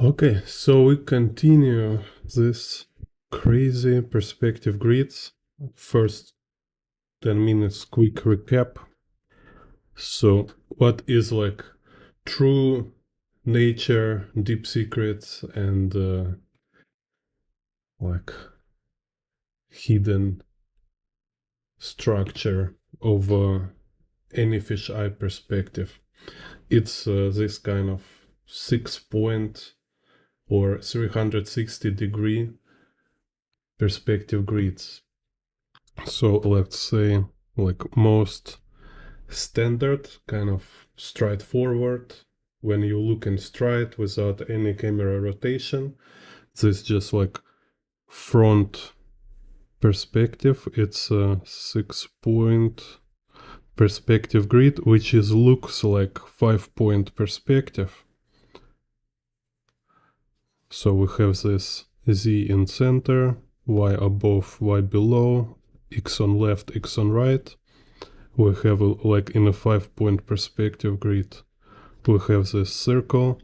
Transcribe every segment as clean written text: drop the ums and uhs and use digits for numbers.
Okay, so we continue this crazy perspective grids. First 10 minutes quick recap. So what is like true nature, deep secrets, and like hidden structure of any fisheye perspective? It's this kind of 6-point or 360-degree perspective grids. So let's say like most standard, kind of straightforward. When you look in straight without any camera rotation, this just like front perspective. It's a 6-point perspective grid, which looks like 5-point perspective. So we have this Z in center, Y above, Y below, X on left, X on right. We have like in a 5-point perspective grid, we have this circle,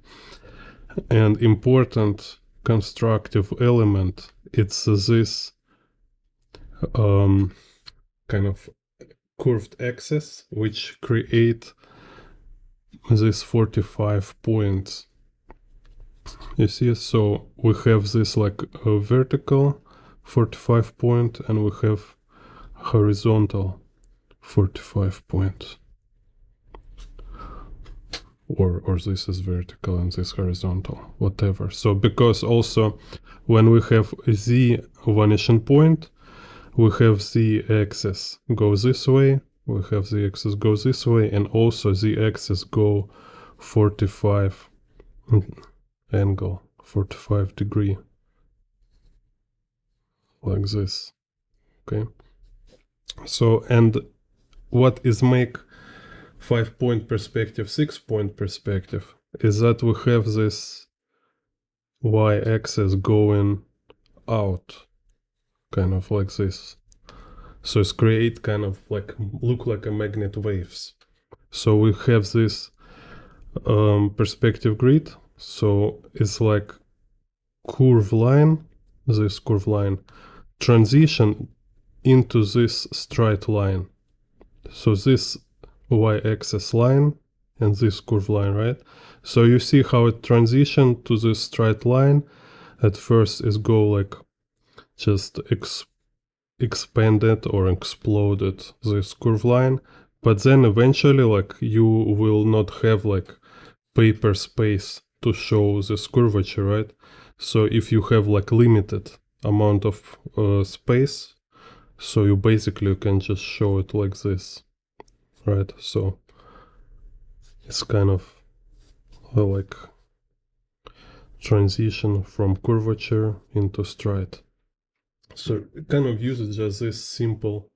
and important constructive element, it's this kind of curved axis which create this 45 points. You see, so we have this like a vertical 45 point and we have horizontal 45 points. Or this is vertical and this horizontal, whatever. So because also when we have Z vanishing point, we have Z axis go this way, we have Z axis go this way, and also Z axis go 45 angle, 45 degree, like this. Okay. So, and what is make 5-point perspective 6-point perspective is that we have this y-axis going out, kind of like this. So it's create kind of like look like a magnet waves. So we have this perspective grid. So it's like curve line, this curve line transition into this straight line. So this y-axis line and this curve line, right? So you see how it transitioned to this straight line. At first is go like just expanded or exploded this curve line, but then eventually like you will not have like paper space to show this curvature, right? So if you have like limited amount of space, so you basically can just show it like this, right? So it's kind of like transition from curvature into straight. So it kind of uses just this simple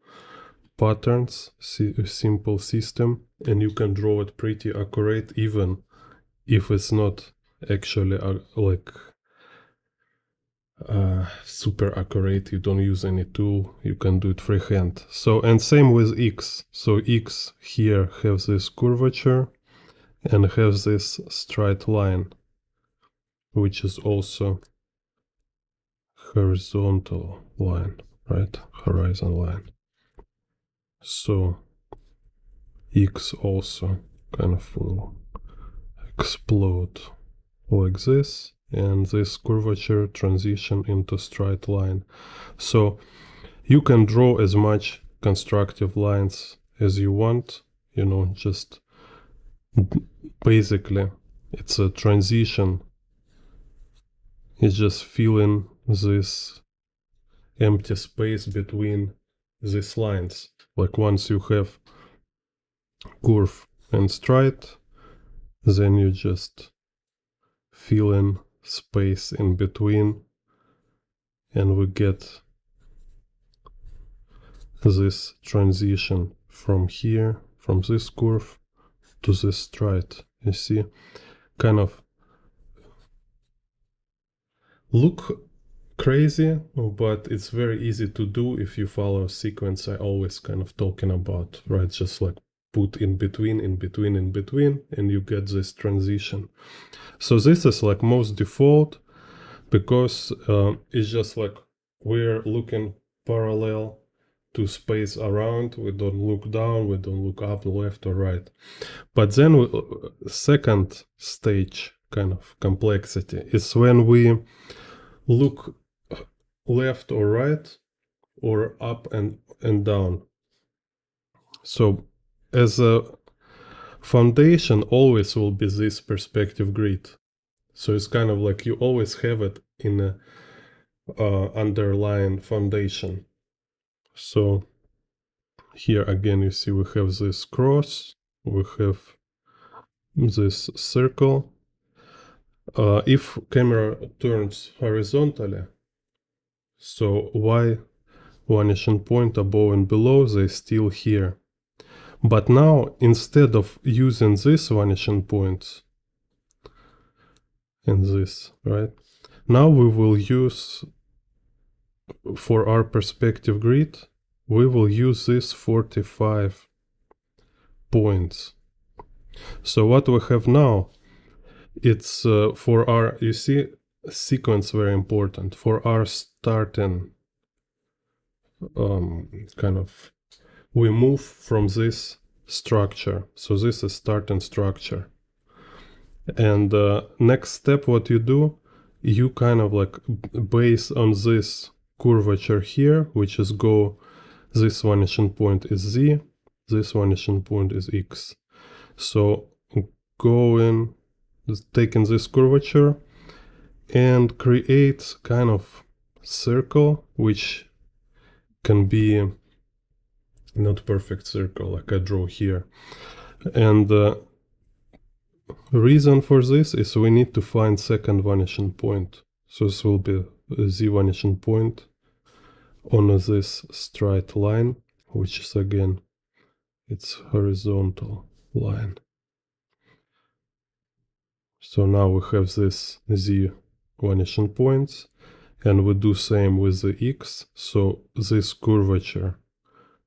patterns, simple system, and you can draw it pretty accurate even if it's not actually like super accurate. You don't use any tool, you can do it freehand. So, and same with X. So X here has this curvature and has this straight line, which is also horizontal line, right? Horizon line. So X also kind of will explode like this, and this curvature transition into straight line. So you can draw as much constructive lines as you want, you know, just basically it's a transition. It's just filling this empty space between these lines. Like once you have curve and straight, then you just fill in space in between and we get this transition from here, from this curve to this straight. You see, kind of look crazy, but it's very easy to do if you follow a sequence I always kind of talking about, right? Just like put in between, and you get this transition. So this is like most default, because it's just like we're looking parallel to space around. We don't look down, we don't look up, left or right. But then second stage kind of complexity is when we look left or right, or up and down. So as a foundation always will be this perspective grid. So it's kind of like you always have it in a underlying foundation. So here again you see we have this cross, we have this circle. If camera turns horizontally, so Y vanishing point above and below, they still here. But now instead of using this vanishing points and this, right, now we will use, for our perspective grid, we will use this 45 points. So what we have now, it's for our, you see, sequence very important. For our starting kind of, we move from this structure. So this is starting structure. And next step, what you do, you kind of like base on this curvature here, which is go, this vanishing point is Z, this vanishing point is X. So going, taking this curvature and create kind of circle, which can be not perfect circle like I draw here. And reason for this is we need to find second vanishing point. So this will be a Z vanishing point on this straight line, which is again, it's horizontal line. So now we have this Z vanishing points, and we do same with the X. So this curvature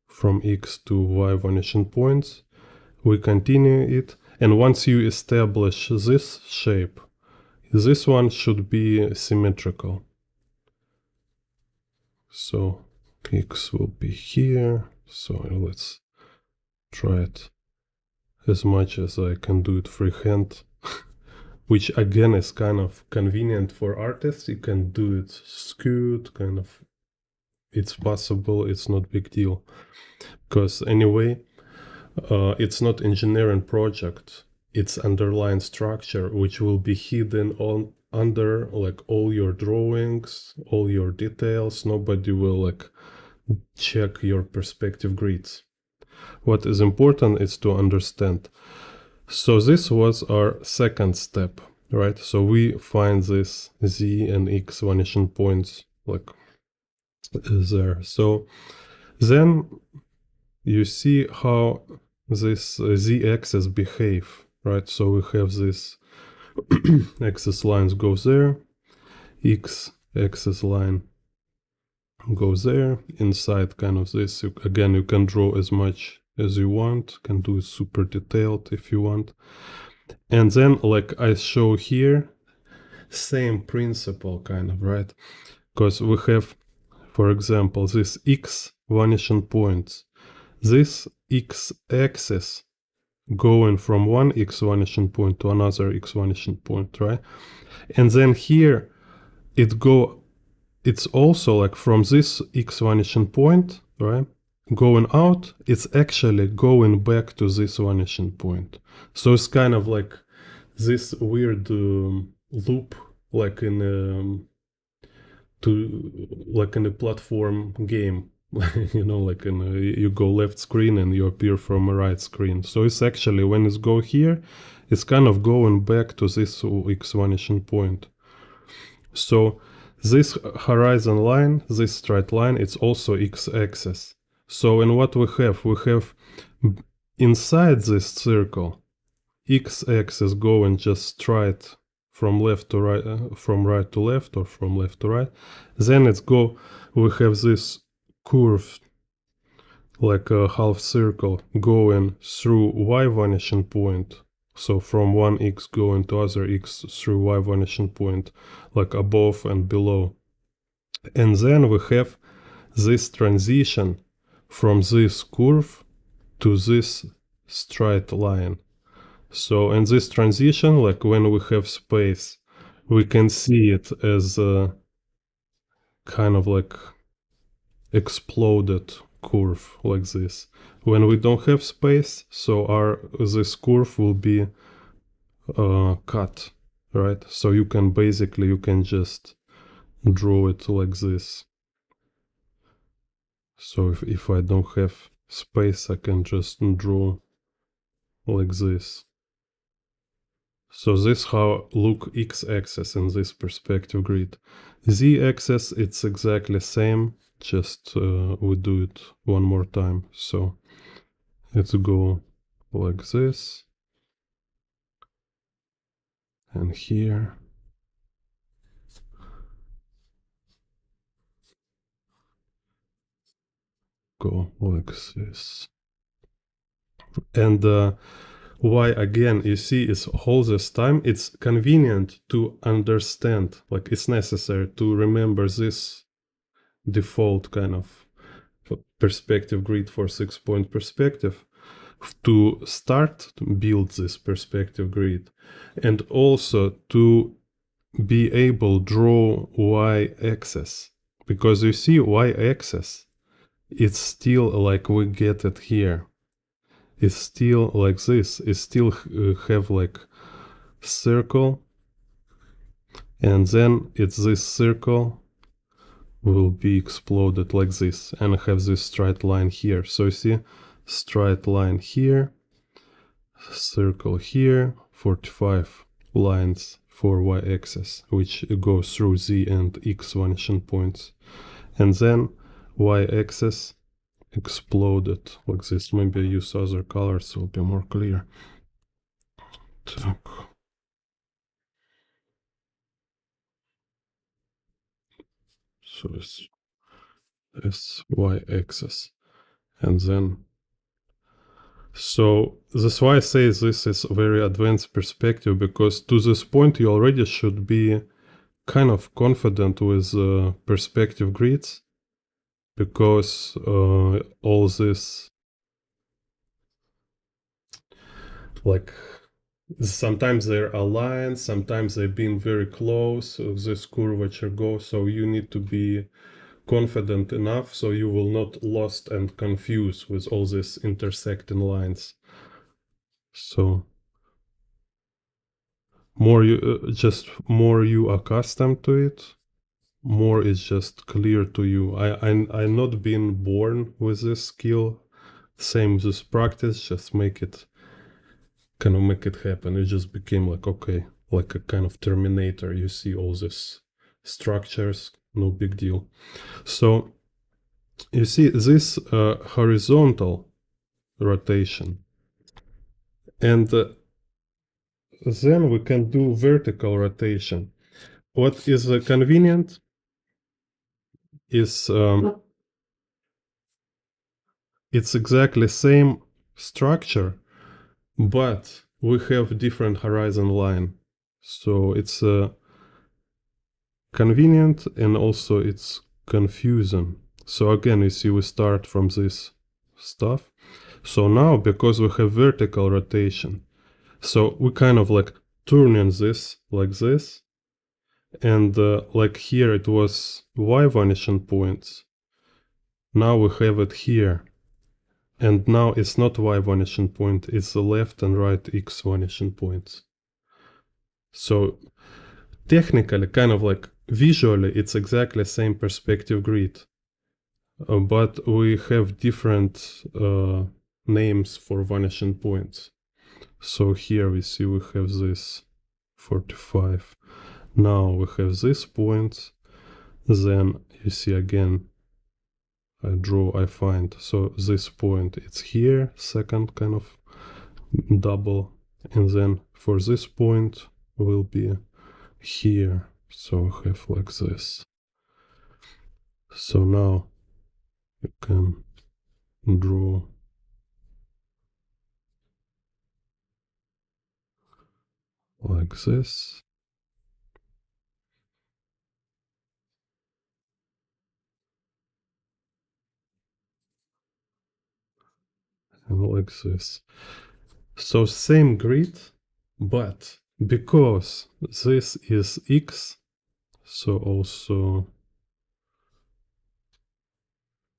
from X to Y vanishing points, we continue it. And once you establish this shape, this one should be symmetrical. So X will be here. So let's try it as much as I can do it freehand, which again is kind of convenient for artists. You can do it skewed, kind of, it's possible, it's not big deal. Because anyway, it's not engineering project, it's underlying structure, which will be hidden on under like all your drawings, all your details. Nobody will like check your perspective grids. What is important is to understand. So this was our second step, right? So we find this Z and X vanishing points like there. So then you see how this Z-axis behave, right? So we have this axis lines goes there, X-axis line goes there, inside kind of this. Again, you can draw as much as you want, can do it super detailed if you want. And then, like I show here, same principle kind of, right? Because we have, for example, this X vanishing points. This X-axis going from one X vanishing point to another X vanishing point, right? And then here it's also like from this X vanishing point, right? Going out, it's actually going back to this vanishing point. So it's kind of like this weird loop, like in a platform game. You know, like you go left screen and you appear from a right screen. So it's actually, when it's go here, it's kind of going back to this X vanishing point. So this horizon line, this straight line, it's also X-axis. So in what we have inside this circle, X-axis going just straight from left to right, from right to left, or from left to right. Then we have this curved like a half circle going through y vanishing point. So from one x going to other x through y vanishing point, like above and below. And then we have this transition from this curve to this straight line. So in this transition, like when we have space, we can see it as a kind of like exploded curve like this. When we don't have space, so this curve will be cut, right? So you can just draw it like this. So if I don't have space, I can just draw like this. So this how look x-axis in this perspective grid. Z-axis, it's exactly same, just we do it one more time. So let's go like this. And here. Go like this. And why again, you see, is all this time it's convenient to understand, like it's necessary to remember this default kind of perspective grid for 6-point perspective to start to build this perspective grid, and also to be able to draw y-axis, because you see y-axis, it's still like we get it here. It's still like this. It still have like circle, and then it's this circle will be exploded like this and have this straight line here. So you see, straight line here, circle here, 45 lines for y-axis, which go through z and x vanishing points, and then y-axis exploded like this. Maybe I use other colors, so it'll be more clear. So it's y-axis, and then so that's why I say this is a very advanced perspective, because to this point you already should be kind of confident with perspective grids, because all this, like, sometimes they're aligned, sometimes they've been very close, this curvature goes, so you need to be confident enough so you will not lost and confused with all these intersecting lines. So more you accustomed to it, more it's just clear to you. I'm not being born with this skill. Same with this practice, just make it happen. It just became like, okay, like a kind of Terminator. You see all these structures, no big deal. So you see this horizontal rotation, and then we can do vertical rotation. What is convenient is it's exactly same structure, but we have different horizon line. So it's convenient, and also it's confusing. So again, you see we start from this stuff. So now, because we have vertical rotation, so we kind of like turning this like this, and like here it was y vanishing points. Now we have it here, and now it's not y vanishing point, it's the left and right x vanishing points. So technically, kind of like visually, it's exactly the same perspective grid, but we have different names for vanishing points. So here we see we have this 45. Now we have this point. Then you see again, I find. So this point, it's here, second kind of double. And then for this point will be here. So we have like this. So now you can draw like this. And like this. So same grid, but because this is X, so also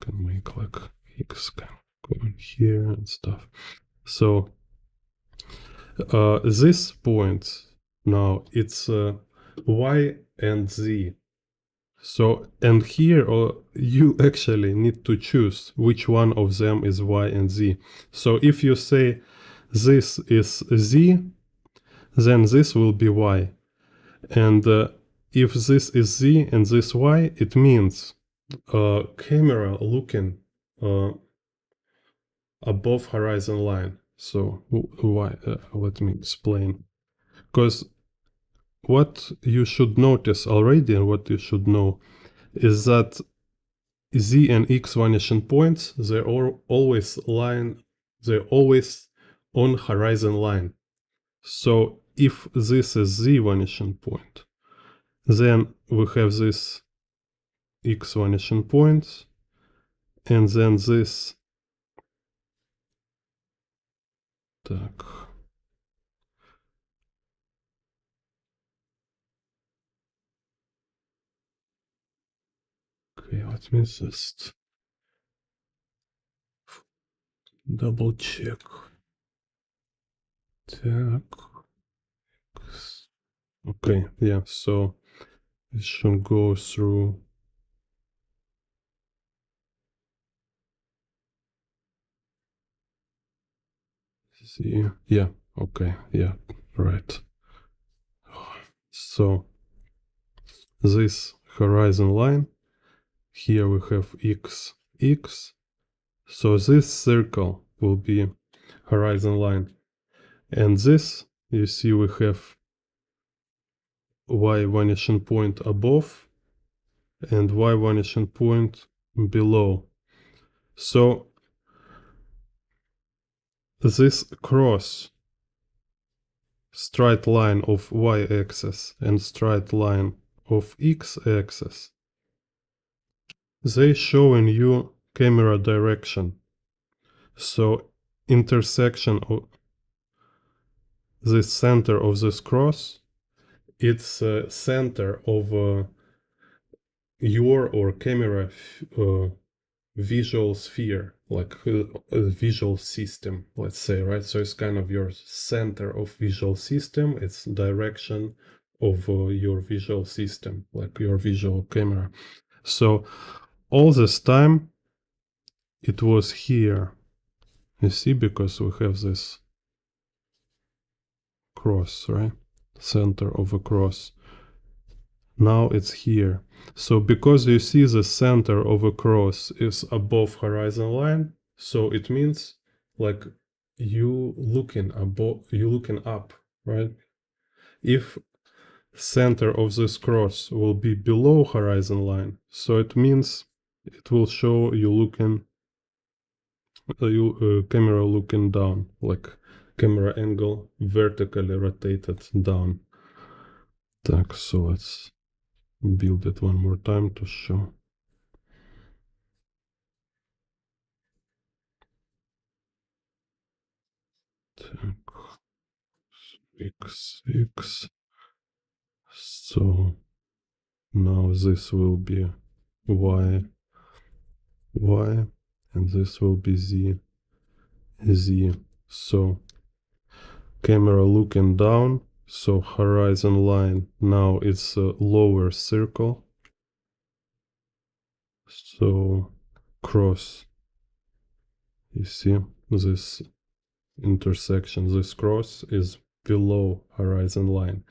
can make like X can go in here and stuff. So this point now it's Y and Z. So, and here you actually need to choose which one of them is Y and Z. So if you say this is Z, then this will be Y. And if this is Z and this Y, it means camera looking above horizon line. So why? Let me explain. Because what you should notice already and what you should know is that Z and X vanishing points, they're always on horizon line. So if this is Z vanishing point, then we have this X vanishing points, and then this. Так. Okay, let me just double check. Так. Okay, yeah, so it should go through Z. Yeah, okay, yeah, right. So this horizon line, here we have X, X. So this circle will be horizon line. And this, you see, we have Y vanishing point above and Y vanishing point below. So this cross straight line of y-axis and straight line of x-axis, they showing you camera direction. So intersection of the center of this cross, it's center of your or camera visual sphere, like a visual system, let's say, right? So it's kind of your center of visual system. It's direction of your visual system, like your visual camera. So all this time it was here, you see, because we have this cross, right? Center of a cross. Now it's here. So because you see the center of a cross is above horizon line, so it means like you looking up, right? If center of this cross will be below horizon line, so it means it will show you looking camera looking down, like camera angle vertically rotated down. Так, so let's build it one more time to show. Так, x. So now this will be y, and this will be z. So camera looking down. So horizon line now it's a lower circle. So cross. You see this intersection, this cross is below horizon line.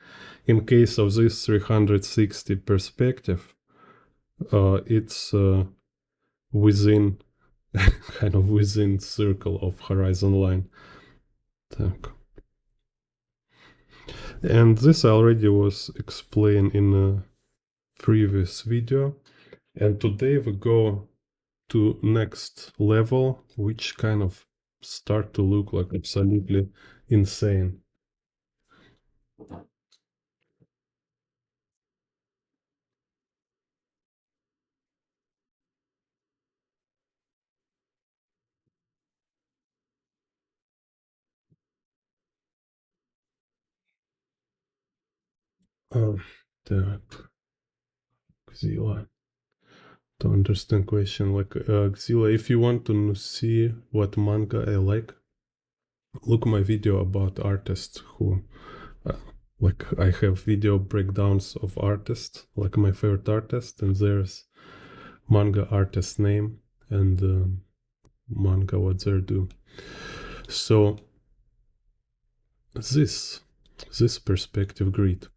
In case of this 360 perspective, it's within kind of within circle of horizon line. Так. And this already was explained in a previous video. And today we go to next level, which kind of start to look like absolutely insane. The Xila. To understand question, like Xila, if you want to see what manga I like, look my video about artists who like I have video breakdowns of artists, like my favorite artist, and there's manga artist name and manga what they do. So this perspective grid.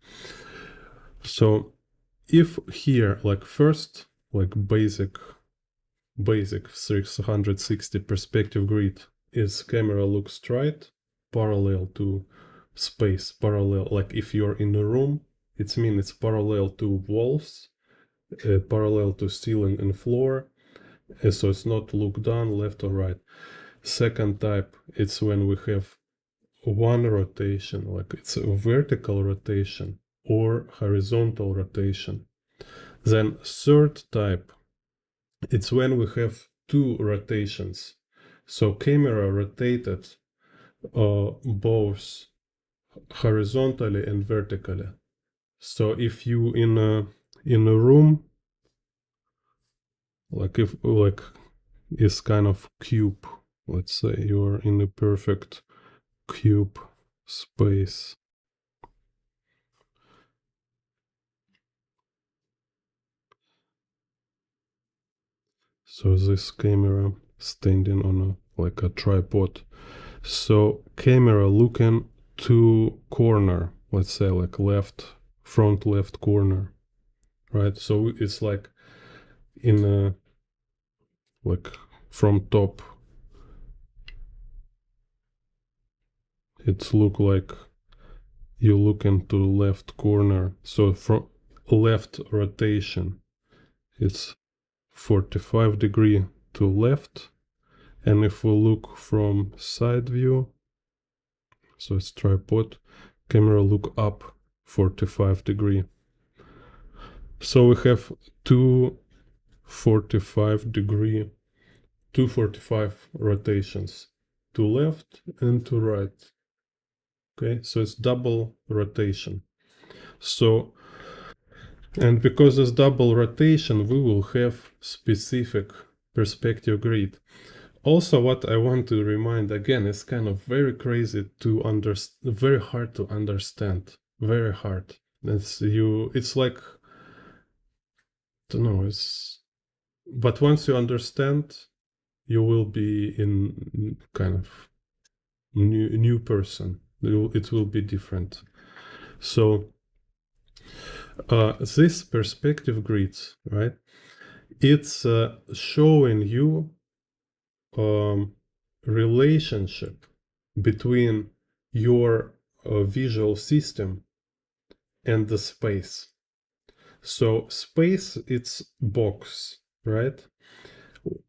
So if here, like first, like basic 360 perspective grid is camera looks straight, parallel to space, parallel, like if you're in a room, it means it's parallel to walls, parallel to ceiling and floor, so it's not look down left or right. Second type, it's when we have one rotation, like it's a vertical rotation or horizontal rotation. Then third type, it's when we have two rotations. So camera rotated both horizontally and vertically. So if you in a room, like if like is kind of cube, let's say you're in a perfect cube space. So this camera standing on like a tripod. So camera looking to corner, let's say like front left corner, right? So it's like in a like from top. It's look like you look into left corner. So from left rotation, it's 45 degree to left. And if we look from side view, so it's tripod, camera look up 45 degree. So we have 245 rotations to left and to right. Okay, so it's double rotation. So, and because it's double rotation, we will have specific perspective grid. Also, what I want to remind again is kind of very crazy to understand, very hard to understand, very hard. It's like, I don't know, but once you understand, you will be in kind of new person. It will be different. So this perspective grids, right? It's showing you relationship between your visual system and the space. So space, it's box, right?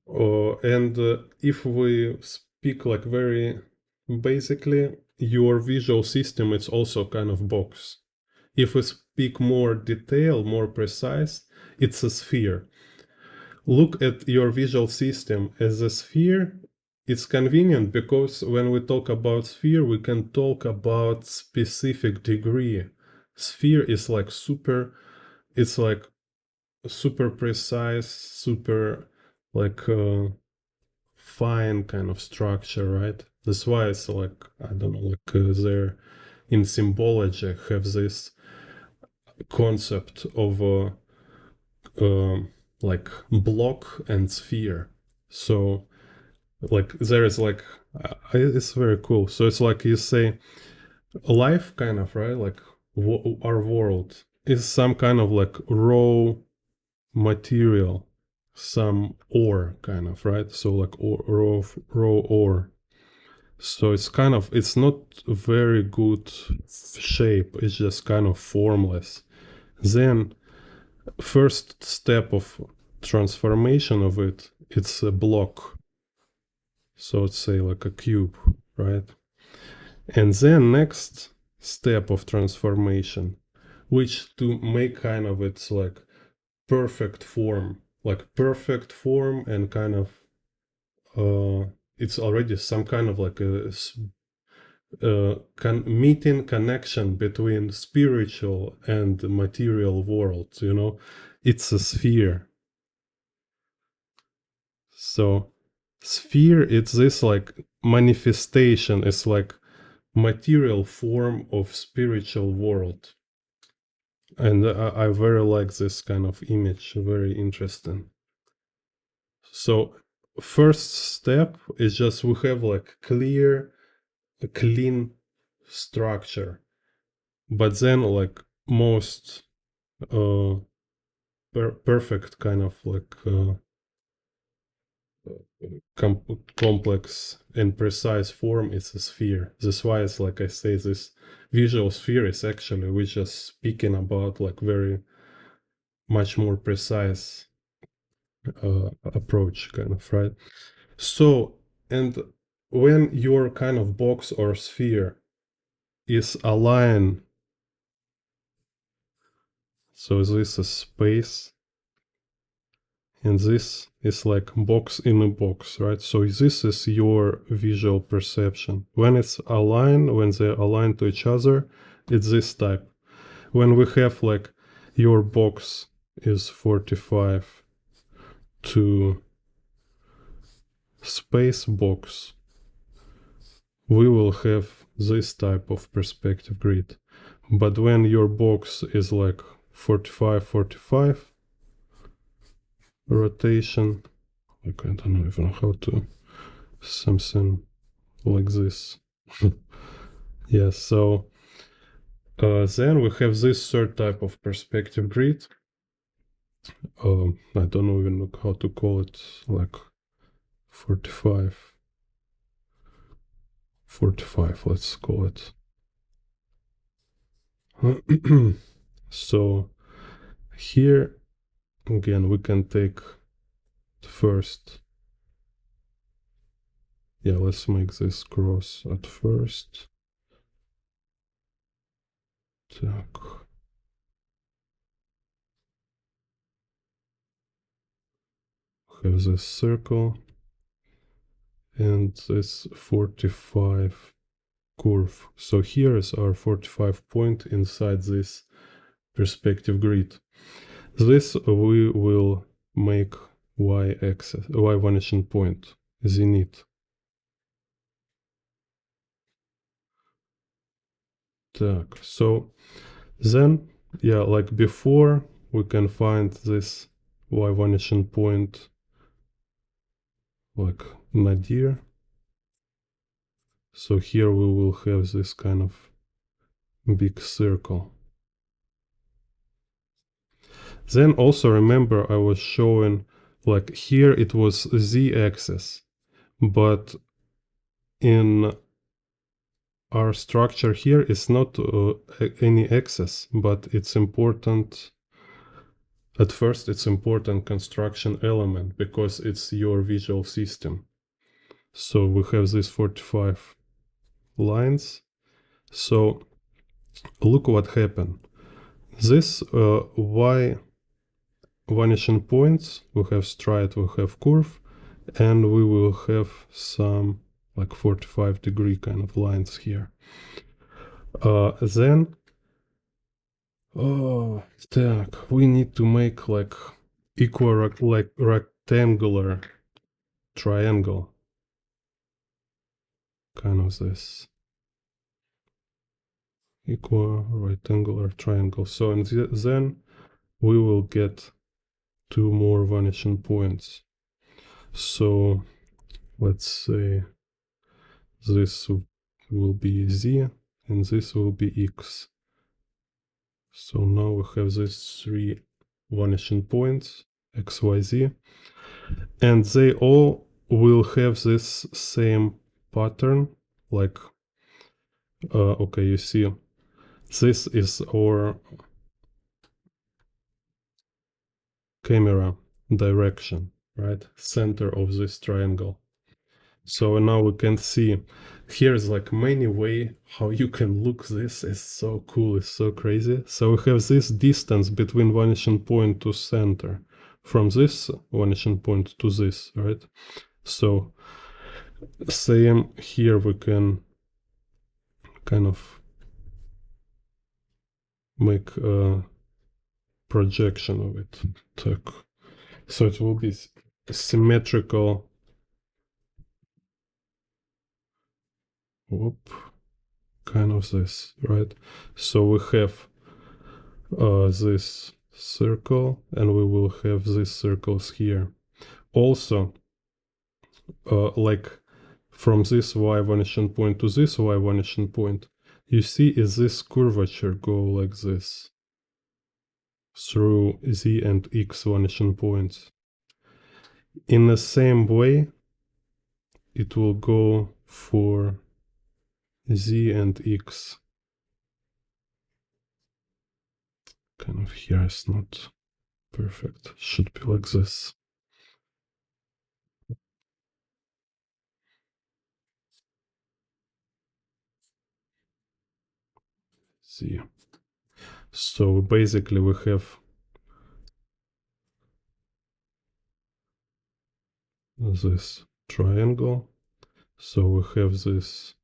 And if we speak like very basically, your visual system is also kind of box. If we speak more detail, more precise, it's a sphere. Look at your visual system as a sphere. It's convenient because when we talk about sphere, we can talk about specific degree. Sphere is like it's like super precise, super like fine kind of structure, right? That's why it's like, I don't know, like they're in symbology have this concept of like block and sphere. So like there is like it's very cool. So it's like you say life kind of, right? Like our world is some kind of like raw material, some ore kind of, right? So like raw ore. So it's kind of, it's not very good shape. It's just kind of formless. Then first step of transformation of it it's a block. So let's say like a cube, right? And then next step of transformation, which to make kind of its like perfect form and kind of it's already some kind of like a meeting connection between spiritual and material world, you know. It's a sphere. So sphere, it's this like manifestation, it's like material form of spiritual world. And I very like this kind of image, very interesting. So first step is just we have like clean structure, but then like most perfect kind of like complex and precise form is a sphere. That's why it's like I say, this visual sphere is actually we're just speaking about like very much more precise approach, kind of, right? So, and when your kind of box or sphere is aligned, so this is space, and this is like box in a box, right? So this is your visual perception. When it's aligned, when they're aligned to each other, it's this type. When we have like your box is 45 to space box, we will have this type of perspective grid. But when your box is like 45 rotation, like I don't know even how to, something like this. Yeah, so then we have this third type of perspective grid. I don't know even how to call it, like 45, let's call it. So here again we can take first, yeah, let's make this cross at first. Так. Have this circle and this 45 curve. So here is our 45 point inside this perspective grid. This we will make y-axis, y vanishing point, zenith. Так, so then, yeah, like before, we can find this y vanishing point like nadir. So here we will have this kind of big circle. Then also remember I was showing like here it was z-axis, but in our structure here it's not any axis, but it's important. At first it's important construction element because it's your visual system. So we have these 45 lines. So look what happened. This y vanishing points, we have stride, we have curve, and we will have some like 45-degree kind of lines here. Then так, we need to make like equal like rectangular triangle, kind of this equal rectangular triangle. So and then we will get two more vanishing points. So let's say this will be z and this will be x. So now we have these three vanishing points, x, y, z, and they all will have this same pattern. Like, okay, you see, this is our camera direction. right? Center of this triangle. So now we can see here's like many way how you can look this. Is so cool, it's so crazy. So we have this distance between vanishing point to center, from this vanishing point to this, right? So same here, we can kind of make a projection of it. So it will be symmetrical. Whoop. Kind of this, right? So we have this circle, and we will have these circles here. Also, like from this y vanishing point to this y vanishing point, you see is this curvature go like this through z and x vanishing points. In the same way, it will go for z and x. Kind of here is not perfect. Should be like this. Z. So basically we have this triangle. So we have these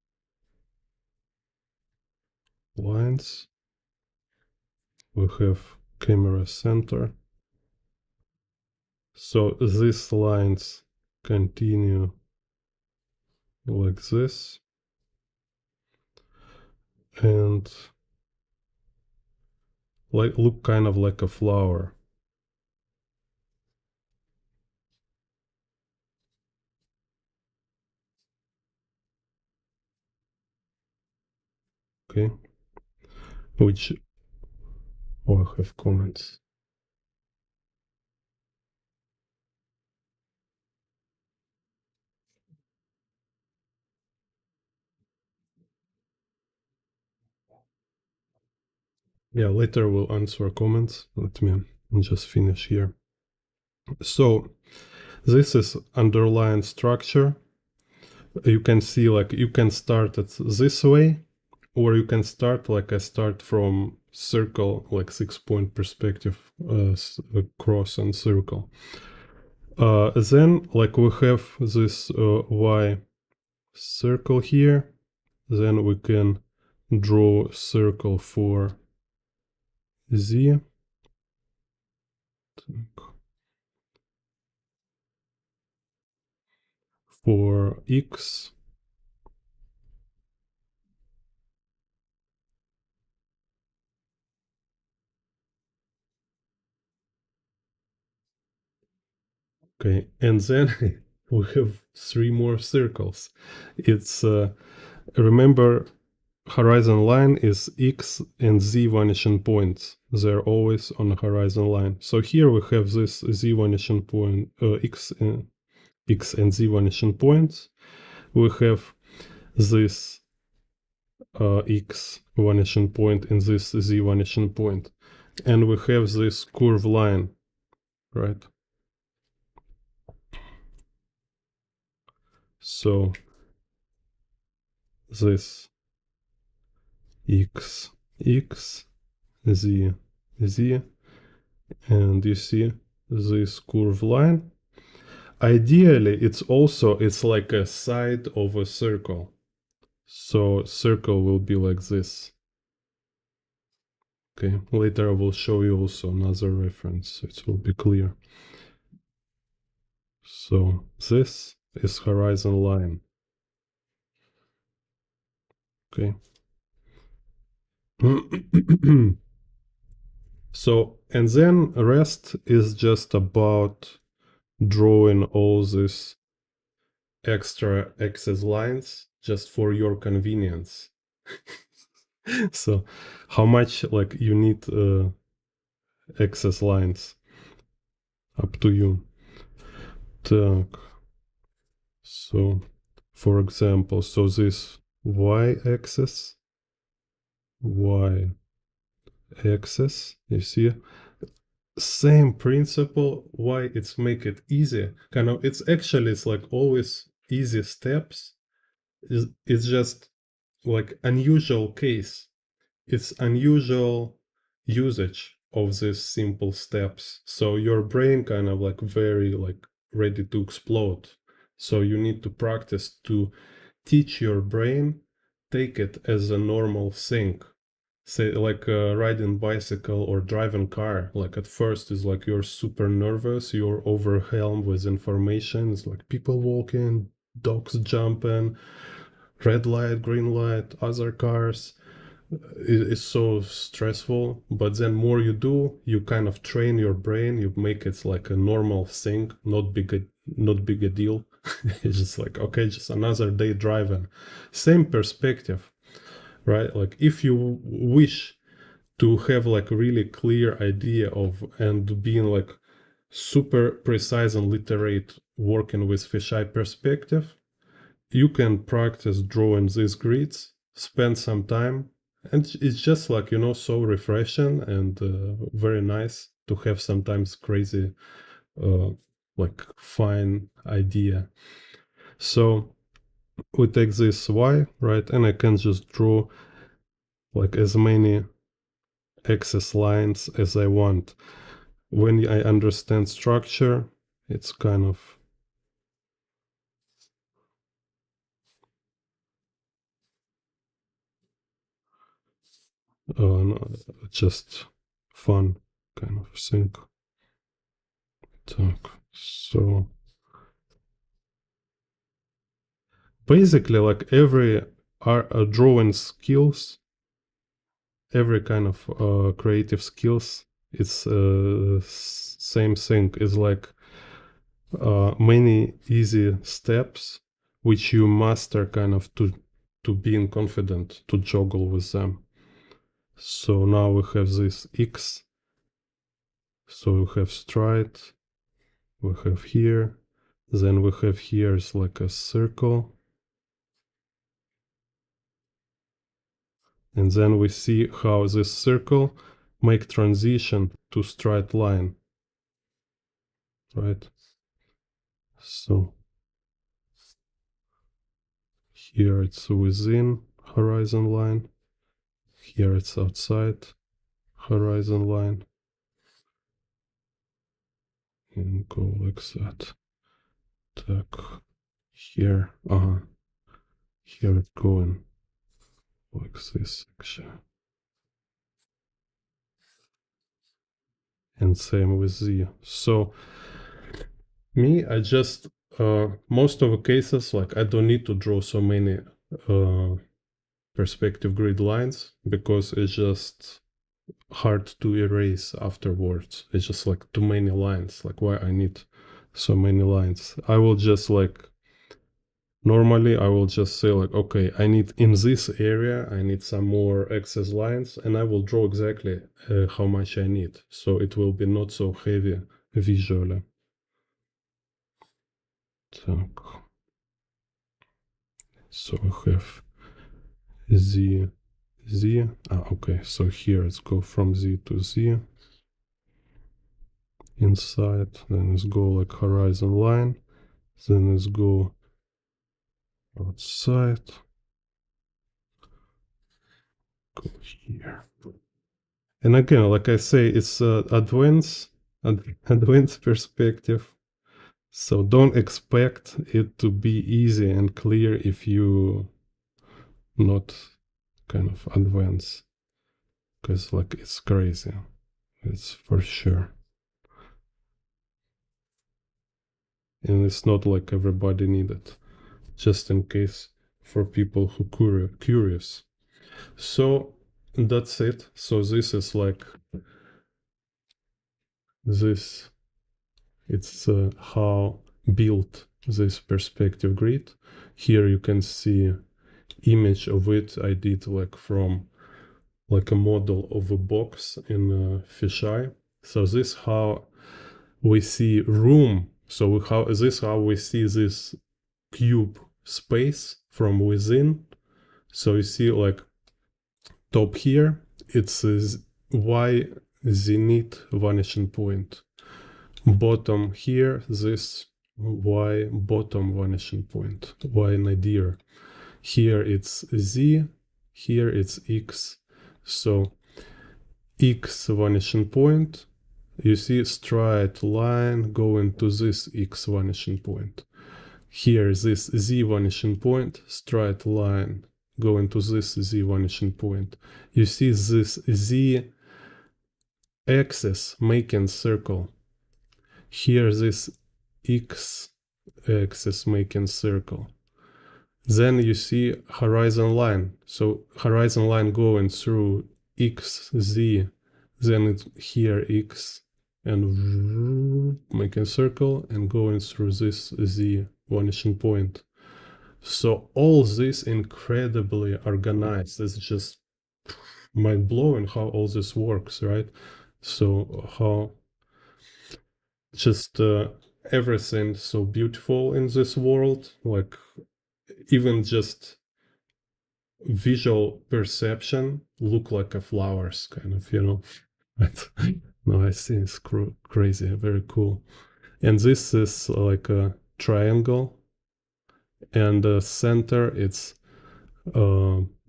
lines. We have camera center. So these lines continue like this. And like look kind of like a flower. Okay. Which I have comments. Yeah, later we'll answer comments. Let me just finish here. So this is underlying structure. You can see like you can start it this way, or you can start like I start from circle, like 6-point perspective, cross and circle. Then like we have this y circle here. Then we can draw a circle for z. For x. Okay, and then we have 3 more circles. It's remember, horizon line is x and z vanishing points. They're always on the horizon line. So here we have this z vanishing point, x and z vanishing points. We have this x vanishing point and this z vanishing point, and we have this curved line, right? So this x, z, and you see this curved line. Ideally, it's like a side of a circle. So circle will be like this. Okay, later I will show you also another reference, so it will be clear. So this is horizon line. Okay. So, and then rest is just about drawing all these extra axis lines just for your convenience. So how much like you need axis lines, up to you. Так. So for example, so this y-axis, you see, same principle. Why it's make it easy? Kind of, it's like always easy steps. It's just like unusual case. It's unusual usage of these simple steps. So your brain kind of like very like ready to explode. So you need to practice to teach your brain, take it as a normal thing. Say like riding bicycle or driving car. Like at first is like you're super nervous, you're overwhelmed with information. It's like people walking, dogs jumping, red light, green light, other cars. It's so stressful, but then more you do, you kind of train your brain, you make it like a normal thing, not big a deal. It's just like, okay, just another day driving. Same perspective, right? Like if you wish to have like a really clear idea of and being like super precise and literate working with fisheye perspective, you can practice drawing these grids, spend some time, and it's just like, so refreshing and very nice to have sometimes crazy, uh, like fine idea. So we take this Y, right, and I can just draw like as many axis lines as I want. When I understand structure, it's kind of just fun kind of thing. So basically, like every drawing skills, every kind of creative skills, it's same thing. It's like many easy steps which you master kind of to being confident to juggle with them. So now we have this X. So we have stride. We have here. Then we have here is like a circle. And then we see how this circle make transition to straight line, right? So here it's within horizon line, here it's outside horizon line, and go like that. Так, here, here it's going like this actually. And same with Z. So me, I just most of the cases, like I don't need to draw so many perspective grid lines because it's just hard to erase afterwards. It's just like too many lines. Like why I need so many lines? I will just like normally I will just say like, okay, I need in this area, I need some more excess lines, and I will draw exactly how much I need. So it will be not so heavy visually. Так. So we have Z, Z. Okay, so here let's go from Z to Z. Inside, then let's go like horizon line. Then let's go outside. Go here. And again, like I say, it's advanced perspective. So don't expect it to be easy and clear if you not kind of advance, because like it's crazy. It's for sure. And it's not like everybody need it. Just in case for people who curious. So that's it. So this is like this. It's how built this perspective grid. Here you can see image of it. I did like from like a model of a box in fisheye. So this how we see room. So how we see this cube space from within. So you see like top here, it says Y zenith vanishing point. Bottom here, this y bottom vanishing point, y nadir. Here it's z, here it's x. So x vanishing point, you see straight line going to this x vanishing point. Here this z vanishing point, straight line going to this z vanishing point. You see this z axis making circle. Here this x axis making circle. Then you see horizon line. So horizon line going through x, z, then it's here x, and making circle and going through this z vanishing point. So all this incredibly organized. It's just mind-blowing how all this works, right? So how just everything so beautiful in this world, like even just visual perception look like a flowers, kind of, you know. No, I see, it's crazy, very cool. And this is like a triangle, and the center it's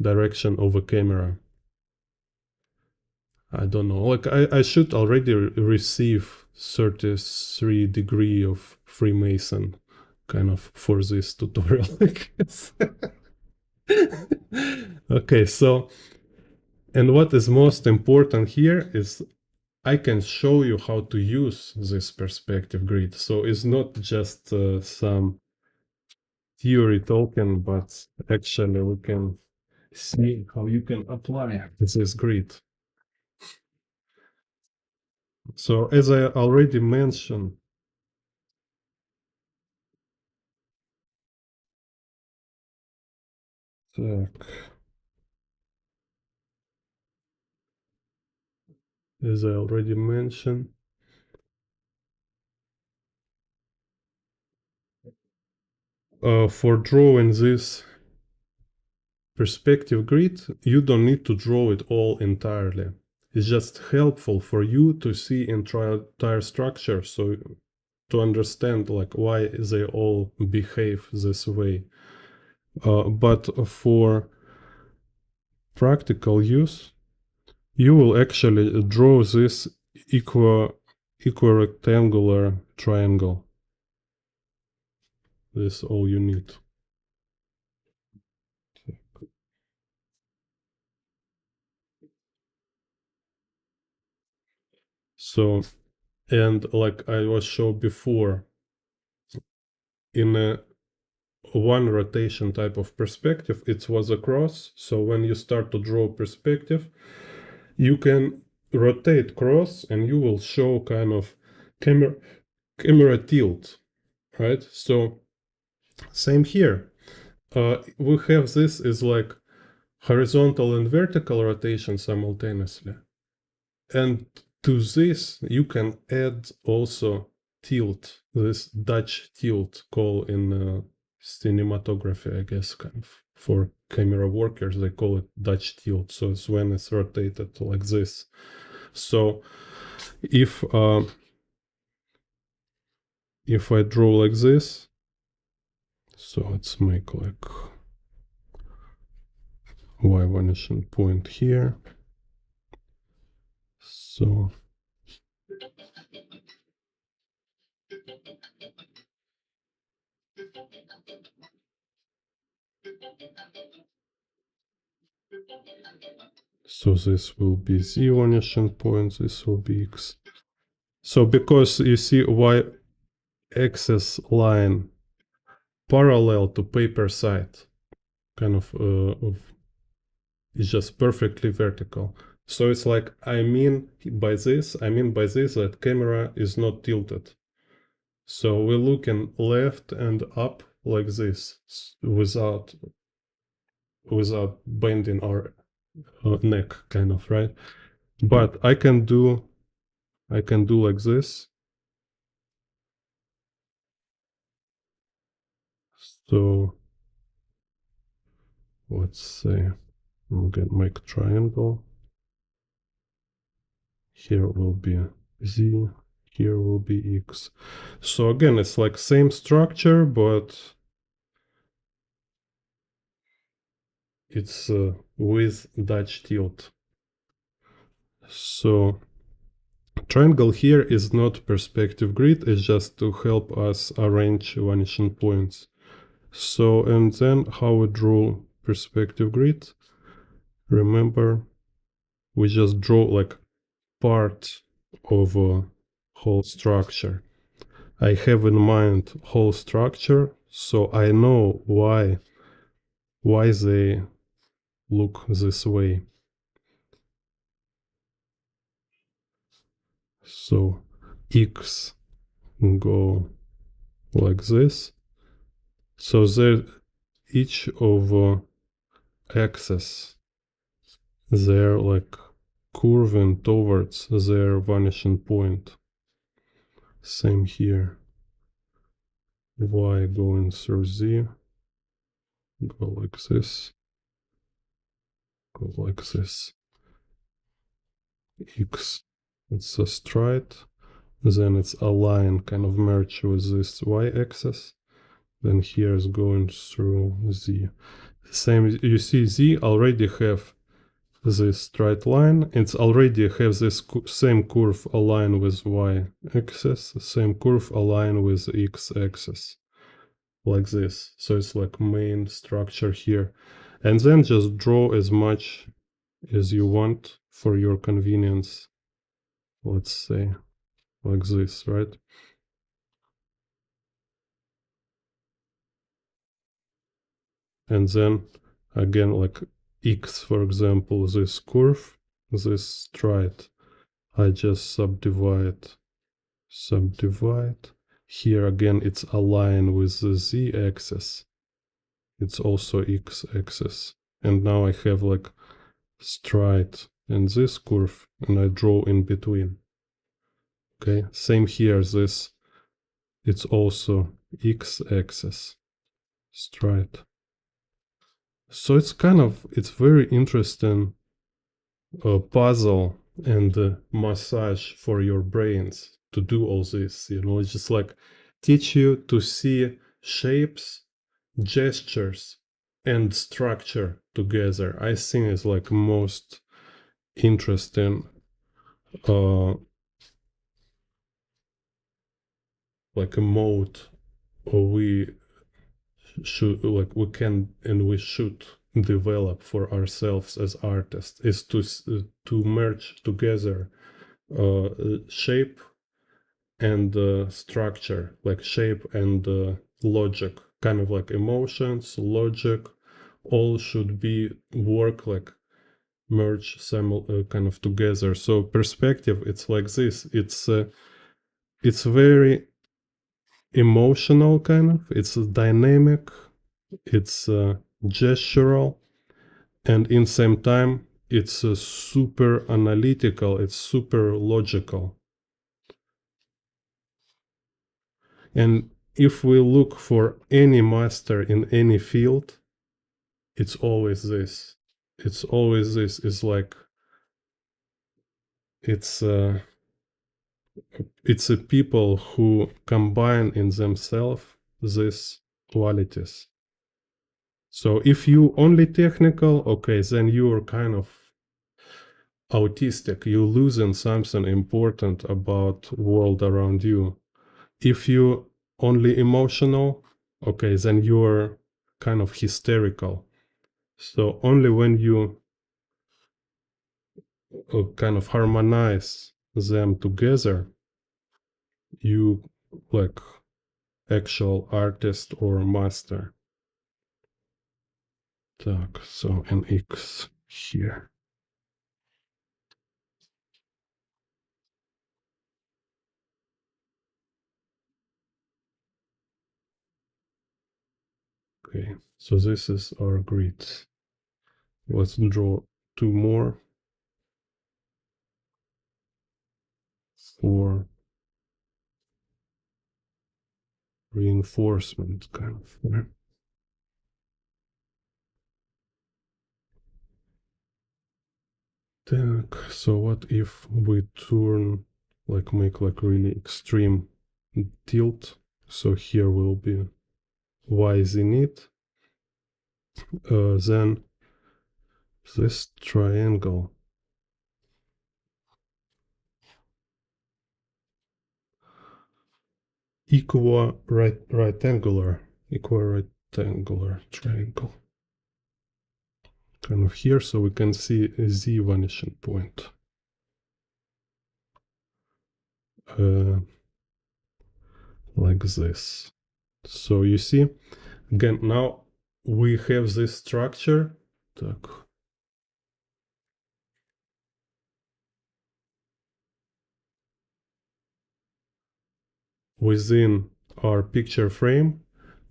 direction of a camera. I don't know, like I should already receive 33 degree of Freemason kind of for this tutorial, I guess. Okay, so, and what is most important here is I can show you how to use this perspective grid. So it's not just some theory talking, but actually we can see how you can apply this grid. So as I already mentioned, as I already mentioned, for drawing this perspective grid, you don't need to draw it all entirely. It's just helpful for you to see entire structure, so to understand like why they all behave this way. But for practical use, you will actually draw this equirectangular triangle. This is all you need. So, and like I was showed before, in a one rotation type of perspective, it was across. So when you start to draw perspective, you can rotate cross and you will show kind of camera tilt, right? So same here. We have this is like horizontal and vertical rotation simultaneously. And to this, you can add also tilt, this Dutch tilt call in cinematography, I guess, kind of for camera workers, they call it Dutch tilt. So it's when it's rotated like this. So if I draw like this, so let's make like y vanishing point here. So this will be z vanishing point, this will be x. So because you see y axis line parallel to paper side, kind of is just perfectly vertical. So it's like I mean by this that camera is not tilted. So we're looking left and up like this without bending our neck, kind of, right? But I can do like this. So let's say I'm gonna make a triangle Here will be Z, here will be X. So again, it's like same structure, but it's with Dutch tilt. So triangle here is not perspective grid, it's just to help us arrange vanishing points. So, and then how we draw perspective grid. Remember, we just draw like part of a whole structure. I have in mind whole structure, so I know why they look this way. So X go like this. So there each of axes, they're like curving towards their vanishing point. Same here. Y going through Z, go like this, go like this. X, it's a straight, then it's a line kind of merge with this y-axis. Then here is going through Z. Same, you see Z already have this straight line. It's already have this same curve align with y-axis, same curve align with x-axis, like this. So it's like main structure here. And then just draw as much as you want for your convenience. Let's say like this, right? And then again, like x, for example, this curve, this straight, I just subdivide. Here again, it's aligned with the z-axis. It's also x-axis. And now I have like straight and this curve, and I draw in between. Okay, same here, this, it's also x-axis, straight. So it's kind of, it's very interesting puzzle and massage for your brains to do all this. You know, it's just like teach you to see shapes, gestures, and structure together. I think it's like most interesting like a mode, or we should, like we can and we should develop for ourselves as artists, is to merge together shape and structure, like shape and logic, kind of like emotions, logic, all should be work like merge kind of together. So perspective, it's like this. It's very emotional kind of. It's dynamic. It's gestural, and in same time, it's super analytical. It's super logical. And if we look for any master in any field, it's always this. It's always this. It's like it's a people who combine in themselves these qualities. So if you only technical, okay, then you're kind of autistic. You're losing something important about world around you. If you only emotional, okay, then you're kind of hysterical. So only when you kind of harmonize them together, you like actual artist or master. Так, so an X here. Okay, so this is our grid. Let's draw two more for reinforcement kind of. So what if we turn, like make like really extreme tilt? So here will be y zenith, then this triangle equirectangular triangle kind of here, so we can see a z vanishing point. Like this. So you see, again, now we have this structure. Так. Within our picture frame,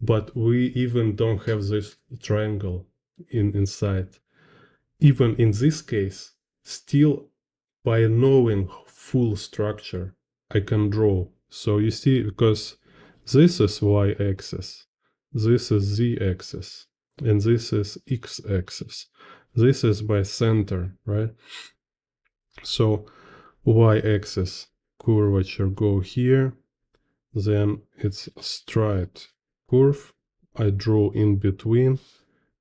but we even don't have this triangle inside. Even in this case, still by knowing full structure, I can draw. So you see, because this is y-axis, this is z-axis, and this is x-axis. This is by center, right? So y-axis curvature go here, then it's straight curve. I draw in between,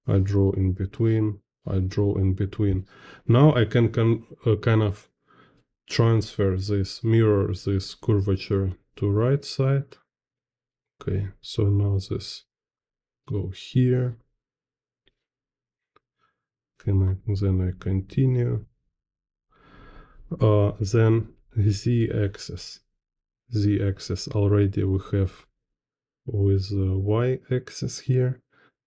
I draw in between, I draw in between. Now I can kind of transfer this, mirror this curvature to right side. Okay, so now this go here. Then I continue. Then z-axis. Z-axis already we have with y-axis here.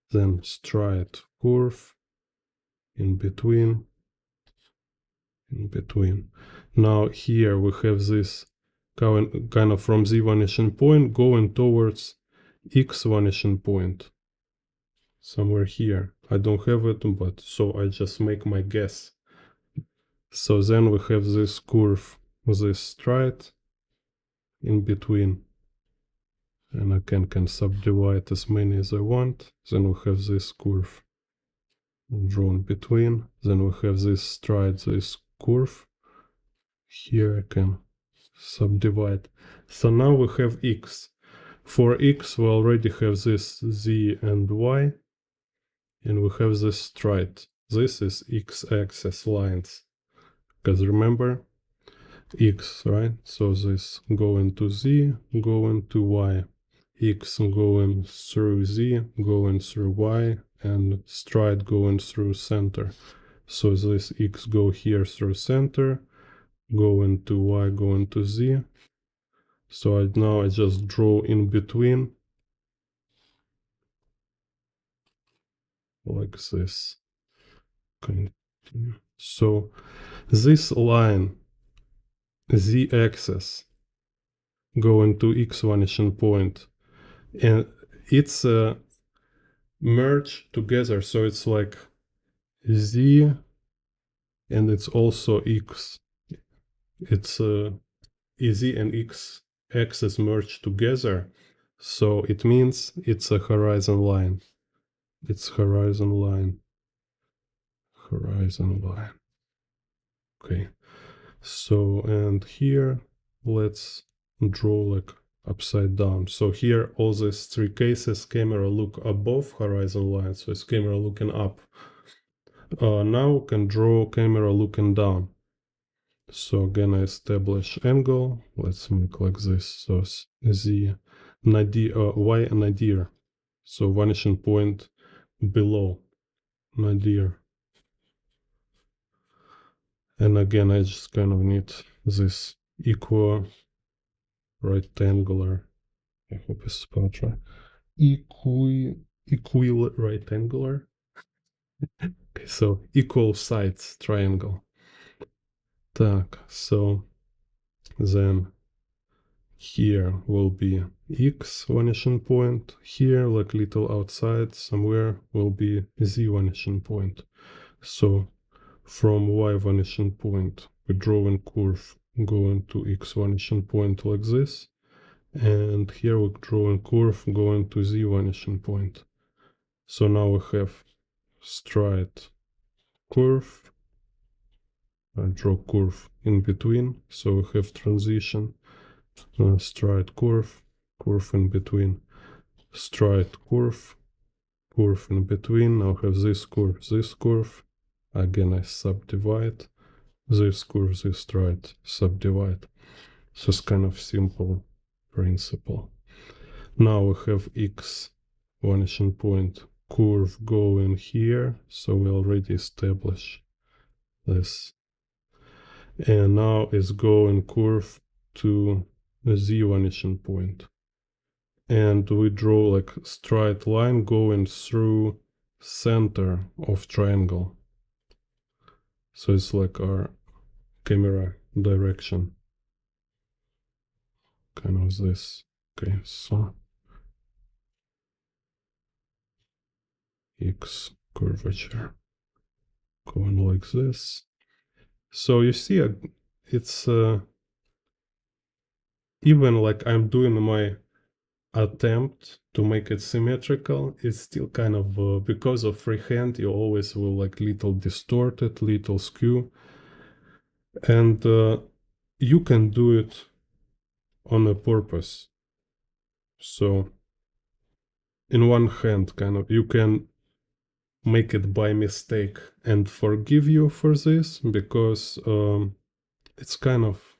Then straight curve in between. Now here we have this kind of from z vanishing point going towards x vanishing point. Somewhere here. I don't have it, but so I just make my guess. So then we have this curve, this straight in between. And I can subdivide as many as I want. Then we have this curve drawn between. Then we have this straight, this curve. Here I can subdivide. So now we have x. For x we already have this z and y. And we have this straight. This is x-axis lines. Because remember, x, right? So this going to z, going to y. X going through z, going through y, and straight going through center. So this x go here through center, going to y, going to z. So now I just draw in between, like this. So this line, z-axis, going to x vanishing point, and it's merge together, so it's like z, and it's also x. It's z and x axis merge together, so it means it's a horizon line. It's horizon line. Okay, so and here let's draw like upside down. So here all these three cases, camera look above horizon line, so it's camera looking up. Now we can draw camera looking down. So again I establish angle. Let's make like this. So z nadir, y nadir. So vanishing point below nadir. And again I just kind of need this equal rectangular. I hope it's spelled right. Equal rectangular. Okay, so equal sides triangle. Так, so then here will be x vanishing point. Here, like little outside somewhere, will be z vanishing point. So from y vanishing point, we draw a curve going to x vanishing point like this. And here we draw a curve going to z vanishing point. So now we have straight curve draw curve in between, so we have transition, straight curve, curve in between, straight curve, curve in between. Now have this curve. Again, I subdivide this curve, this straight, subdivide. So it's kind of simple principle. Now we have x vanishing point curve going here, so we already establish this. And now it's going curve to the z vanishing point. And we draw like straight line going through center of triangle. So it's like our camera direction. Kind of this. Okay, so x curvature going like this. So you see, it's even like I'm doing my attempt to make it symmetrical, it's still kind of because of freehand, you always will like little distorted, little skew, and you can do it on a purpose. So in one hand, kind of you can make it by mistake and forgive you for this, because it's kind of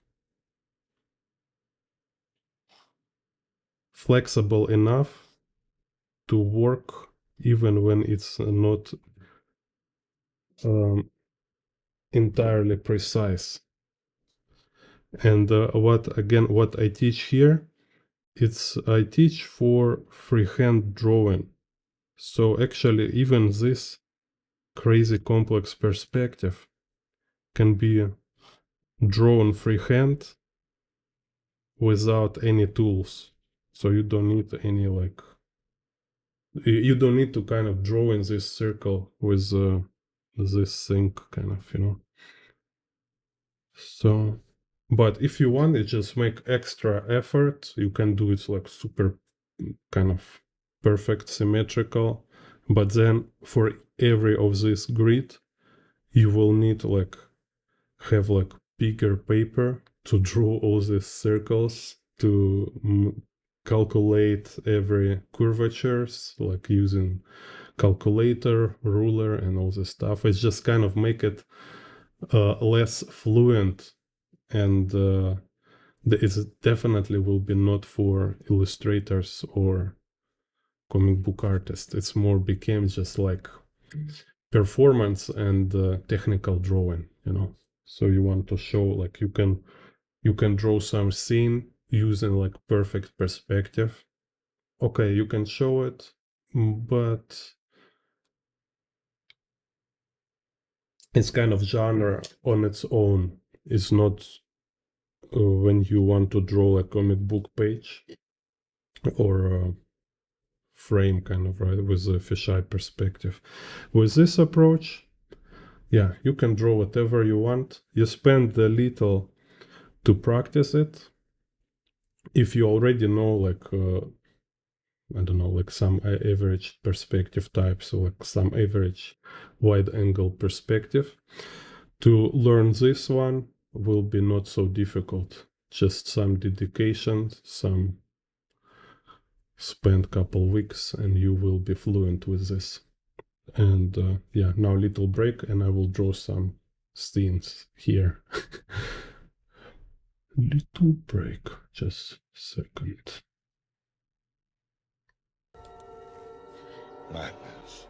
flexible enough to work even when it's not entirely precise. And what I teach here, I teach for freehand drawing. So actually even this crazy complex perspective can be drawn freehand without any tools. So you don't need any like, you don't need to kind of draw in this circle with this thing kind of, you know. So, but if you want to just make extra effort, you can do it like super kind of perfect symmetrical. But then for every of this grid, you will need like have like bigger paper to draw all these circles, to calculate every curvatures, like using calculator, ruler, and all this stuff. It's just kind of make it less fluent, and it definitely will be not for illustrators or comic book artists. It's more became just like performance and technical drawing, you know. So you want to show like you can draw some scene using like perfect perspective. Okay, you can show it, but it's kind of genre on its own. It's not when you want to draw a comic book page or a frame kind of, right, with a fisheye perspective. With this approach, yeah, you can draw whatever you want. You spend a little to practice it. If you already know like I don't know, like some average perspective types, or like some average wide angle perspective, to learn this one will be not so difficult. Just some dedication, some spend couple weeks, and you will be fluent with this. And yeah, now little break, and I will draw some scenes here. Little break, just a second. Madness.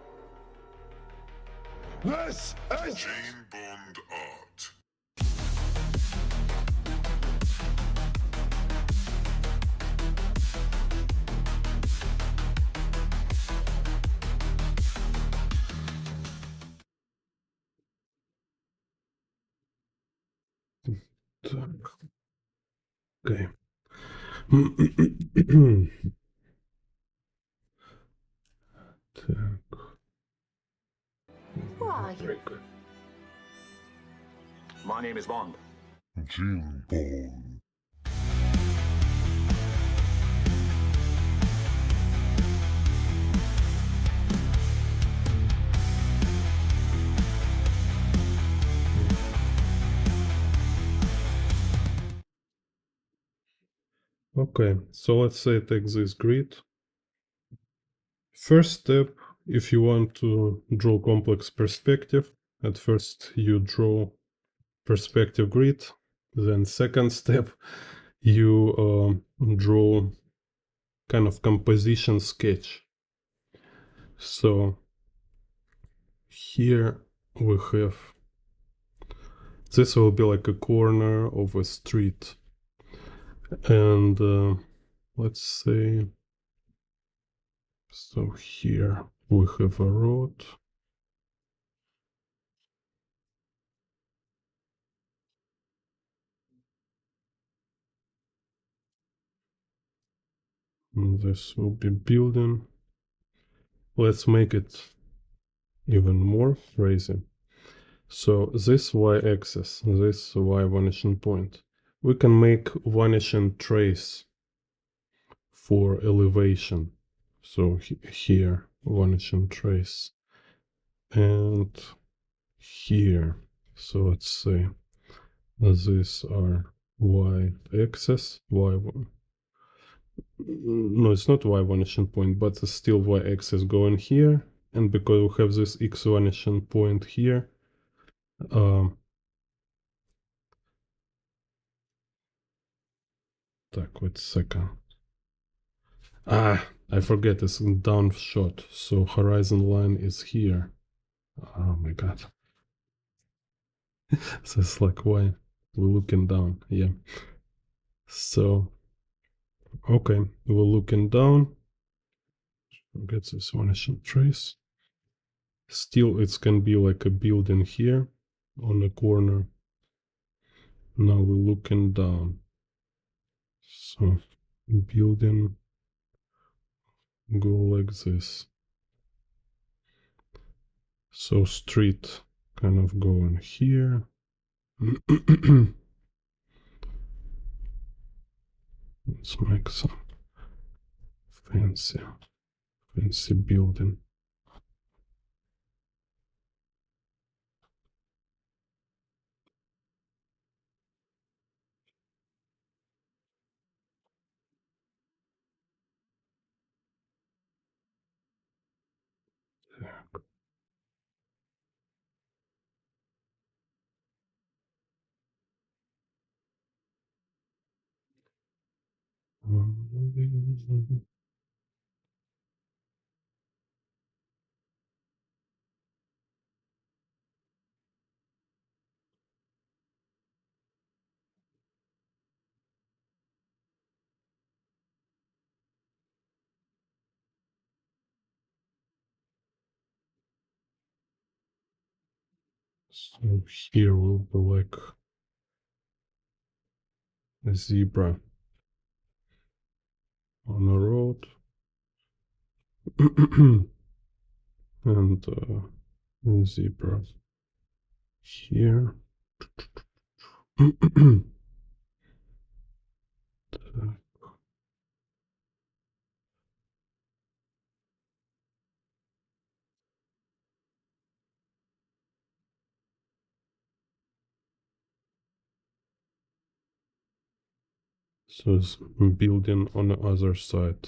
This is Jane Bond art. Okay. Who are you? My name is Bond. Jane Bond. Okay, so let's say take this grid. First step, if you want to draw complex perspective, at first you draw perspective grid. Then second step, you draw kind of composition sketch. So here we have, this will be like a corner of a street. And let's say, so here we have a road. And this will be building. Let's make it even more crazy. So this y-axis, this y vanishing point, we can make vanishing trace for elevation. So here, vanishing trace. And here, so let's say these are y-axis, y1. No, it's not y vanishing point, but it's still y-axis going here. And because we have this x vanishing point here, так, wait a second. I forget, it's down shot, so horizon line is here. Oh my god. So it's like, why we're looking down? Yeah. So, okay, we're looking down. Forget this vanishing trace. Still, it can be like a building here on a corner. Now we're looking down. So, building go like this. So street kind of going here. Let's make some fancy building. So here will be like a zebra on a road. And zebra here. So it's building on the other side.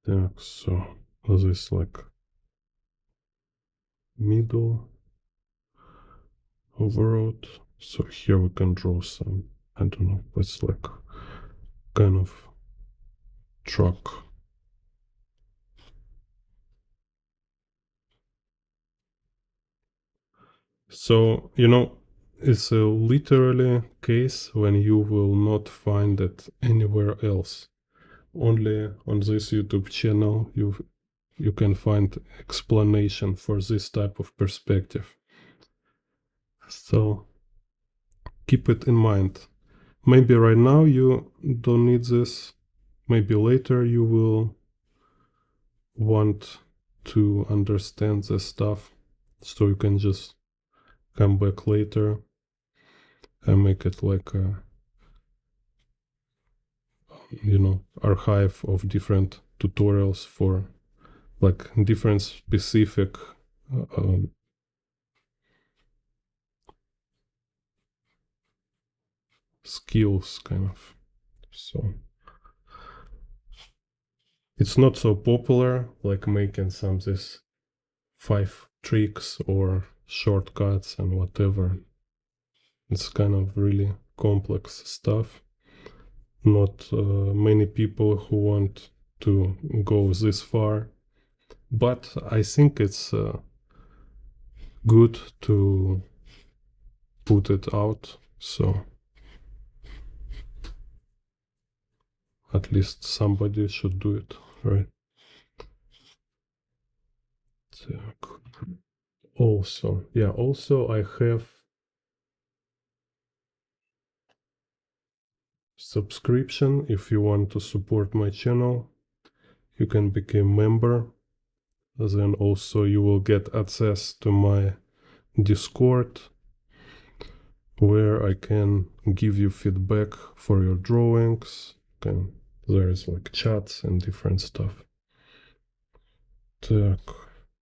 Yeah, so this like middle of a road. So here we can draw some, I don't know, it's like kind of truck. So, you know, it's a literally case when you will not find it anywhere else. Only on this YouTube channel you can find explanation for this type of perspective. So keep it in mind. Maybe right now you don't need this. Maybe later you will want to understand this stuff. So you can just come back later and make it like a archive of different tutorials for like different specific skills kind of. So it's not so popular like making some this 5 tricks or shortcuts and whatever. It's kind of really complex stuff. Not many people who want to go this far, but I think it's good to put it out, so at least somebody should do it, right? Also I have subscription. If you want to support my channel, you can become member. Then also you will get access to my Discord, where I can give you feedback for your drawings. There's like chats and different stuff. Так,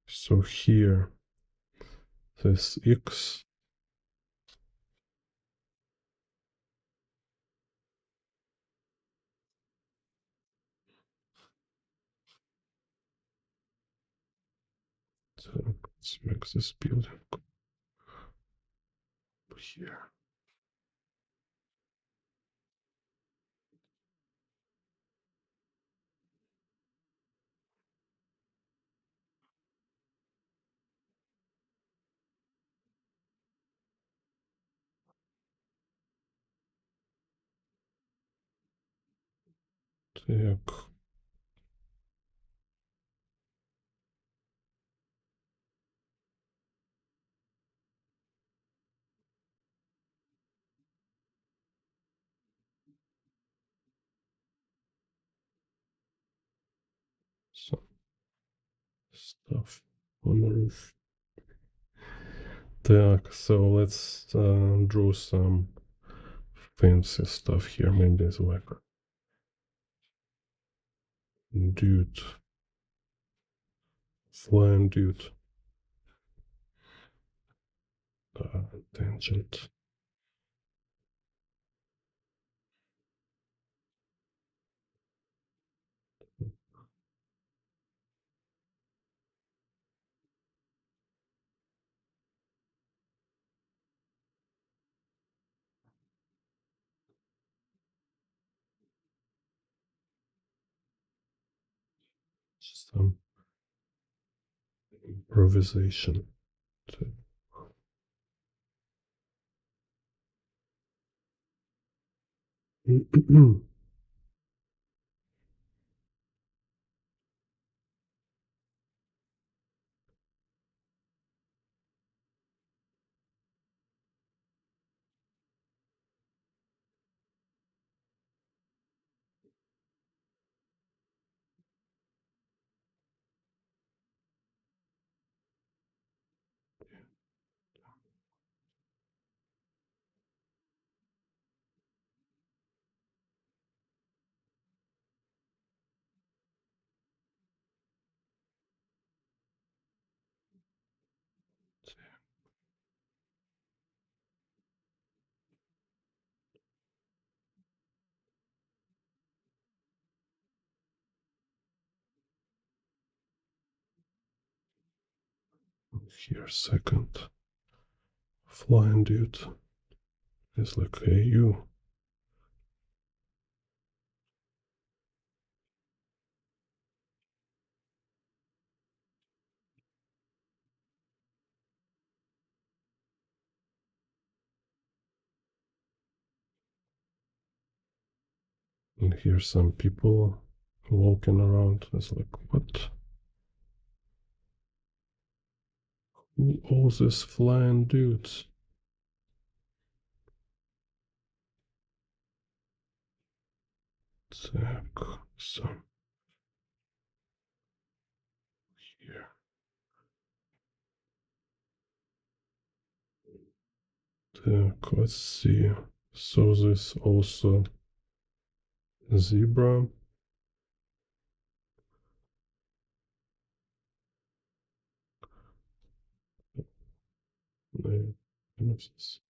so here this X. So let's make this building here. Так. Some stuff on the roof. Так, so let's draw some fancy stuff here. Maybe it's like dude, flying dude, tangent. Some improvisation. Here, second flying dude is like, hey, you. And here's some people walking around. It's like, what? Who all these flying dudes? Так, so here. Так, let's see. So this also Zebra. Ellipsis.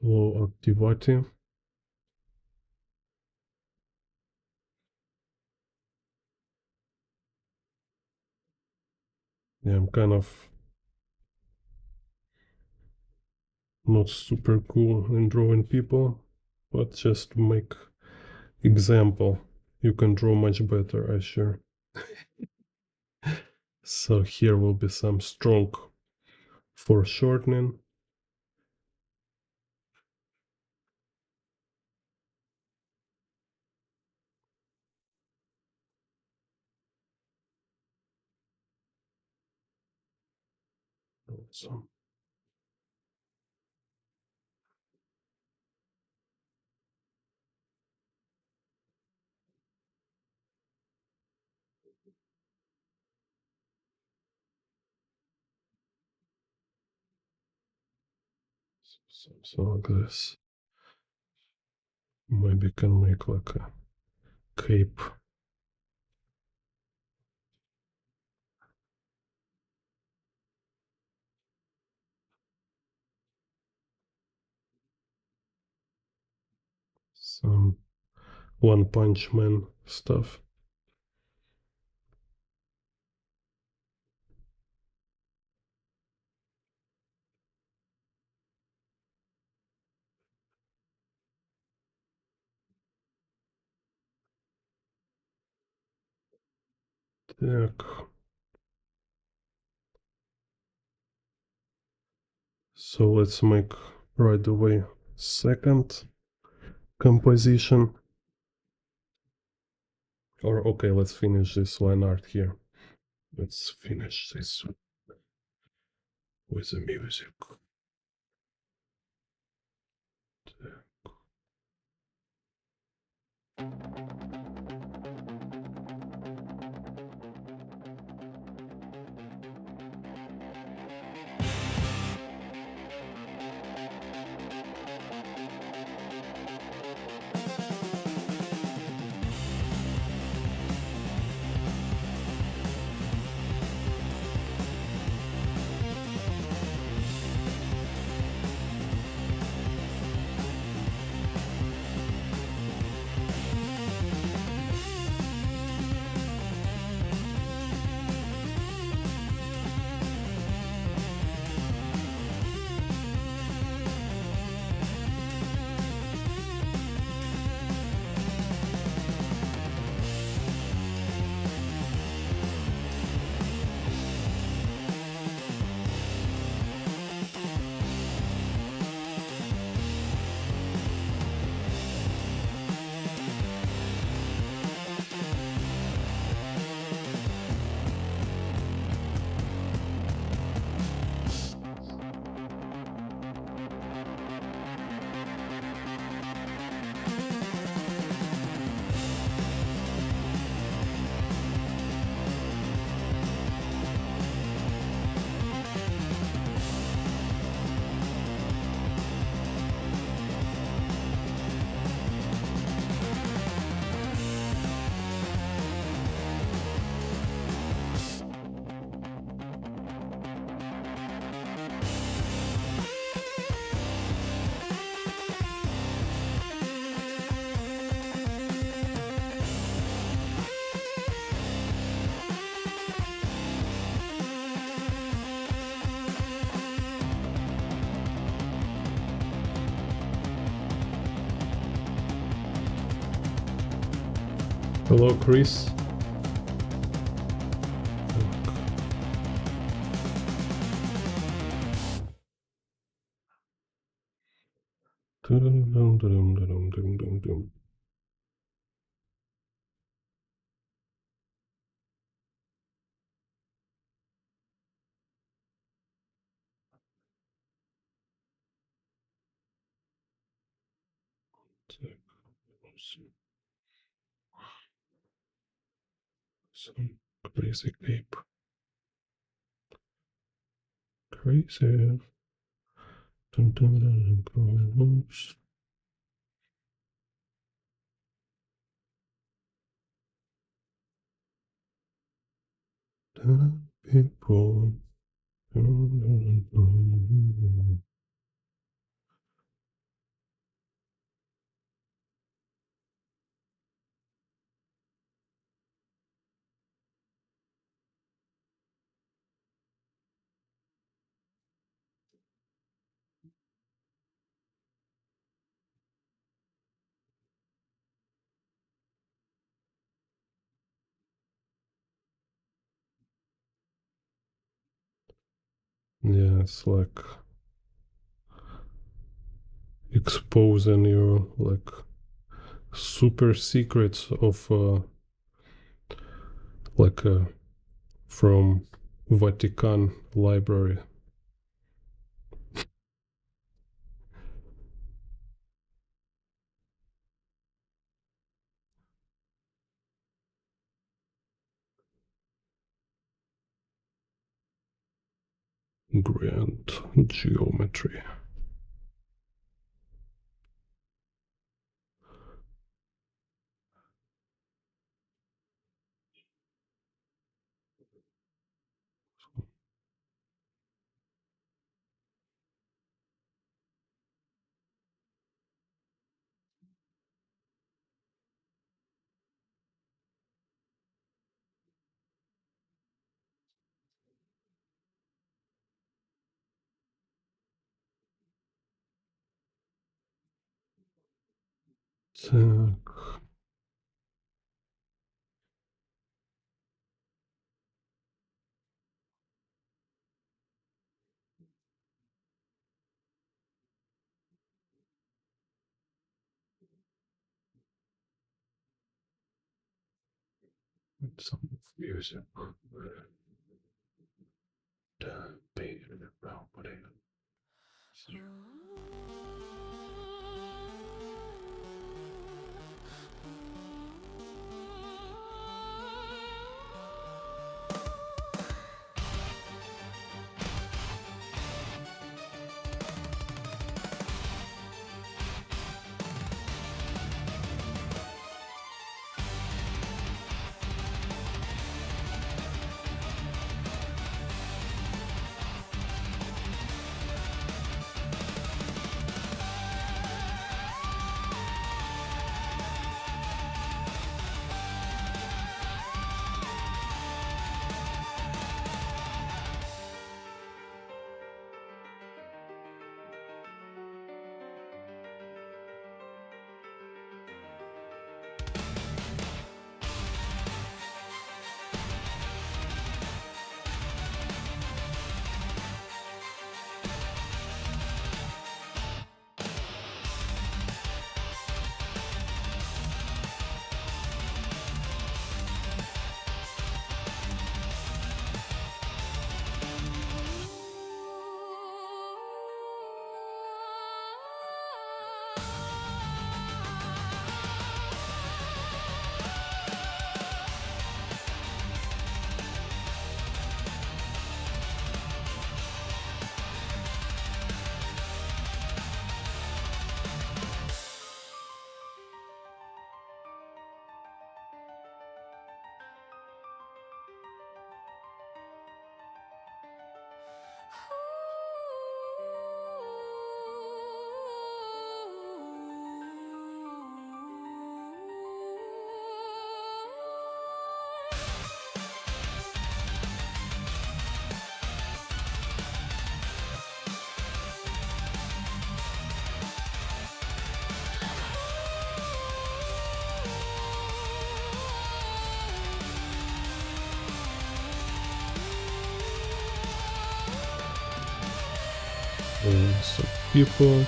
Hello, activity. Yeah, I'm kind of not super cool in drawing people, but just to make example, you can draw much better, I sure. So here will be some strong foreshortening. Something like this. Maybe can make like a cape. Some One Punch Man stuff. Так. So let's make right away second composition. Or okay, let's finish this line art here. Let's finish this with the music. Hello, Chris. Some crazy ape. Crazy. People. Yeah, it's like exposing your like super secrets of like from Vatican library. Grand geometry. Так. Some music. Some people.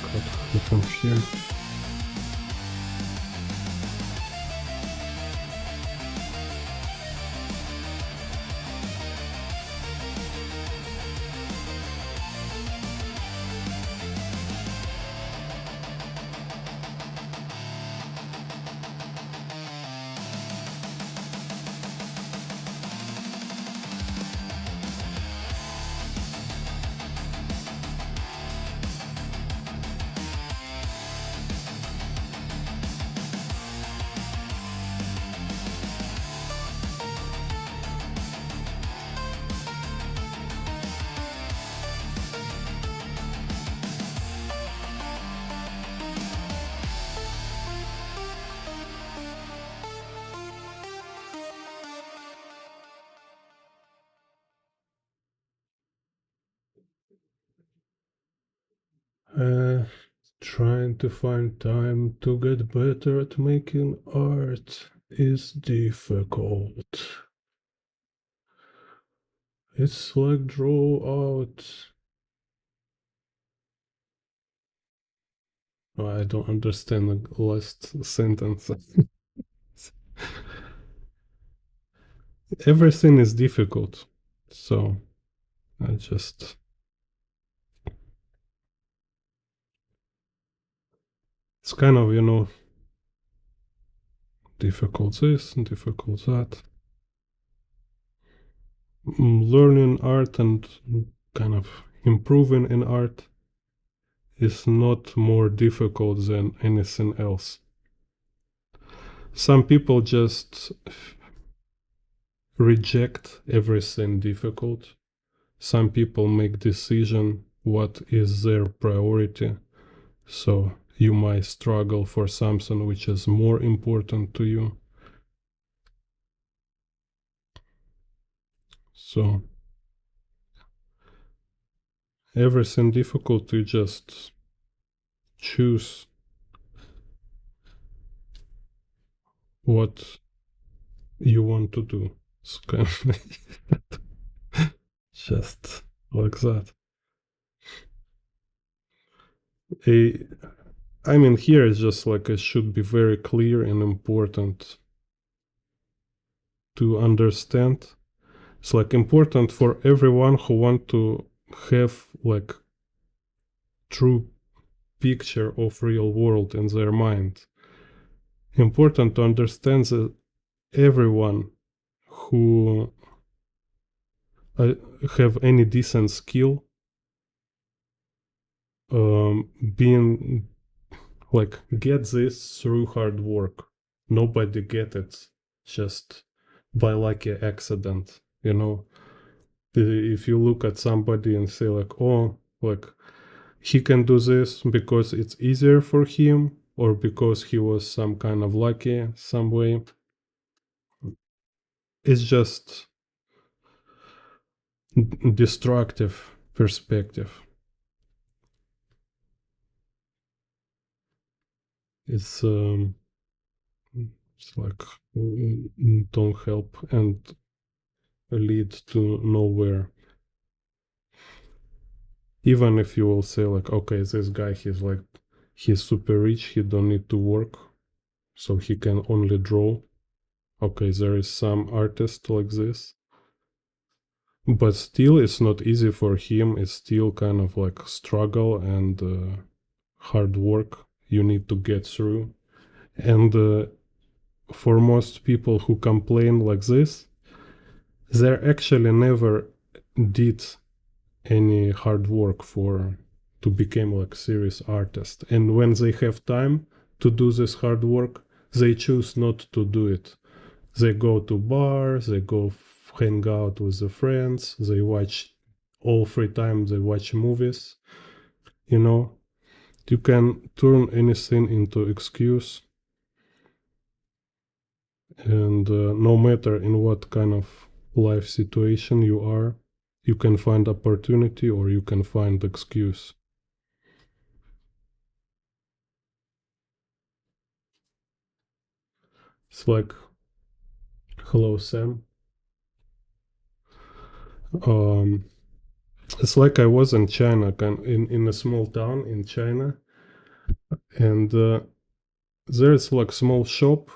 Cut from here. Trying to find time to get better at making art is difficult. It's like draw out. Oh, I don't understand the last sentence. Everything is difficult, so I just. It's kind of, difficult this and difficult that. Learning art and kind of improving in art is not more difficult than anything else. Some people just reject everything difficult. Some people make decision what is their priority. So you might struggle for something which is more important to you. So everything difficult, you just choose what you want to do. It's kind of just like that. I mean, here it's just like it should be very clear and important to understand. It's like important for everyone who want to have like true picture of real world in their mind. Important to understand that everyone who have any decent skill being like get this through hard work. Nobody get it just by lucky accident, you know. If you look at somebody and say like, oh, like he can do this because it's easier for him or because he was some kind of lucky some way, it's just destructive perspective. It's like don't help and lead to nowhere. Even if you will say like, okay, this guy he's super rich, he don't need to work, so he can only draw. Okay, there is some artist like this, but still it's not easy for him. It's still kind of like struggle and hard work you need to get through. And for most people who complain like this, they actually never did any hard work for to become like serious artist. And when they have time to do this hard work, they choose not to do it. They go to bars, they go hang out with the friends, they watch all free time, they watch movies. You know, you can turn anything into excuse, and no matter in what kind of life situation you are, you can find opportunity or you can find excuse. It's like, hello, Sam. Um, it's like I was in China, in a small town in China, and there's like small shop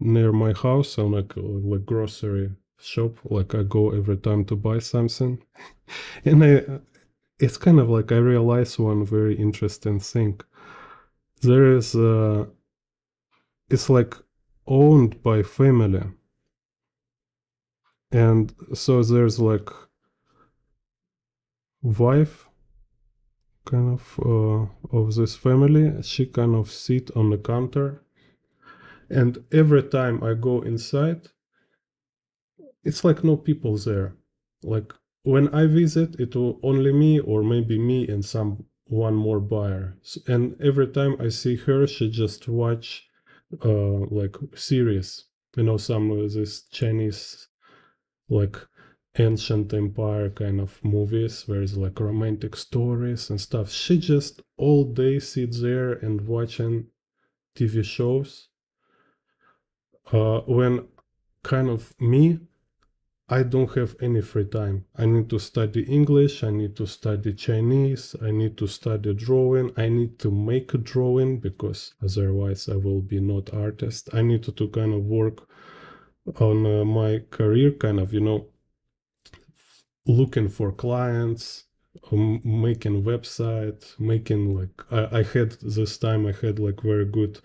near my house, and like grocery shop. Like I go every time to buy something, and it's kind of like I realize one very interesting thing. There is it's like owned by family, and so there's like wife kind of this family. She kind of sit on the counter, and every time I go inside, it's like no people there. Like when I visit, it will only me or maybe me and some one more buyer. And every time I see her, she just watch like series. You know, some of this Chinese like ancient empire kind of movies where it's like romantic stories and stuff. She just all day sits there and watching TV shows. When kind of me, I don't have any free time. I need to study English, I need to study Chinese, I need to study drawing, I need to make a drawing because otherwise I will be not artist. I need to kind of work on my career, kind of, you know, looking for clients, making website, making like I had this time I had like very good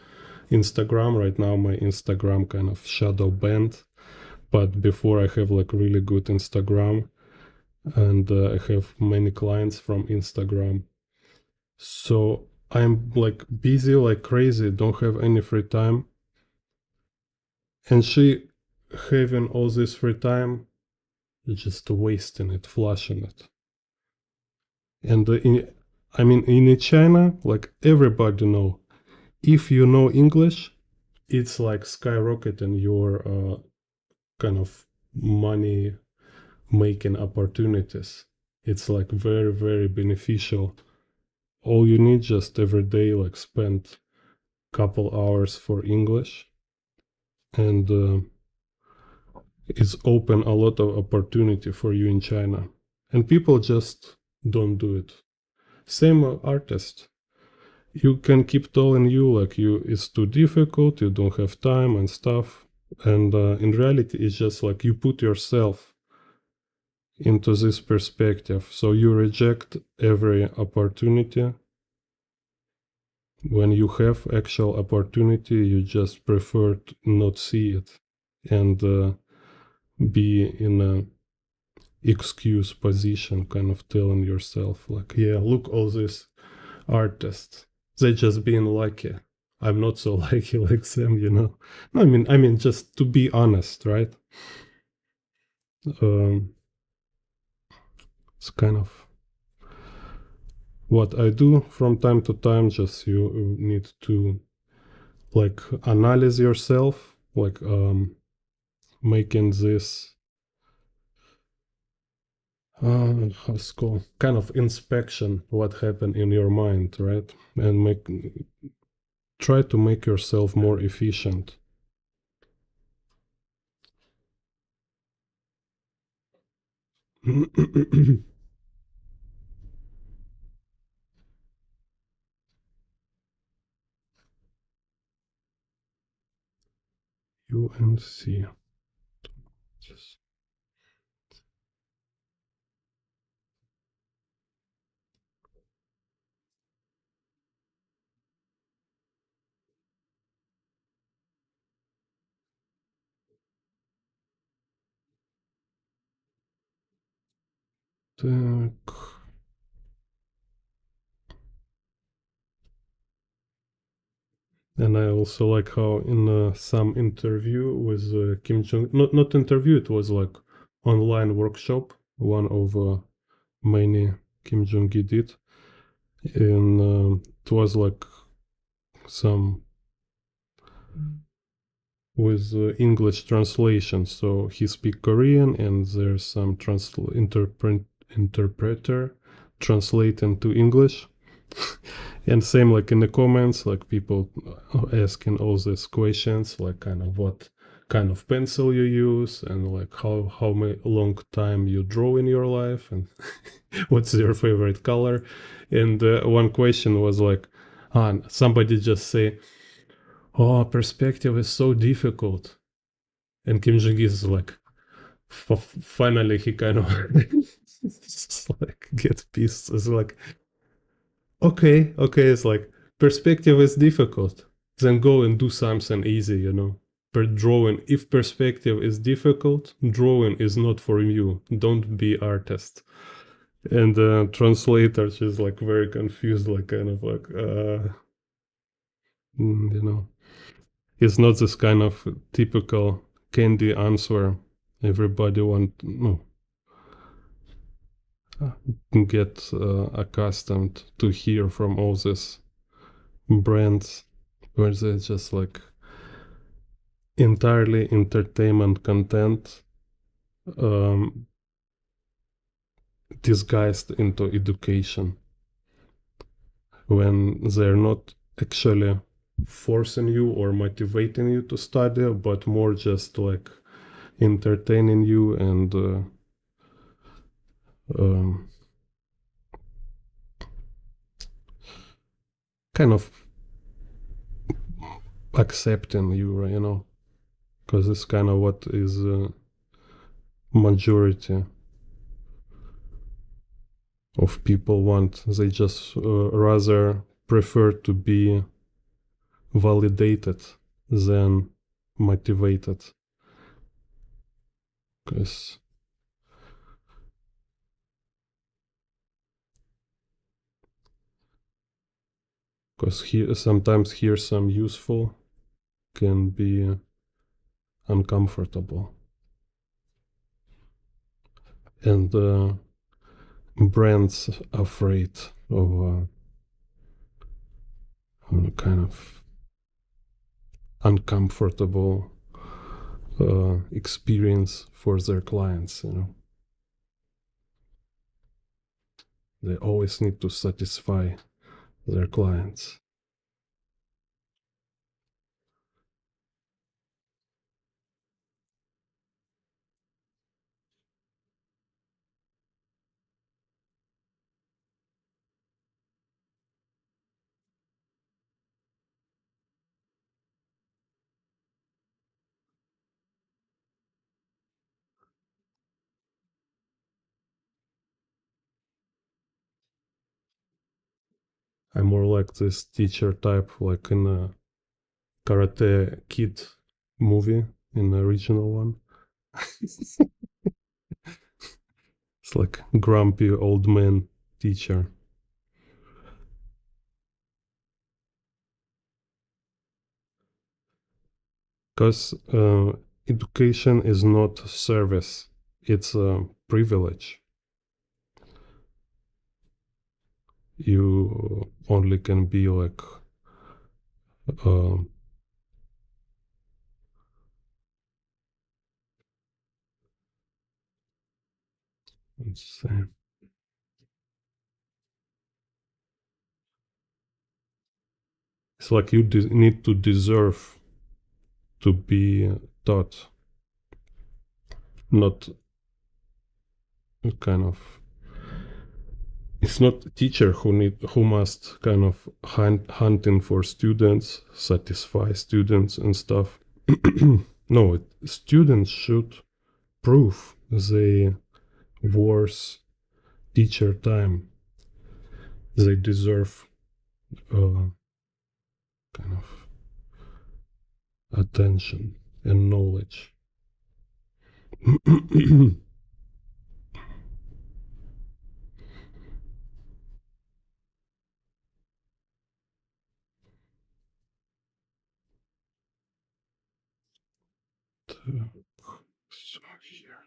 Instagram. Right now my Instagram kind of shadow banned, but before I have like really good Instagram, and I have many clients from Instagram. So I'm like busy like crazy, don't have any free time. And she having all this free time, just wasting it, flushing it. And in China, like everybody know, if you know English, it's like skyrocketing your kind of money making opportunities. It's like very, very beneficial. All you need just every day, like spend couple hours for English, and it's open a lot of opportunity for you in China. And people just don't do it. Same artist. You can keep telling you like it's too difficult, you don't have time and stuff. And in reality, it's just like you put yourself into this perspective. So you reject every opportunity. When you have actual opportunity, you just prefer to not see it and be in a excuse position, kind of telling yourself like, yeah, look, all these artists, they just being lucky. I'm not so lucky like them, you know. No, I mean, just to be honest, right? It's kind of what I do from time to time. Just you need to like analyze yourself, like making this how's it called, kind of inspection what happened in your mind, right? And try to make yourself more efficient. UNC. Just так. And I also like how in some interview with Kim Jong, not interview, it was like online workshop, one of many Kim Jong Il did, and it was like some with English translation. So he speak Korean, and there's some interpreter translating to English. And same like in the comments, like people asking all these questions, like kind of what kind of pencil you use, and like how long time you draw in your life, and what's your favorite color. And one question was like, somebody just say, "Oh, perspective is so difficult," and Kim Jong Il is like, finally he kind of like gets pissed. It's like, okay, it's like perspective is difficult. Then go and do something easy, you know. Per drawing, if perspective is difficult, drawing is not for you. Don't be artist. And the translator is like very confused, like kind of like, you know, it's not this kind of typical candy answer everybody want, no, get accustomed to hear from all these brands where they just like entirely entertainment content um, disguised into education, when they're not actually forcing you or motivating you to study, but more just like entertaining you and um, kind of accepting you, you know, because it's kind of what is majority of people want. They just rather prefer to be validated than motivated, because sometimes hear some useful can be uncomfortable. And brands afraid of kind of uncomfortable experience for their clients, you know. They always need to satisfy their clients. I'm more like this teacher type, like in a Karate Kid movie, in the original one. It's like grumpy old man teacher. Because education is not service, it's a privilege. You only can be like uh, let's say, it's like you need to deserve to be taught, not kind of. It's not teacher who must kind of hunting for students, satisfy students and stuff. No, students should prove they worth teacher time. They deserve kind of attention and knowledge. So here,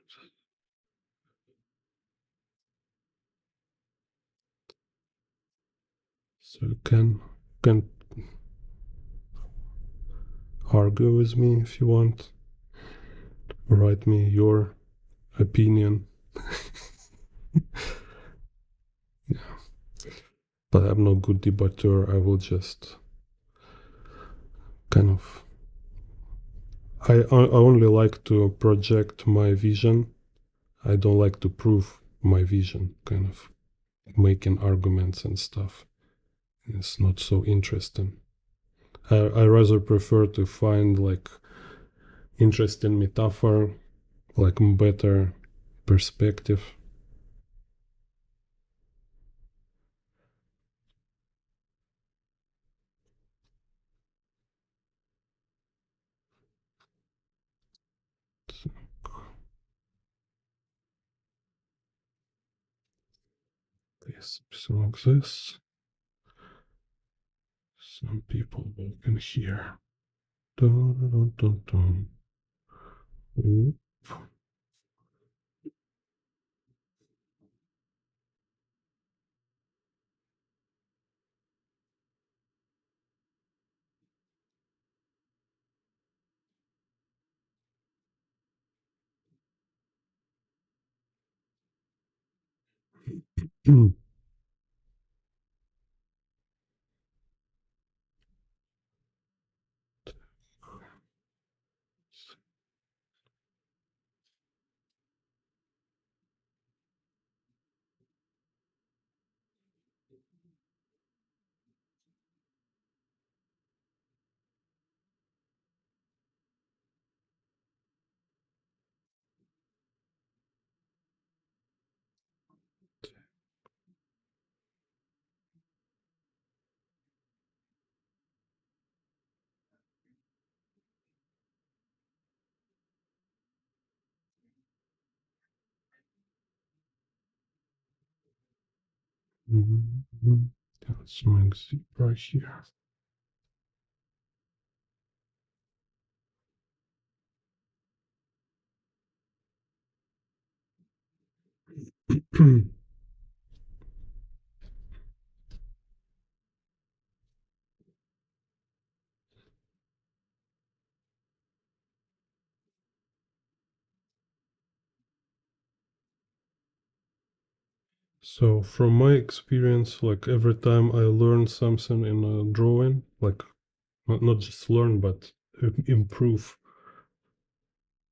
so you can argue with me if you want. Write me your opinion. Yeah, but I'm not good debater. I will just kind of. I only like to project my vision. I don't like to prove my vision. Kind of making arguments and stuff. It's not so interesting. I rather prefer to find like interesting metaphor, like better perspective. Yes, so like this. Some people can hear. Dun, dun, dun, dun. Oop. Mhm. That's my zip right here. So from my experience, like every time I learn something in a drawing, like not just learn but improve,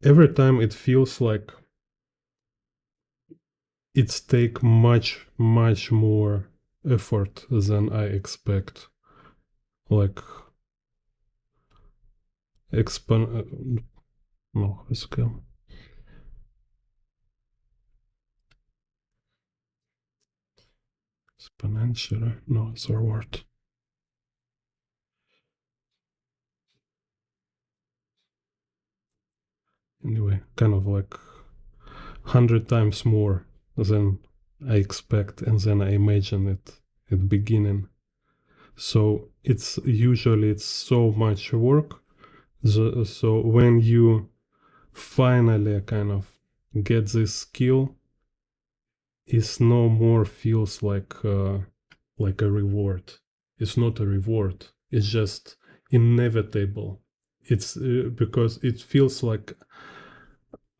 every time it feels like it's take much more effort than I expect. Like no, exponentially. No, it's our word. Anyway, kind of like 100 times more than I expect and then I imagine it at beginning. So it's so much work. So when you finally kind of get this skill, it's no more feels like a reward. It's not a reward. It's just inevitable. It's because it feels like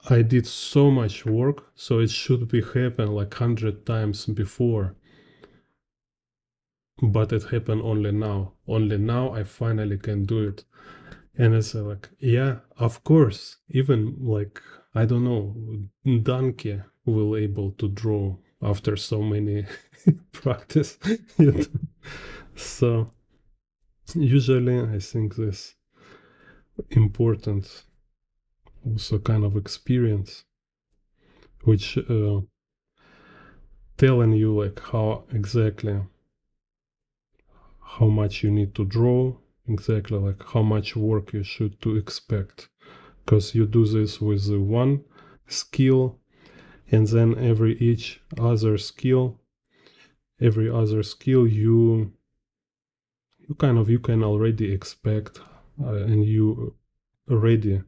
I did so much work, so it should be happened like 100 times before. But it happened only now. Only now I finally can do it. And it's like, yeah, of course. Even like I don't know, donkey will able to draw after so many practice. You know? So usually I think this important also kind of experience, which telling you like how exactly how much you need to draw, exactly like how much work you should to expect, because you do this with the one skill, and then every other skill you can already expect, and you ready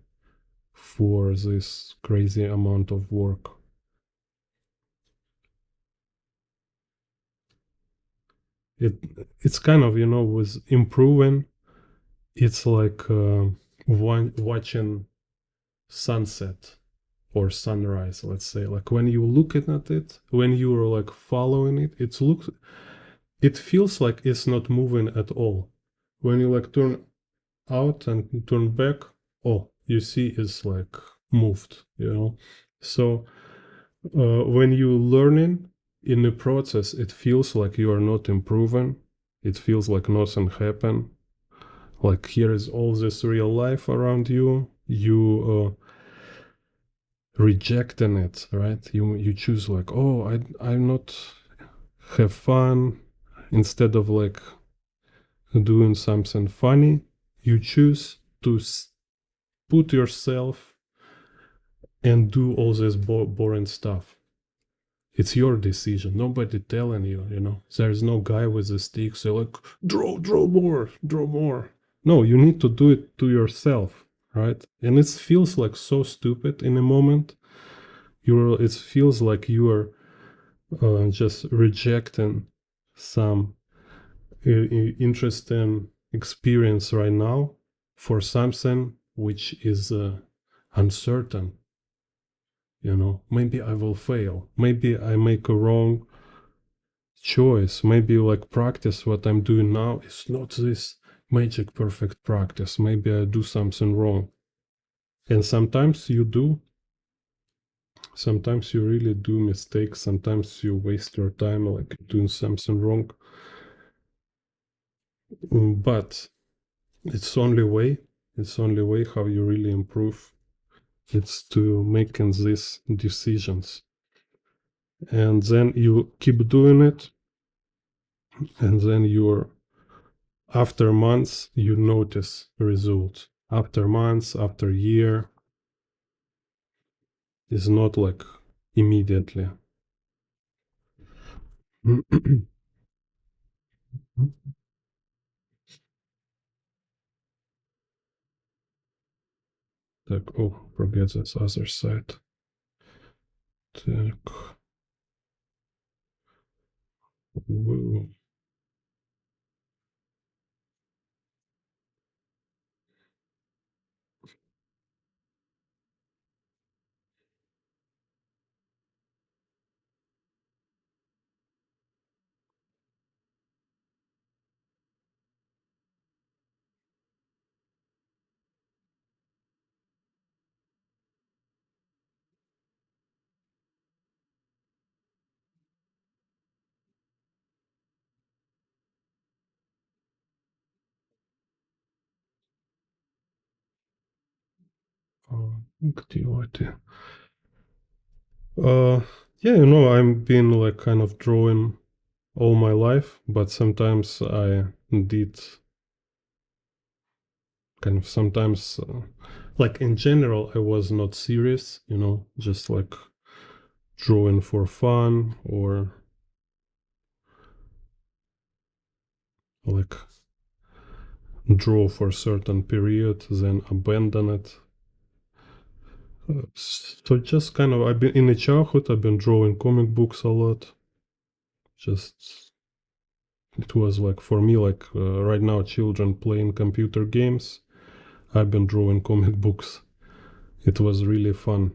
for this crazy amount of work. it it's kind of, with improving, it's like watching sunset or sunrise, let's say. Like when you looking at it, when you're like following it, it feels like it's not moving at all. When you like turn out and turn back, oh, you see it's like moved. So when you learning in the process, it feels like you are not improving. It feels like nothing happened. Like here is all this real life around you. You rejecting it, right? You choose like, oh, I'm not have fun, instead of like doing something funny. You choose to put yourself and do all this boring stuff. It's your decision. Nobody telling you. There's no guy with a stick say like, draw more, draw more. No, you need to do it to yourself, right? And it feels like so stupid in a moment. It feels like you are just rejecting some interesting experience right now for something which is uncertain. Maybe I will fail. Maybe I make a wrong choice. Maybe like practice what I'm doing now is not this magic perfect practice. Maybe I do something wrong. And sometimes you do. Sometimes you really do mistakes. Sometimes you waste your time like doing something wrong. But it's only way. It's only way how you really improve. It's to making these decisions. And then you keep doing it. And then after months, you notice results. After months, after year, it's not like immediately. Так, oh, forget this other side. Так. Whoa. activity. Yeah, you know, I've been like kind of drawing all my life, but sometimes I did kind of sometimes, like in general, I was not serious, you know, just like drawing for fun or like draw for a certain period, then abandon it. So just kind of, I've been in the childhood, I've been drawing comic books a lot. Just it was like for me, like right now, children playing computer games. I've been drawing comic books. It was really fun.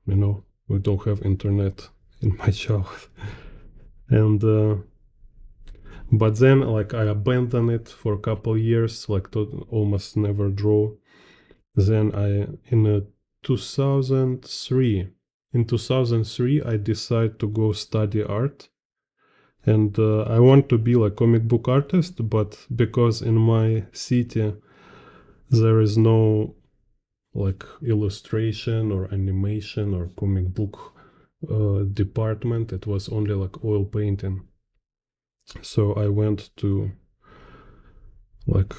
You know, we don't have internet in my childhood, and but then like I abandoned it for a couple years, like to almost never draw. Then I in 2003, in 2003, I decided to go study art, and I want to be like comic book artist, but because in my city there is no like illustration or animation or comic book department, it was only like oil painting. So I went to like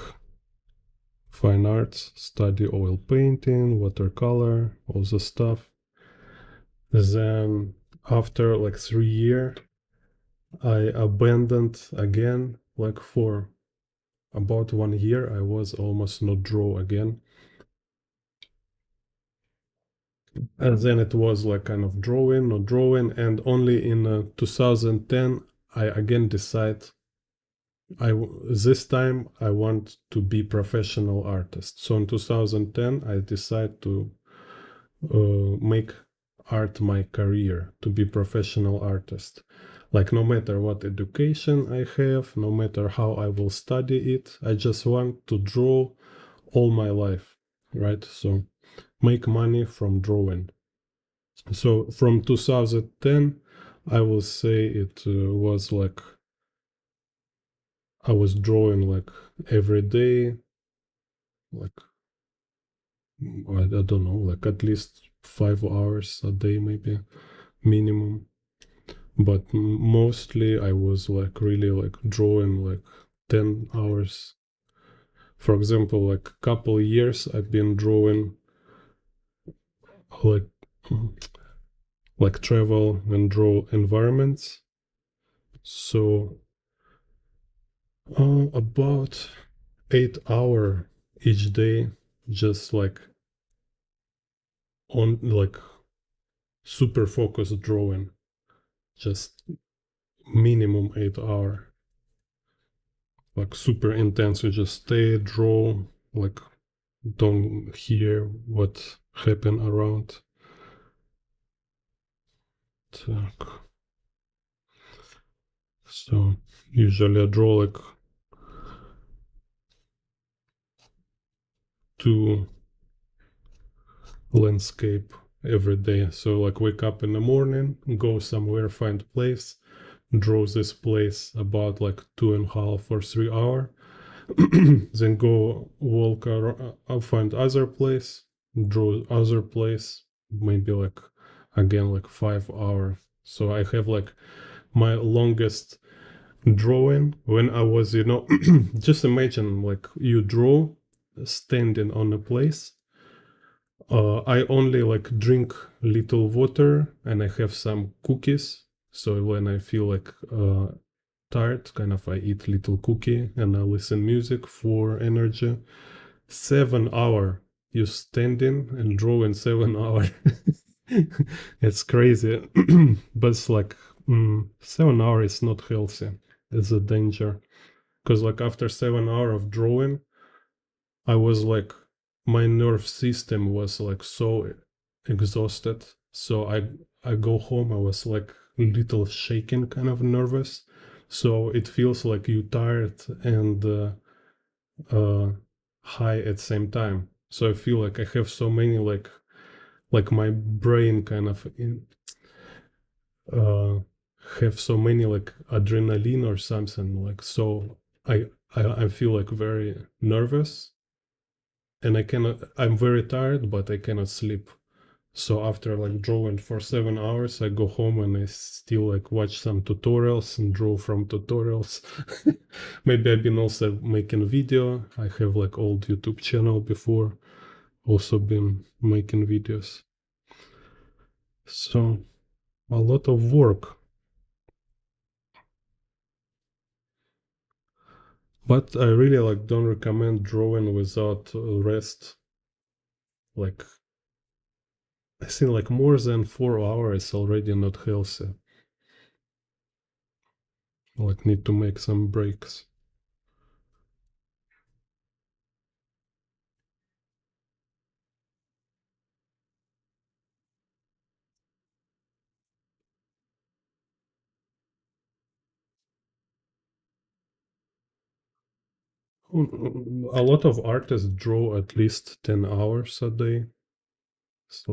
fine arts, study oil painting, watercolor, all the stuff. Then after like 3 years, I abandoned again. Like for about 1 year, I was almost not draw again. And then it was like kind of drawing, not drawing, and only in 2010 I again decide this time I want to be professional artist. So in 2010 I decide to make art my career, to be professional artist. Like no matter what education I have, no matter how I will study it, I just want to draw all my life, right? So make money from drawing. So from 2010, I will say it was like I was drawing like every day, like I don't know, like at least 5 hours a day, maybe minimum. But mostly I was like really like drawing like 10 hours. For example, like couple years I've been drawing like travel and draw environments. So about 8 hour each day, just like on like super focused drawing, just minimum 8 hour, like super intense. You just stay, draw, like don't hear what happen around. Так. So usually I draw like 2 landscape every day. So like wake up in the morning, go somewhere, find a place, draw this place about like 2.5 or 3 hour, then go walk around, I'll find other place, draw other place, maybe like again like 5 hour. So I have like my longest drawing when I was, you know, just imagine like you draw standing on a place. I only like drink little water and I have some cookies. So when I feel like tired, kind of I eat little cookie and I listen music for energy. 7 hour you standing and drawing 7 hour. It's crazy, but it's like 7 hour is not healthy. It's a danger because like after 7 hour of drawing, I was like my nerve system was like so exhausted. So I go home, I was like a little shaken, kind of nervous. So it feels like you tired and high at the same time. So I feel like I have so many like my brain kind of uh have so many like adrenaline or something like so I feel like very nervous and I'm very tired, but I cannot sleep. So after like drawing for 7 hours, I go home and I still like watch some tutorials and draw from tutorials. Maybe I've been also making video. I have like old YouTube channel before, also been making videos. So a lot of work. But I really like don't recommend drawing without rest. Like I think like more than 4 hours already not healthy. Like need to make some breaks. A lot of artists draw at least 10 hours a day. It's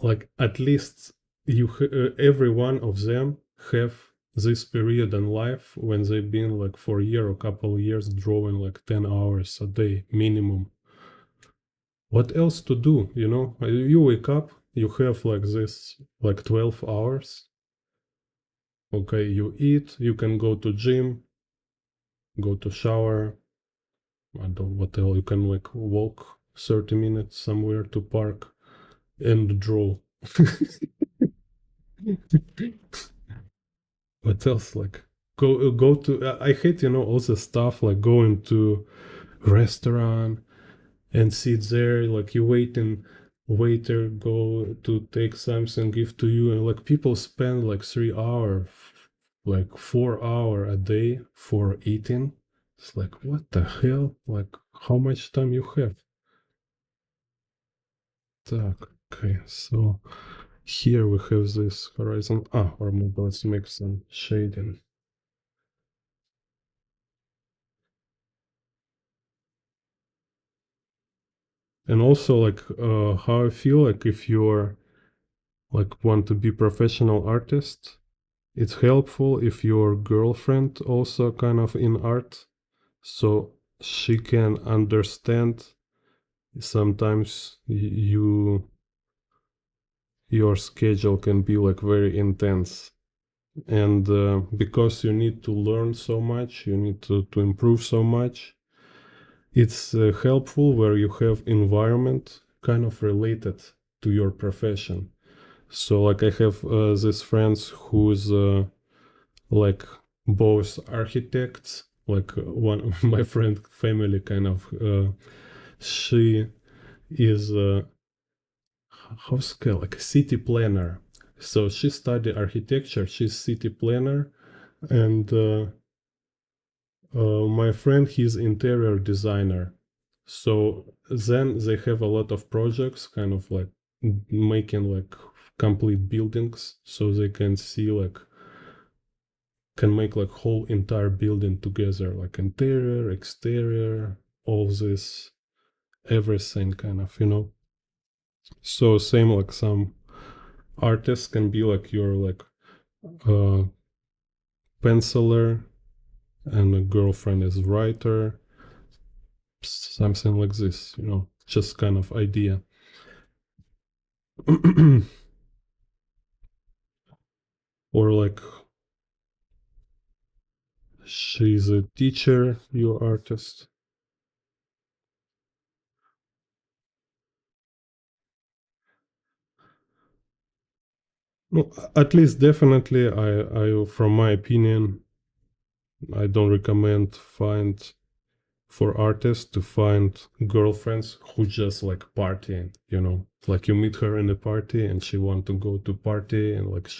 like at least every one of them have this period in life when they've been like for a year or couple of years drawing like 10 hours a day minimum. What else to do, you know? You wake up, you have like this like 12 hours. Okay, you eat, you can go to gym, go to shower, I don't know what else, you can like walk 30 minutes somewhere to park and draw. What else? Like go to. I hate all the stuff like going to restaurant and sit there like you waiting. Waiter go to take something, give to you, and like people spend like 3 hour, like 4 hour a day for eating. It's like what the hell? Like how much time you have? Okay, so here we have this horizon. Or maybe let's make some shading. And also like how I feel like if you're like want to be professional artist, it's helpful if your girlfriend also kind of in art, so she can understand sometimes your schedule can be like very intense, and because you need to learn so much, you need to improve so much, it's helpful where you have environment kind of related to your profession. So like I have these friends who's like both architects, like one of my friend family kind of she is how's it called, like a city planner. So she studied architecture, she's city planner, and my friend he's interior designer. So then they have a lot of projects kind of like making like complete buildings, so they can see like can make like whole entire building together, like interior, exterior, all this, everything kind of, So same like some artists can be like your like uh penciler and a girlfriend is writer, something like this, just kind of idea. Or like she's a teacher, your artist. No, at least definitely I from my opinion, I don't recommend find for artists to find girlfriends who just like partying, like you meet her in a party and she want to go to party, and like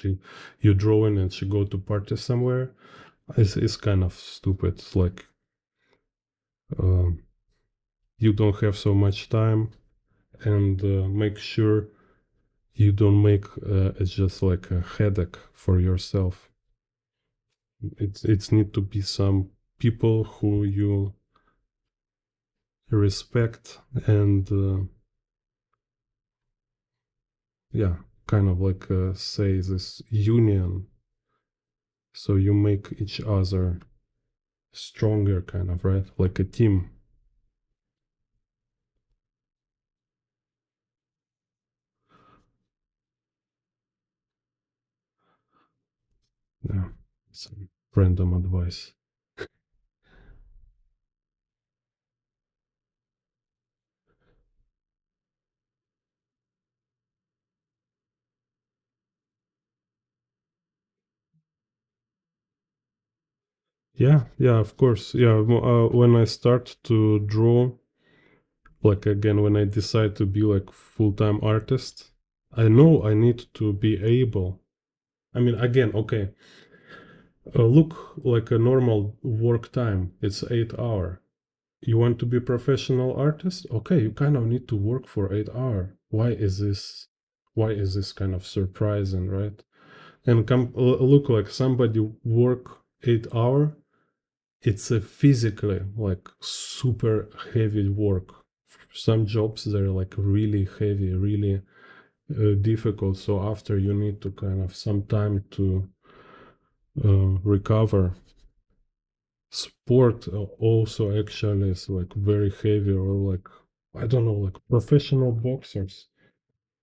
you drawing and she go to party somewhere. It's kind of stupid. It's like um, you don't have so much time, and make sure you don't make it's just like a headache for yourself. It's need to be some people who you respect, and yeah, kind of like say this union, so you make each other stronger, kind of, right, like a team. Yeah, some random advice. Yeah, of course. Yeah, when I start to draw, like again, when I decide to be like full-time artist, I know I need to be able. I mean, again, okay, look like a normal work time. It's 8 hour. You want to be professional artist? Okay, you kind of need to work for 8 hour. Why is this? Why is this kind of surprising, right? And look like somebody work 8 hour. It's a physically like super heavy work. Some jobs they're like really heavy, really difficult. So after you need to kind of some time to recover. Sport also actually is like very heavy, or like I don't know, like professional boxers.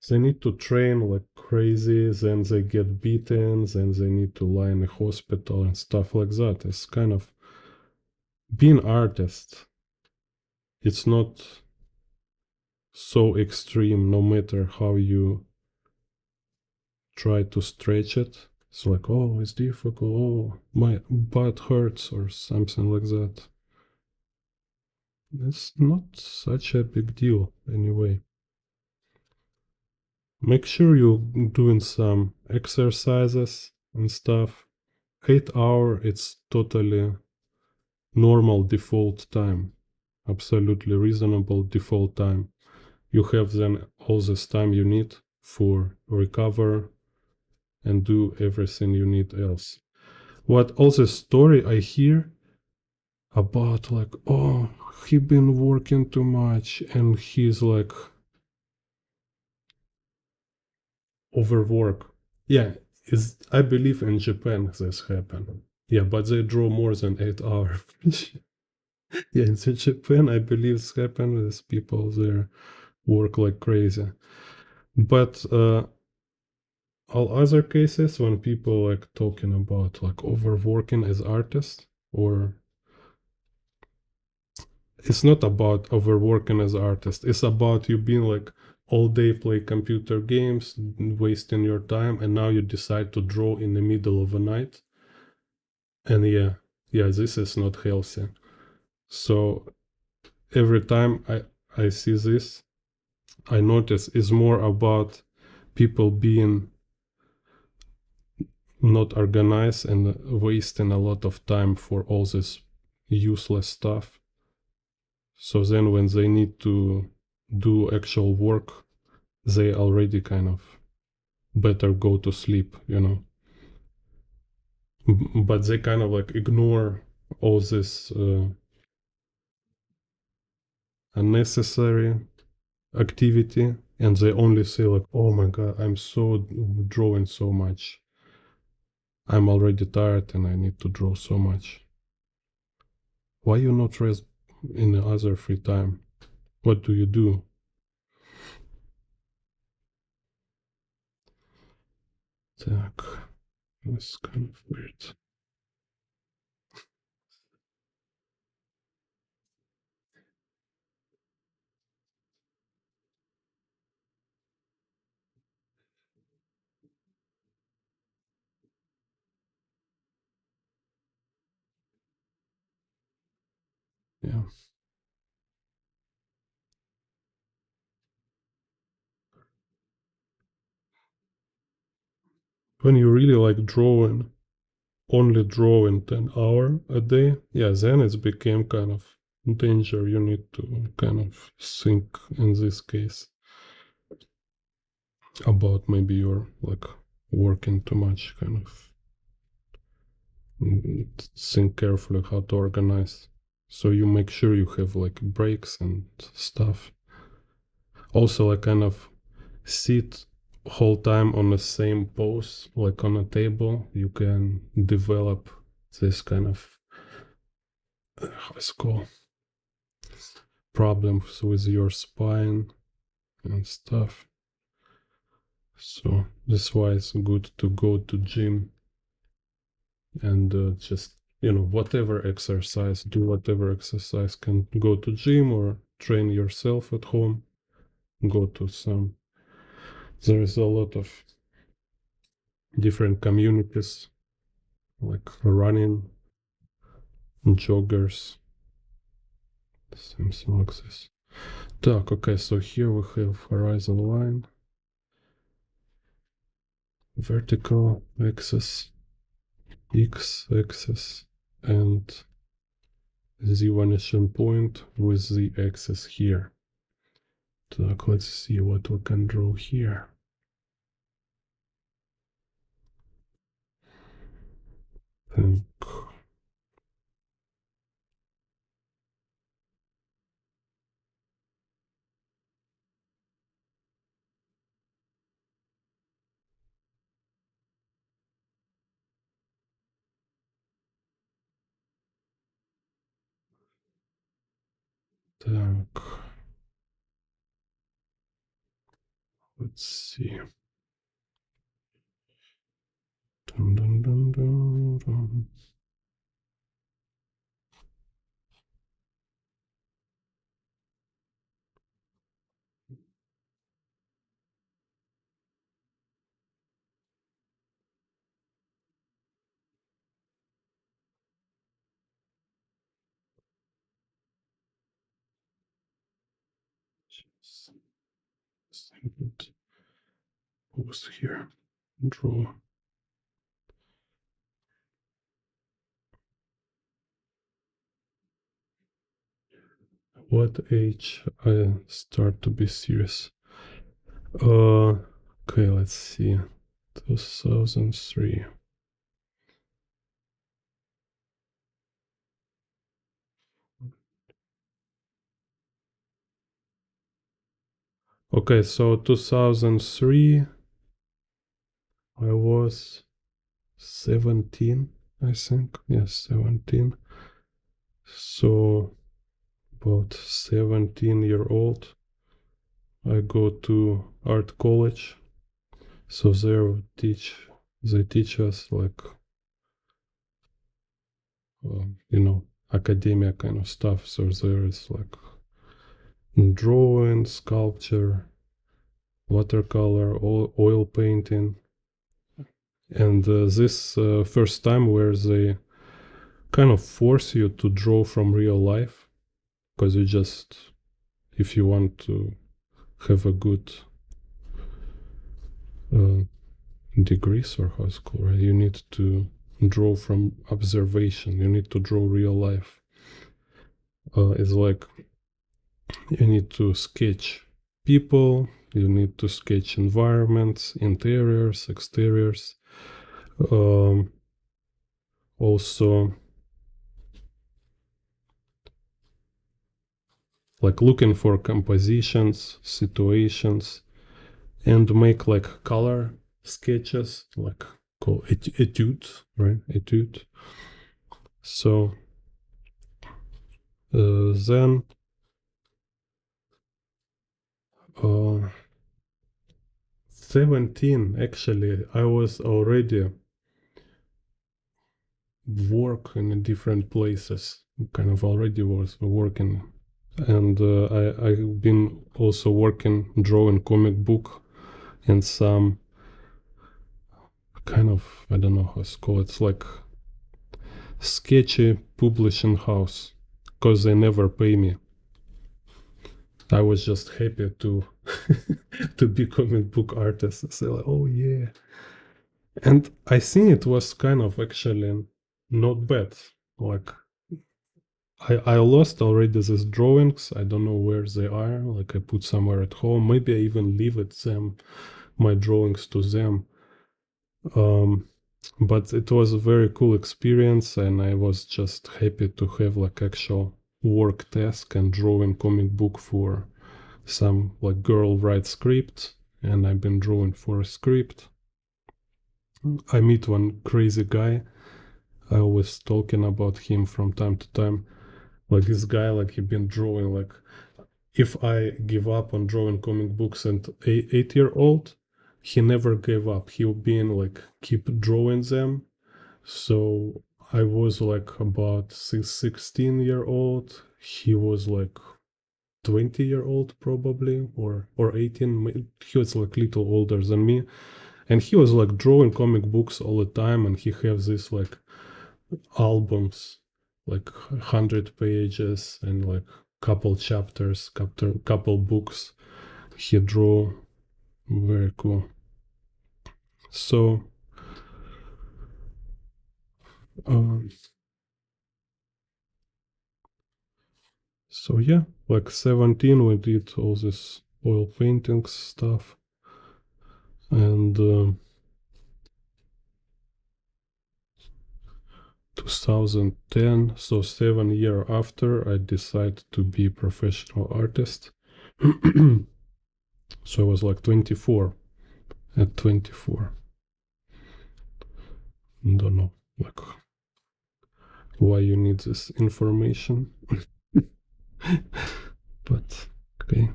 They need to train like crazy, then they get beaten, then they need to lie in a hospital and stuff like that. It's kind of being artist. It's not so extreme, no matter how you try to stretch it. It's like, oh, it's difficult. Oh, my butt hurts, or something like that. It's not such a big deal anyway. Make sure you're doing some exercises and stuff. 8 hour, it's totally normal default time. Absolutely reasonable default time. You have then all this time you need for recover and do everything you need else. What all the story I hear about like, oh, he been working too much and he's like overwork. Yeah, is I believe in Japan this happen. Yeah, but they draw more than 8 hours. Yeah, in Japan, I believe this happen with people there work like crazy. But all other cases when people like talking about like overworking as artists, or it's not about overworking as artist. It's about you being like all day play computer games, wasting your time, and now you decide to draw in the middle of the night. And yeah, this is not healthy. So every time I see this, I notice it's more about people being not organized and wasting a lot of time for all this useless stuff. So then when they need to do actual work, they already kind of better go to sleep, you know. But they kind of like ignore all this unnecessary activity, and they only say like, oh my god, I'm so drawing so much, I'm already tired and I need to draw so much. Why you not rest in the other free time? What do you do? Так, that's kind of weird. Yeah. When you really like drawing, only drawing 10 hour a day, yeah, then it's became kind of danger. You need to kind of think in this case about maybe you're like working too much, kind of think carefully how to organize. So you make sure you have like breaks and stuff. Also like kind of sit whole time on the same pose, like on a table. You can develop this kind of how's it called, problems with your spine and stuff. So that's why it's good to go to gym and just, whatever exercise, do whatever exercise, can go to gym or train yourself at home, go to some, there is a lot of different communities like running, joggers, something like this. Так, okay, so here we have horizon line, vertical axis, x-axis, and the vanishing point with the axis here. Так, let's see what we can draw here. Так. Так. Let's see. Dun, dun, dun, dun, dun. Pause here. Draw. What age I start to be serious? Okay, let's see. 2003. Okay, so 2003, I was 17, I think. Yes, 17. So, about 17-year-old, I go to art college. So there they teach us like, academia kind of stuff. So there is like drawing, sculpture, watercolor, oil painting. And this first time where they kind of force you to draw from real life, because you just, if you want to have a good degrees or high school, right, you need to draw from observation. You need to draw real life. It's like you need to sketch people, you need to sketch environments, interiors, exteriors. Also, like looking for compositions, situations, and make like color sketches, like called etude, right? Etude. So then 17, actually, I was already work in different places, kind of already was working. And I've been also working, drawing comic book and some kind of, I don't know how it's called, it's like sketchy publishing house, because they never pay me. I was just happy to to be comic book artist. So like, oh yeah. And I think it was kind of actually not bad. Like I lost already these drawings. I don't know where they are. Like I put somewhere at home. Maybe I even leave it them, my drawings to them. But it was a very cool experience, and I was just happy to have like actual work task and drawing comic book for some like girl write script, and I've been drawing for a script. I meet one crazy guy. I always talking about him from time to time. Like this guy, like he been drawing like, if I give up on drawing comic books and 8-year-old, he never gave up. He been like keep drawing them So I was like about 16-year-old. He was like 20-year-old probably, or 18. He was like little older than me, and he was like drawing comic books all the time, and he has this like albums, like 100 pages and like couple chapters, couple books he drew. Very cool. So um, so yeah, like 17 we did all this oil paintings stuff, and 2010, so 7 years after, I decided to be a professional artist. So I was like 24 at 24. Don't know like why you need this information. But okay.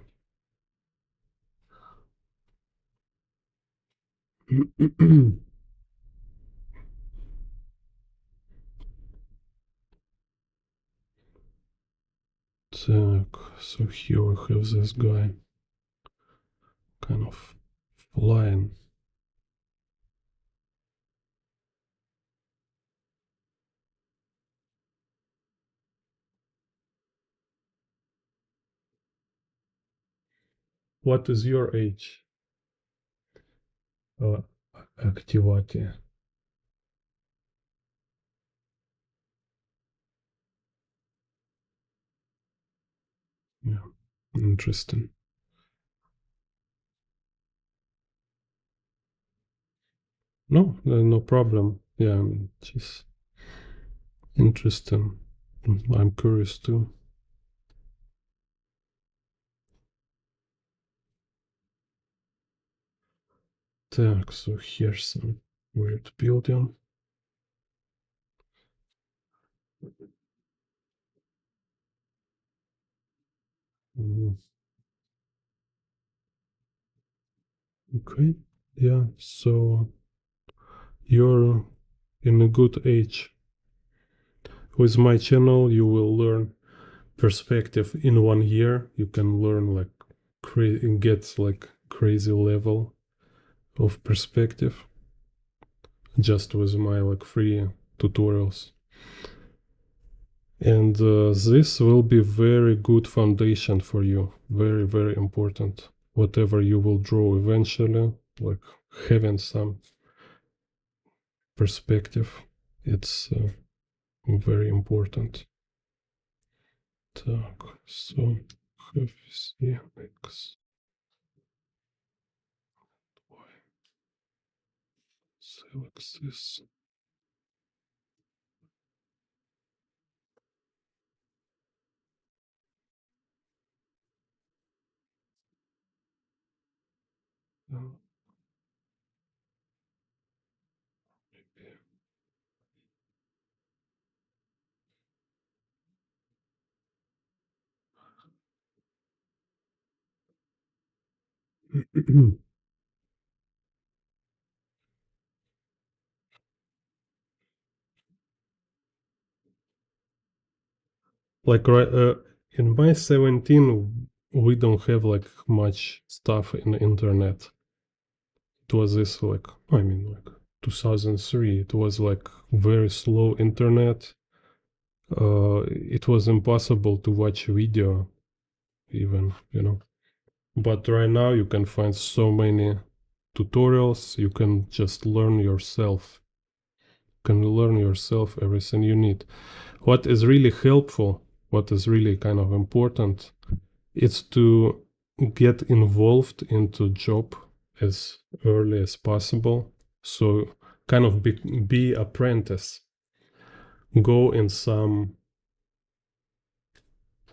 So here we have this guy kind of flying. What is your age? Uh, Activity. Yeah, interesting. No, no problem. Yeah, just interesting. I'm curious too. Так, so here's some weird building. Mm, okay, yeah, so you're in a good age. With my channel, you will learn perspective in 1 year. You can learn like get like crazy level of perspective just with my like free tutorials. And this will be very good foundation for you. Very, very important. Whatever you will draw eventually, like having some perspective, it's very important. Так, so have C, X, Y, select this. Like in my 17, we don't have like much stuff in the internet. It was this like, I mean, like 2003, it was like very slow internet. It was impossible to watch video even, but right now you can find so many tutorials. You can just learn yourself. You can learn yourself everything you need. What is really helpful, what is really kind of important, it's to get involved into job as early as possible. So kind of be apprentice. Go in some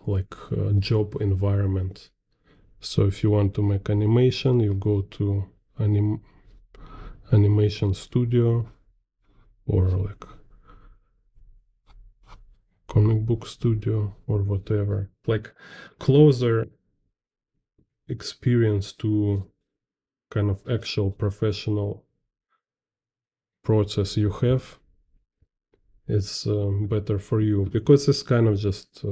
like job environment. So if you want to make animation, you go to animation studio or like comic book studio or whatever. Like closer experience to kind of actual professional process you have, it's better for you, because it's kind of just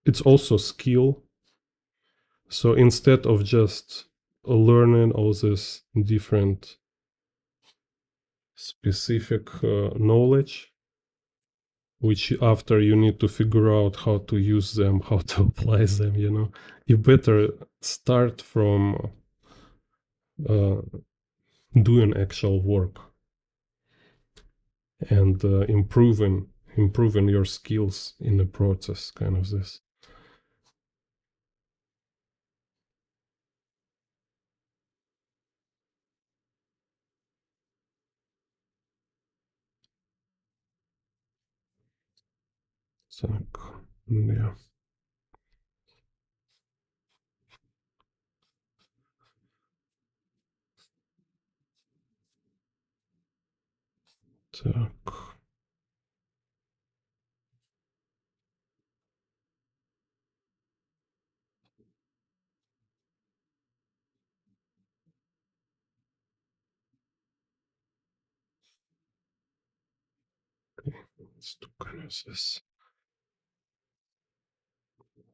it's also skill. So instead of just learning all this different specific knowledge, which after you need to figure out how to use them, how to apply them, you better start from doing actual work and improving your skills in the process, kind of this. Так, yeah. Так. Let's do kind of this.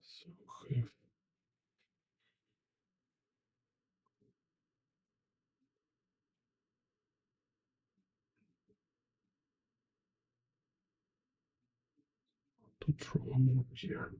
So have to draw more here.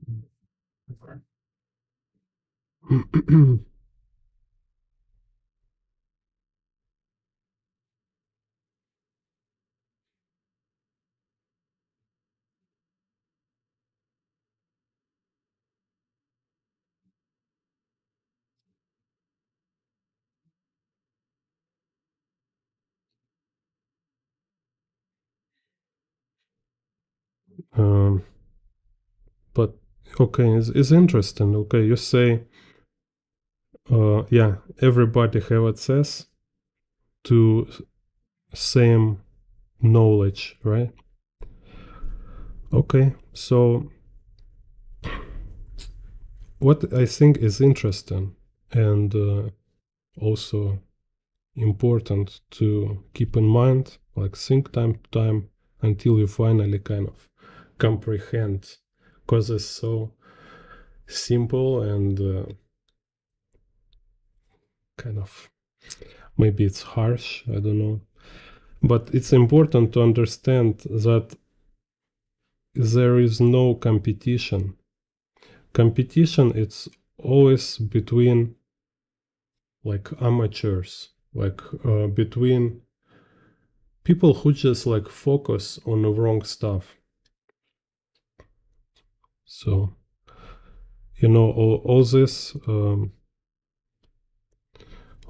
But okay, it's interesting. Okay, you say, yeah, everybody have access to same knowledge, right? Okay, so what I think is interesting and also important to keep in mind, like think time to time until you finally kind of comprehend, because it's so simple and kind of, maybe it's harsh, I don't know, but it's important to understand that there is no competition. Competition, it's always between like amateurs, like between people who just like focus on the wrong stuff. So all this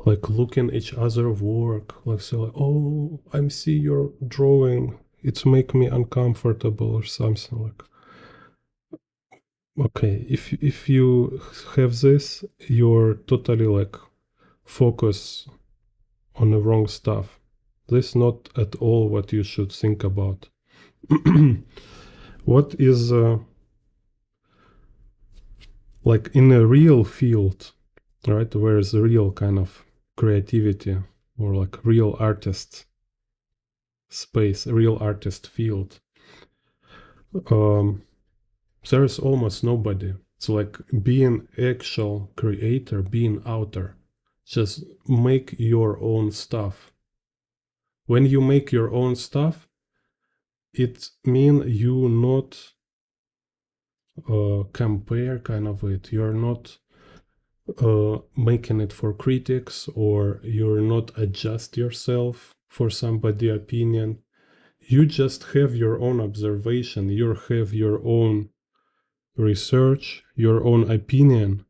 like looking each other work, like say like, oh, I'm see your drawing, it's make me uncomfortable or something like. Okay, if you have this, you're totally like focus on the wrong stuff. This is not at all what you should think about. What is like in a real field, right, where is the real kind of creativity or like real artist space, real artist field, there is almost nobody. It's like being actual creator, being outer, just make your own stuff. When you make your own stuff, it mean you not compare kind of it. You're not making it for critics, or you're not adjust yourself for somebody opinion. You just have your own observation, you have your own research, your own opinion,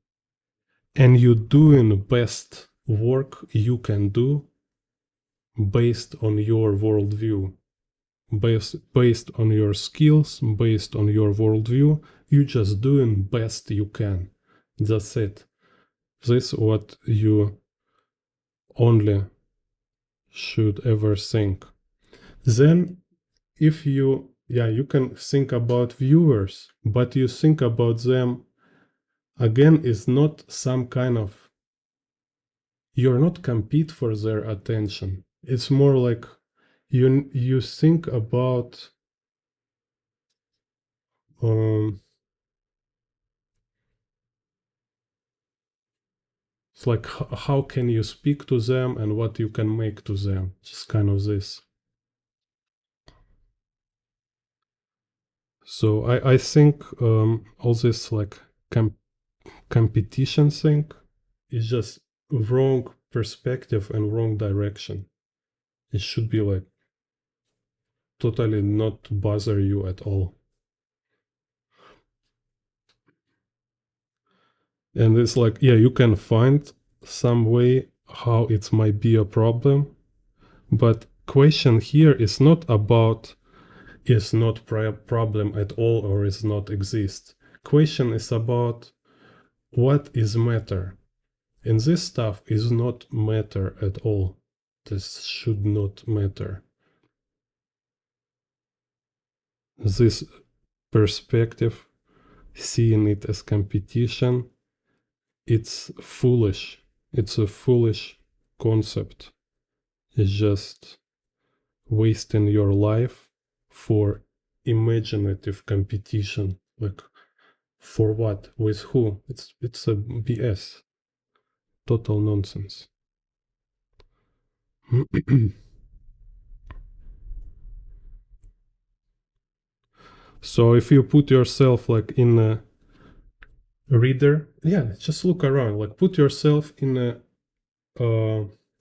and you doing best work you can do based on your worldview, based on your skills, based on your worldview. You just doing best you can. That's it. This is what you only should ever think. Then if you can think about viewers, but you think about them again is not some kind of, you're not compete for their attention. It's more like you think about it's like how can you speak to them and what you can make to them, just kind of this. So I think all this like competition thing is just wrong perspective and wrong direction. It should be like totally not bother you at all. And it's like, yeah, you can find some way how it might be a problem, but question here is not about is not problem at all or is not exist. Question is about what is matter. And this stuff is not matter at all. This should not matter. This perspective, seeing it as competition, it's foolish. It's a foolish concept. It's just wasting your life for imaginative competition. Like, for what? With who? It's a BS. Total nonsense. So if you put yourself like in a reader, yeah, just look around. Like put yourself in a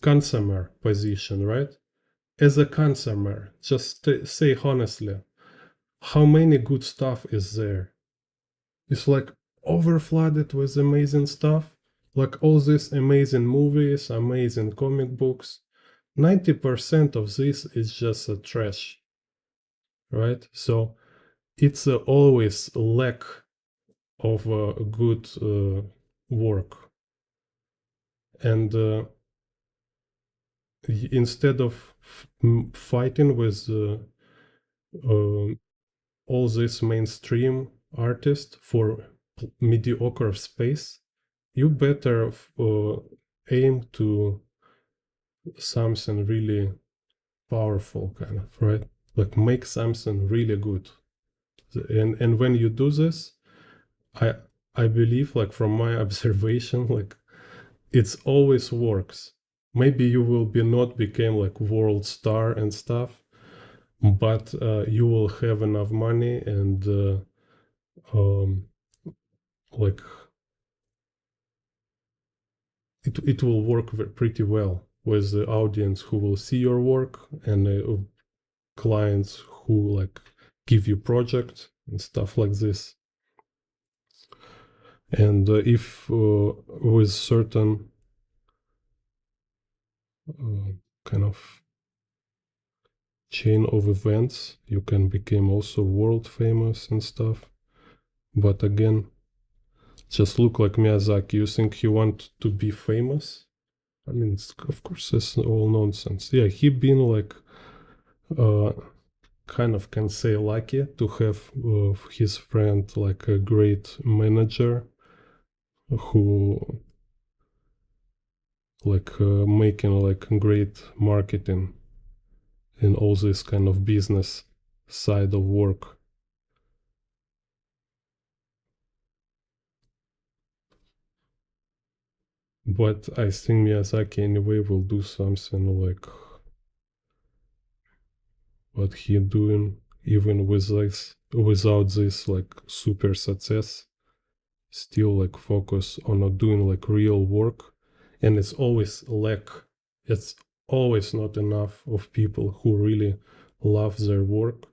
consumer position, right? As a consumer, just say honestly, how many good stuff is there? It's like overflooded with amazing stuff, like all these amazing movies, amazing comic books. 90% of this is just a trash, right? So it's always lack of good work. And instead of fighting with all this mainstream artists for mediocre space, you better aim to something really powerful, kind of, right? Like make something really good. And when you do this, I believe, like from my observation, like it's always works. Maybe you will be not become like world star and stuff, but you will have enough money and like it will work pretty well with the audience who will see your work and clients who like give you project and stuff like this. And if with certain kind of chain of events you can become also world famous and stuff, but again, just look like Miyazaki. You think he want to be famous? I mean, of course, it's all nonsense. Yeah, he been like kind of can say lucky to have his friend like a great manager who like making like great marketing in all this kind of business side of work. But I think Miyazaki anyway will do something like what he doing even with this without this like super success, still like focus on doing like real work. And it's always lack, it's always not enough of people who really love their work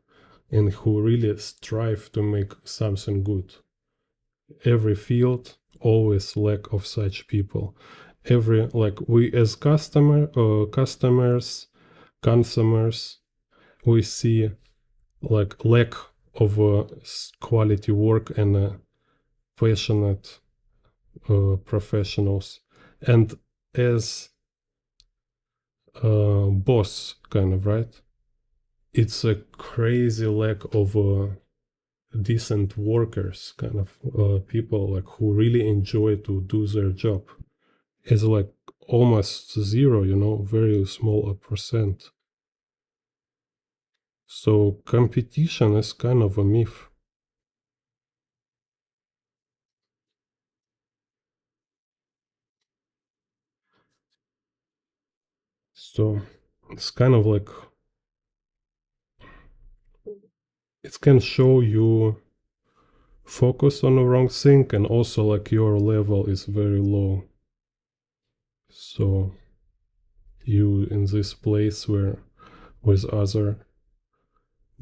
and who really strive to make something good. Every field always lack of such people. Every like we as customers, consumers, we see like lack of quality work and passionate professionals. And as boss, kind of, right? It's a crazy lack of decent workers, kind of people like who really enjoy to do their job. It's like almost zero, very small a percent. So competition is kind of a myth. So it's kind of like it can show you focus on the wrong thing, and also like your level is very low. So you in this place where with other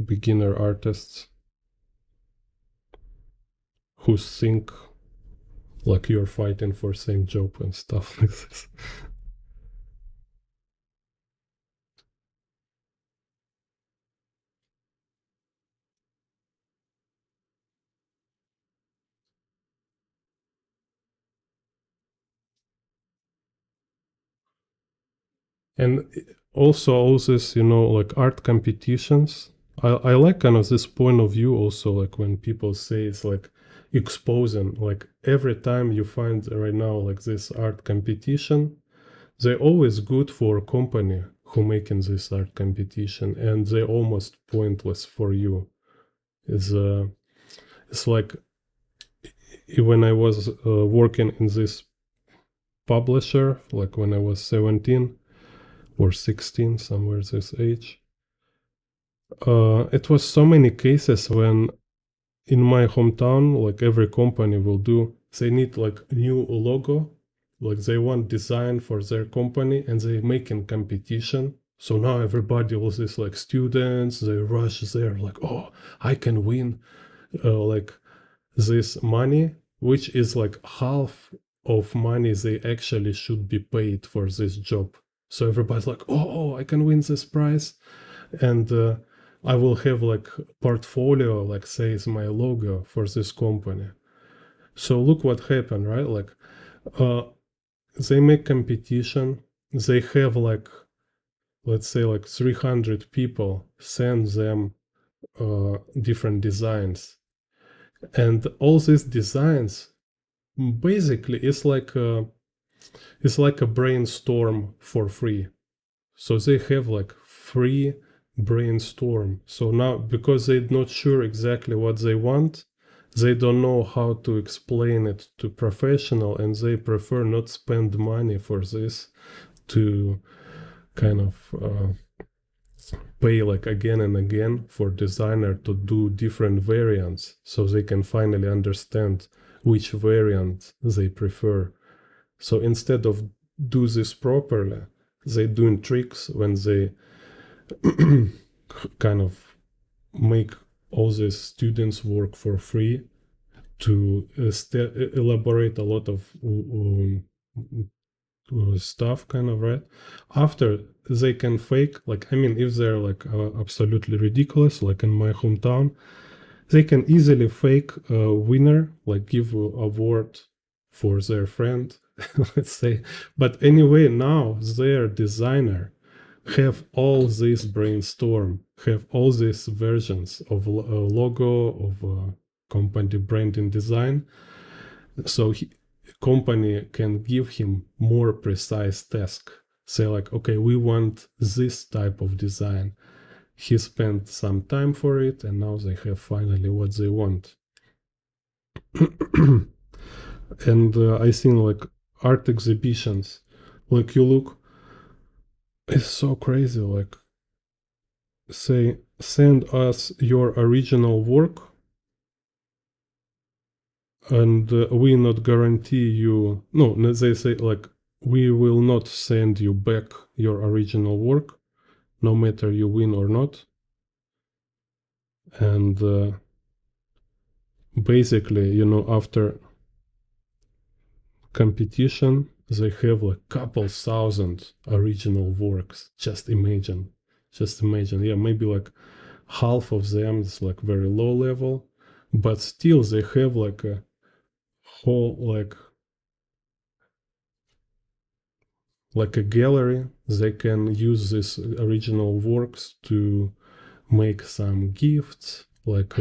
beginner artists who think like you're fighting for same job and stuff like this. And also all this, like art competitions. I like kind of this point of view also, like when people say it's like exposing, like every time you find right now like this art competition, they're always good for a company who making this art competition, and they're almost pointless for you. It's like when I was working in this publisher, like when I was 17 or 16, somewhere this age. It was so many cases when in my hometown, like every company will do, they need like new logo, like they want design for their company, and they making competition. So now everybody, all these like students, they rush there, like, oh, I can win, like this money, which is like half of money they actually should be paid for this job. So everybody's like, oh, I can win this prize, and I will have like portfolio, like says my logo for this company. So look what happened, right? Like uh, they make competition. They have like, let's say like 300 people send them different designs, and all these designs basically it's like a brainstorm for free. So they have like free brainstorm. So now because they're not sure exactly what they want, they don't know how to explain it to professional, and they prefer not spend money for this to kind of pay like again and again for designer to do different variants, so they can finally understand which variant they prefer. So instead of do this properly, they doing tricks when they kind of make all these students work for free to elaborate a lot of stuff, kind of, right? After they can fake, like, I mean, if they're like absolutely ridiculous, like in my hometown, they can easily fake a winner, like give a award for their friend, let's say. But anyway, now their designer have all this brainstorm, have all these versions of logo, of company branding design. So company can give him more precise task. Say like, okay, we want this type of design. He spent some time for it, and now they have finally what they want. And I seen like art exhibitions, like you look, it's so crazy. Like, say, send us your original work, and we not guarantee you. No, they say like, we will not send you back your original work, no matter you win or not. And basically, after competition, they have like couple thousand original works. Just imagine. Yeah, maybe like half of them is like very low level, but still they have like a whole like a gallery. They can use these original works to make some gifts, like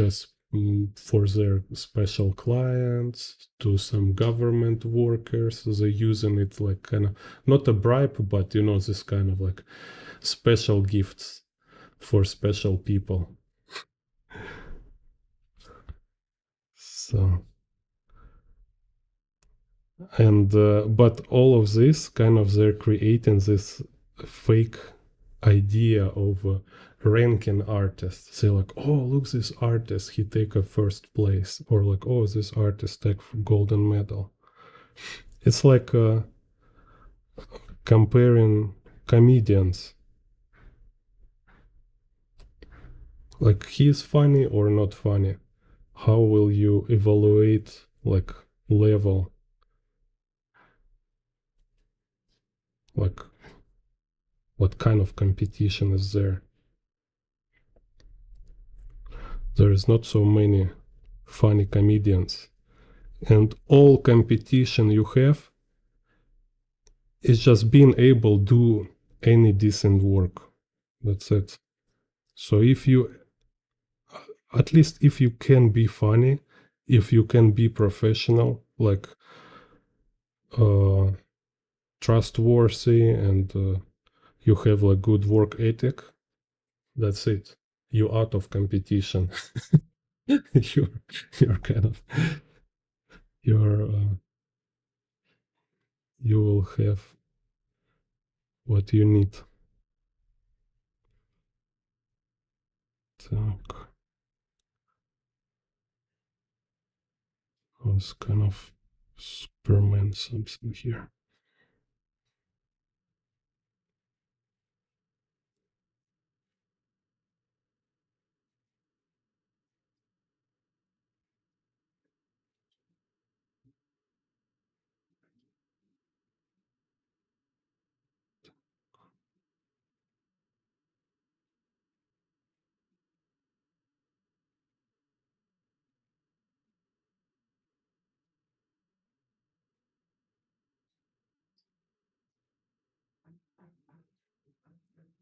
for their special clients, to some government workers. They're using it like kind of not a bribe, but this kind of like special gifts. for special people. So, and but all of this kind of they're creating this fake idea of ranking artists. They're like, oh, look, this artist, he take a first place, or like, oh, this artist take golden medal. It's like comparing comedians. Like, he is funny or not funny. How will you evaluate like level? Like, what kind of competition is there? There is not so many funny comedians, and all competition you have is just being able to do any decent work. That's it. So if you, at least if you can be funny, if you can be professional, like trustworthy, and you have like good work ethic, that's it. You're out of competition. you're kind of you're you will have what you need. Так. I was kind of Superman something here.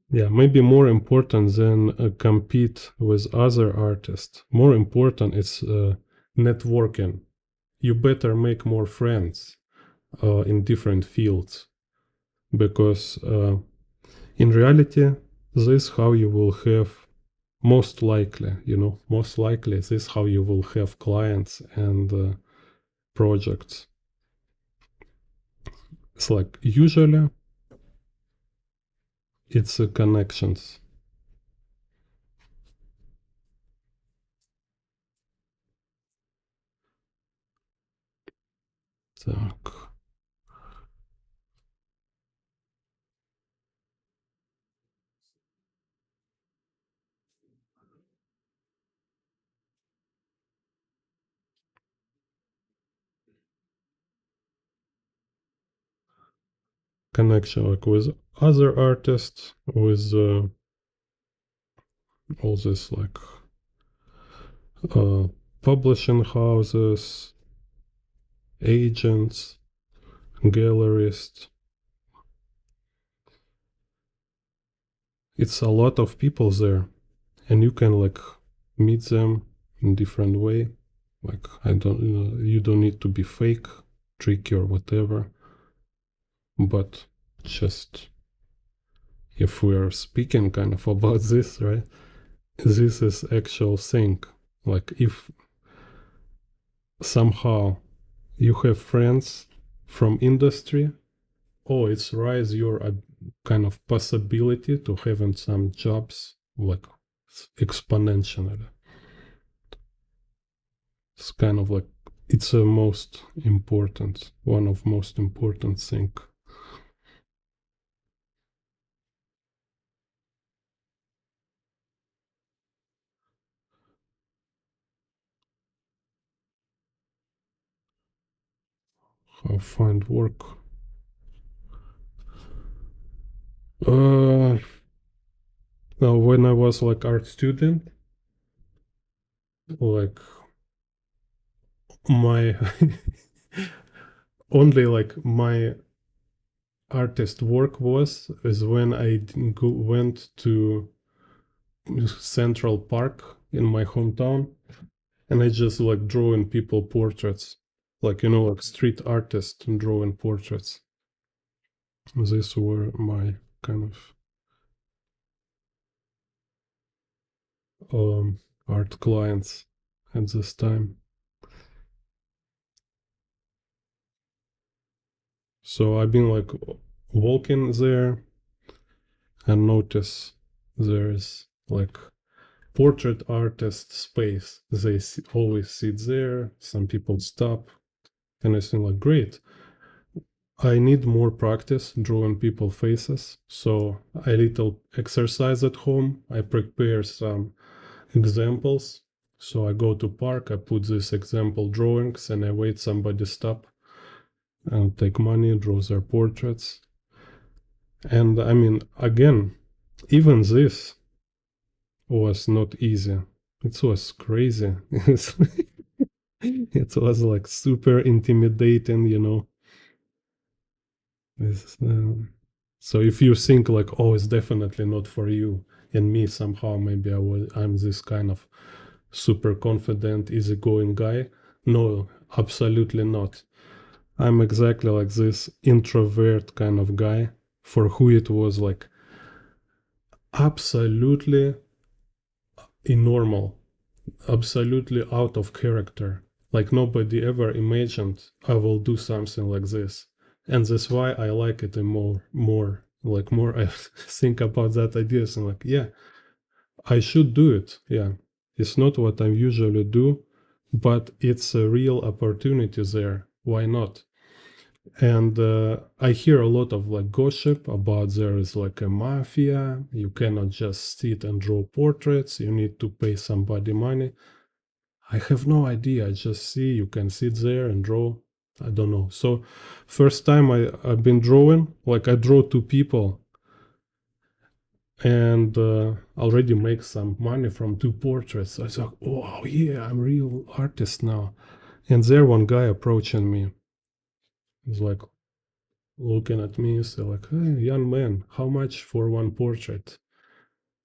Yeah, maybe more important than compete with other artists. More important is networking. You better make more friends in different fields, because in reality, this how you will have most likely, most likely this how you will have clients and projects. It's like usually it's connections. Так. Connection like with other artists, with all this like publishing houses, agents, galleries. It's a lot of people there, and you can like meet them in different way. Like I don't, you don't need to be fake, tricky, or whatever. But just if we are speaking kind of about this, right? This is actual thing. Like if somehow you have friends from industry, oh, it's rise your kind of possibility to having some jobs like exponentially. It's kind of like it's a most important, one of most important thing. How find work? Now when I was like art student, like my only like my artist work was is when I went to Central Park in my hometown, and I just like drawing people portraits, like like street artist drawing portraits. These were my kind of art clients at this time. So I've been like walking there and notice there's like portrait artist space. They always sit there. Some people stop, and I think like great. I need more practice drawing people faces. So I little exercise at home. I prepare some examples. So I go to park, I put these example drawings, and I wait somebody stop and take money, draw their portraits. And I mean, again, even this was not easy. It was crazy. It was like super intimidating, you know. So if you think like, oh, it's definitely not for you, and me somehow maybe I'm this kind of super confident, easygoing guy. No, absolutely not. I'm exactly like this introvert kind of guy for who it was like absolutely normal, absolutely out of character. Like nobody ever imagined I will do something like this. And that's why I like it more I think about that ideas and like, yeah, I should do it. Yeah. It's not what I usually do, but it's a real opportunity there. Why not? And I hear a lot of like gossip about there is like a mafia. You cannot just sit and draw portraits. You need to pay somebody money. I have no idea. I just see you can sit there and draw. I don't know. So first time I've been drawing, like I draw two people and already make some money from two portraits. I thought, oh yeah, I'm a real artist now. And there one guy approaching me. He's like looking at me, say like, hey, young man, how much for one portrait?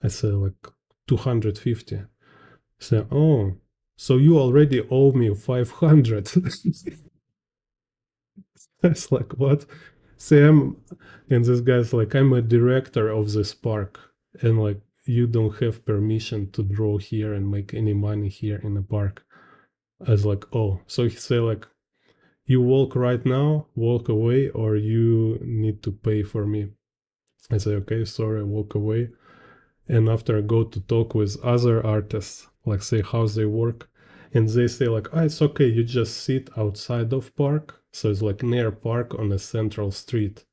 I say like 250. Say, oh, so you already owe me 500. I was like, what? Sam, and this guy's like, I'm a director of this park, and like, you don't have permission to draw here and make any money here in the park. I was like, oh, so he say like, you walk right now, walk away, or you need to pay for me. I say, okay, sorry, walk away. And after I go to talk with other artists, like say how they work, and they say like, oh, it's okay, you just sit outside of park. So it's like near park on a central street.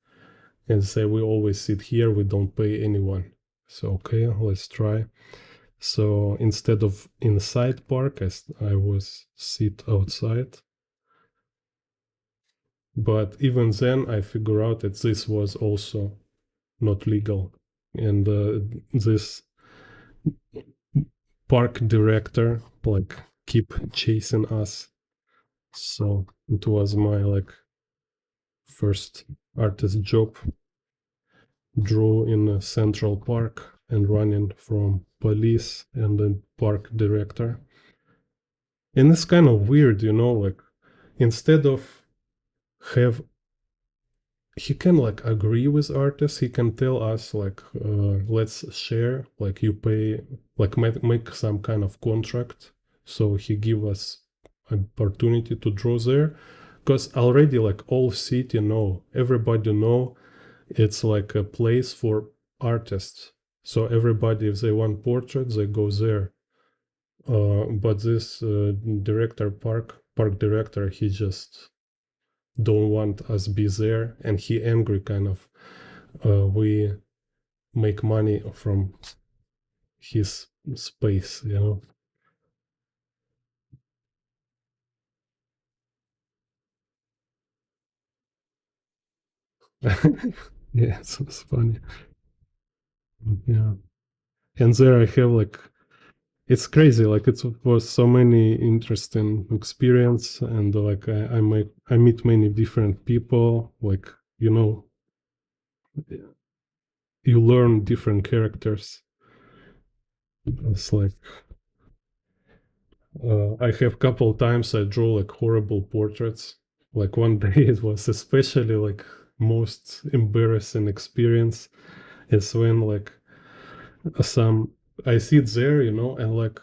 And say, we always sit here, we don't pay anyone. So, okay, let's try. So instead of inside park, I was sit outside. But even then, I figure out that this was also not legal. And this park director like keep chasing us. So it was my like first artist job. Draw in a Central Park and running from police and then park director. And it's kind of weird, you know, like instead of have he can like agree with artists, he can tell us like let's share, like you pay, like make some kind of contract. So he give us opportunity to draw there, because already like all city know, everybody know it's like a place for artists. So everybody, if they want portraits, they go there. But this park director, he just don't want us be there, and he angry kind of. We make money from his space, you know. Yeah, so it's funny. Yeah, and there I have like it's crazy. Like it was so many interesting experience, and like I meet many different people. Like you know, you learn different characters. It's like I have couple times I draw like horrible portraits. Like one day it was especially like most embarrassing experience. It's when like some I sit there, and like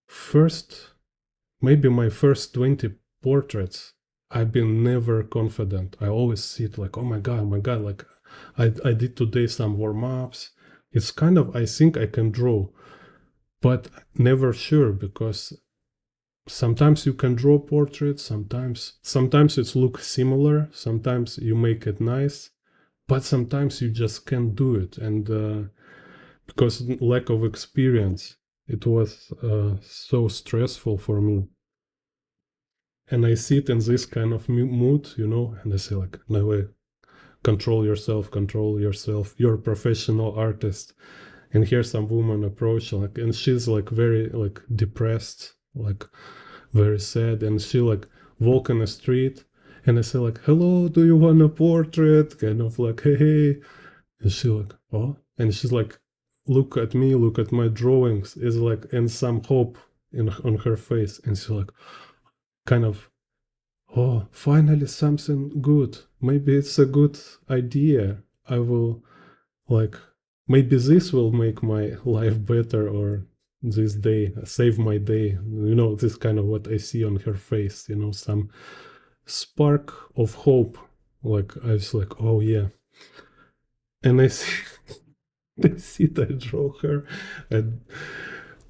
first, maybe my first 20 portraits, I've been never confident. I always sit like, oh my God, like I did today some warm-ups. It's kind of, I think I can draw, but never sure because sometimes you can draw portraits, sometimes it looks similar, sometimes you make it nice, but sometimes you just can't do it. And because lack of experience, it was so stressful for me. And I sit in this kind of mood, and I say like, no way, control yourself, control yourself. You're a professional artist. And here some woman approach, like, and she's like very like depressed, like very sad, and she like walk in the street, and I say like, hello, do you want a portrait? Kind of like, hey. And she like, oh, and she's like, look at me, look at my drawings, is like, and some hope on her face, and she's like, kind of, oh, finally something good. Maybe it's a good idea. I will like, maybe this will make my life better, or this day save my day. This kind of what I see on her face. Some spark of hope. Like I was like, oh yeah, and I see, I see that I draw her, and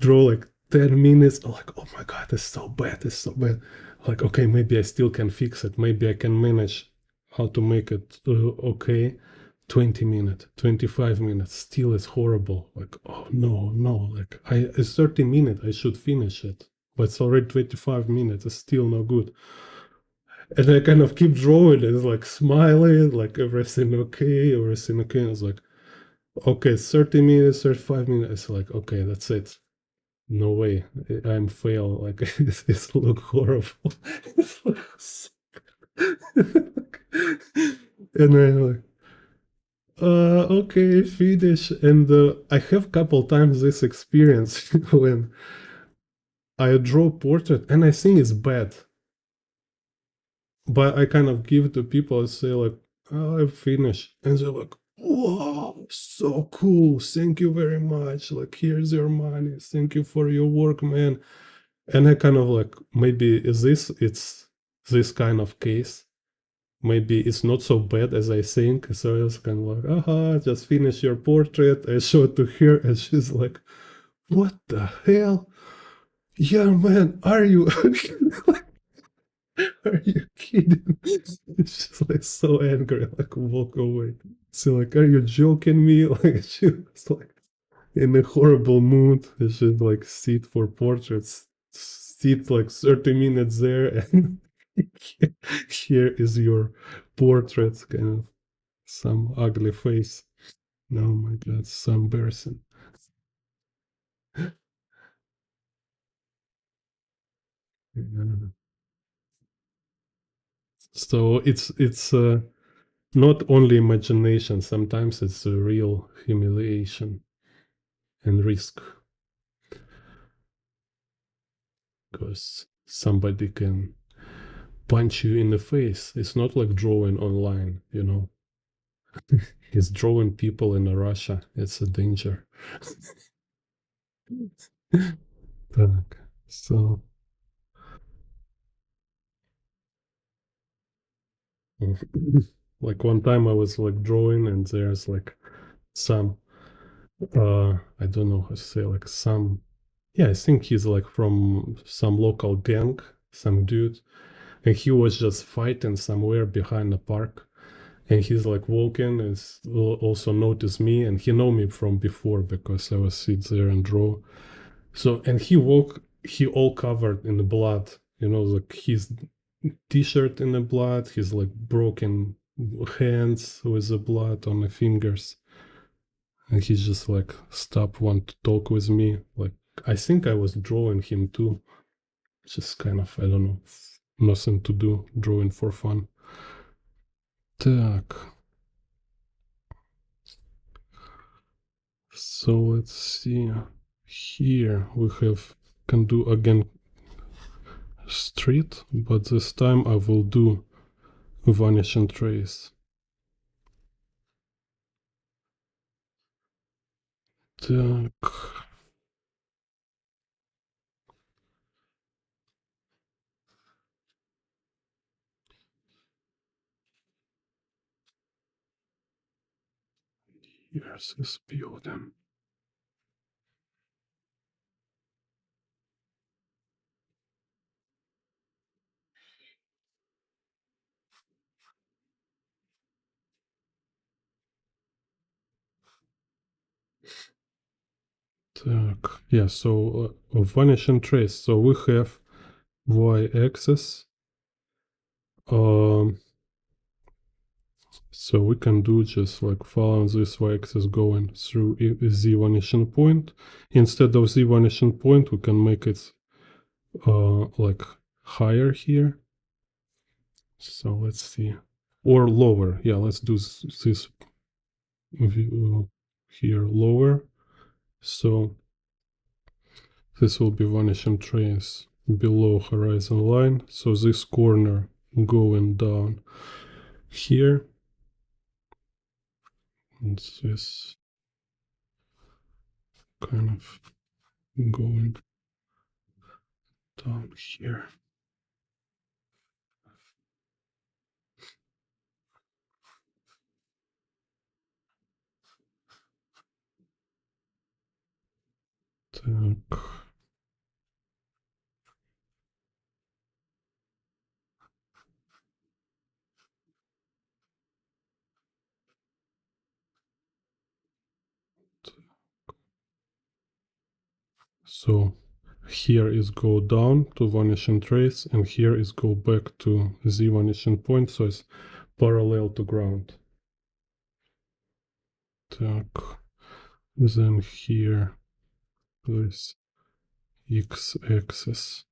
draw like 10 minutes. Like, oh my God, it's so bad, it's so bad. Like, okay, maybe I still can fix it. Maybe I can manage how to make it okay. 20 minutes, 25 minutes, still is horrible. Like, oh no, no, like it's 30 minutes, I should finish it. But it's already 25 minutes, it's still no good. And I kind of keep drawing, and it's like smiling, like everything okay, everything okay. And it's like, okay, 30 minutes, 35 minutes. It's like, okay, that's it. No way, I'm fail. Like it's look horrible. It's like, and I'm like, okay, finish. And I have couple times this experience when I draw portrait and I think it's bad, but I kind of give it to people and say like, oh, I finished, and they're like, wow, so cool, thank you very much, like here's your money, thank you for your work, man. And I kind of like, maybe it's this kind of case. Maybe it's not so bad as I think. So I was kind of like, aha, just finish your portrait. I show it to her, and she's like, what the hell? Yeah, man, are you are you kidding? She's like so angry, like walk away. So like, are you joking me? Like she was like in a horrible mood. And she'd like sit for portraits, sit like 30 minutes there, and here is your portrait, kind of some ugly face. Oh my God, so embarrassing. Yeah. So it's not only imagination. Sometimes it's a real humiliation and risk, because somebody can punch you in the face. It's not like drawing online. It's drawing people in Russia. It's a danger. Так, so like one time I was like drawing, and there's like some I don't know how to say, like some, yeah, I think he's like from some local gang, some dude, and he was just fighting somewhere behind the park, and he's like walking and also noticed me, and he know me from before because I was sit there and draw. So, and he all covered in the blood, like his t-shirt in the blood, his like broken hands with the blood on the fingers. And he just like stopped, want to talk with me. Like, I think I was drawing him too. Just kind of, I don't know, nothing to do, drawing for fun. Так. So let's see. Here we can do again street, but this time I will do vanishing trace. Так. Here's this building. Так, yeah, so vanish and trace. So we have y-axis. So we can do just like follow this y-axis going through z vanishing point. Instead of z vanishing point, we can make it like higher here. So let's see, or lower. Yeah, let's do this here lower. So this will be vanishing trace below horizon line. So this corner going down here. And this kind of going down here. Так. So here is go down to vanishing trace, and here is go back to z vanishing point, so it's parallel to ground. Так. Then here this x-axis.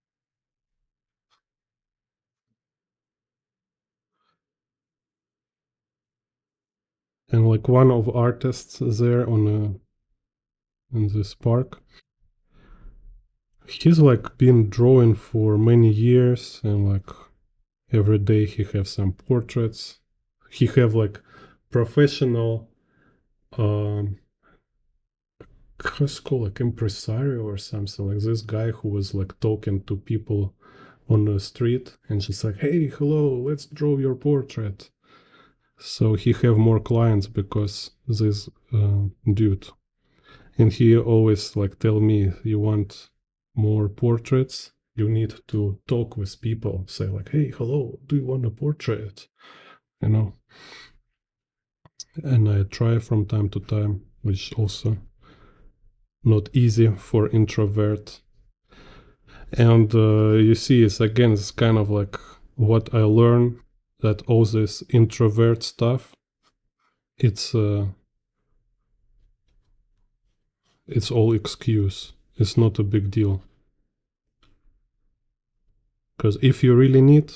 And like one of artists there on in this park, he's like been drawing for many years, and like every day he have some portraits. He have like professional how's it called, like impresario or something, like this guy who was like talking to people on the street and just like, hey, hello, let's draw your portrait. So he have more clients because this dude, and he always like tell me, you want more portraits, you need to talk with people, say like, hey, hello, do you want a portrait, you know. And I try from time to time, which also not easy for introvert. And you see, it's kind of like what I learned, that all this introvert stuff, it's all excuse. It's not a big deal. Because if you really need,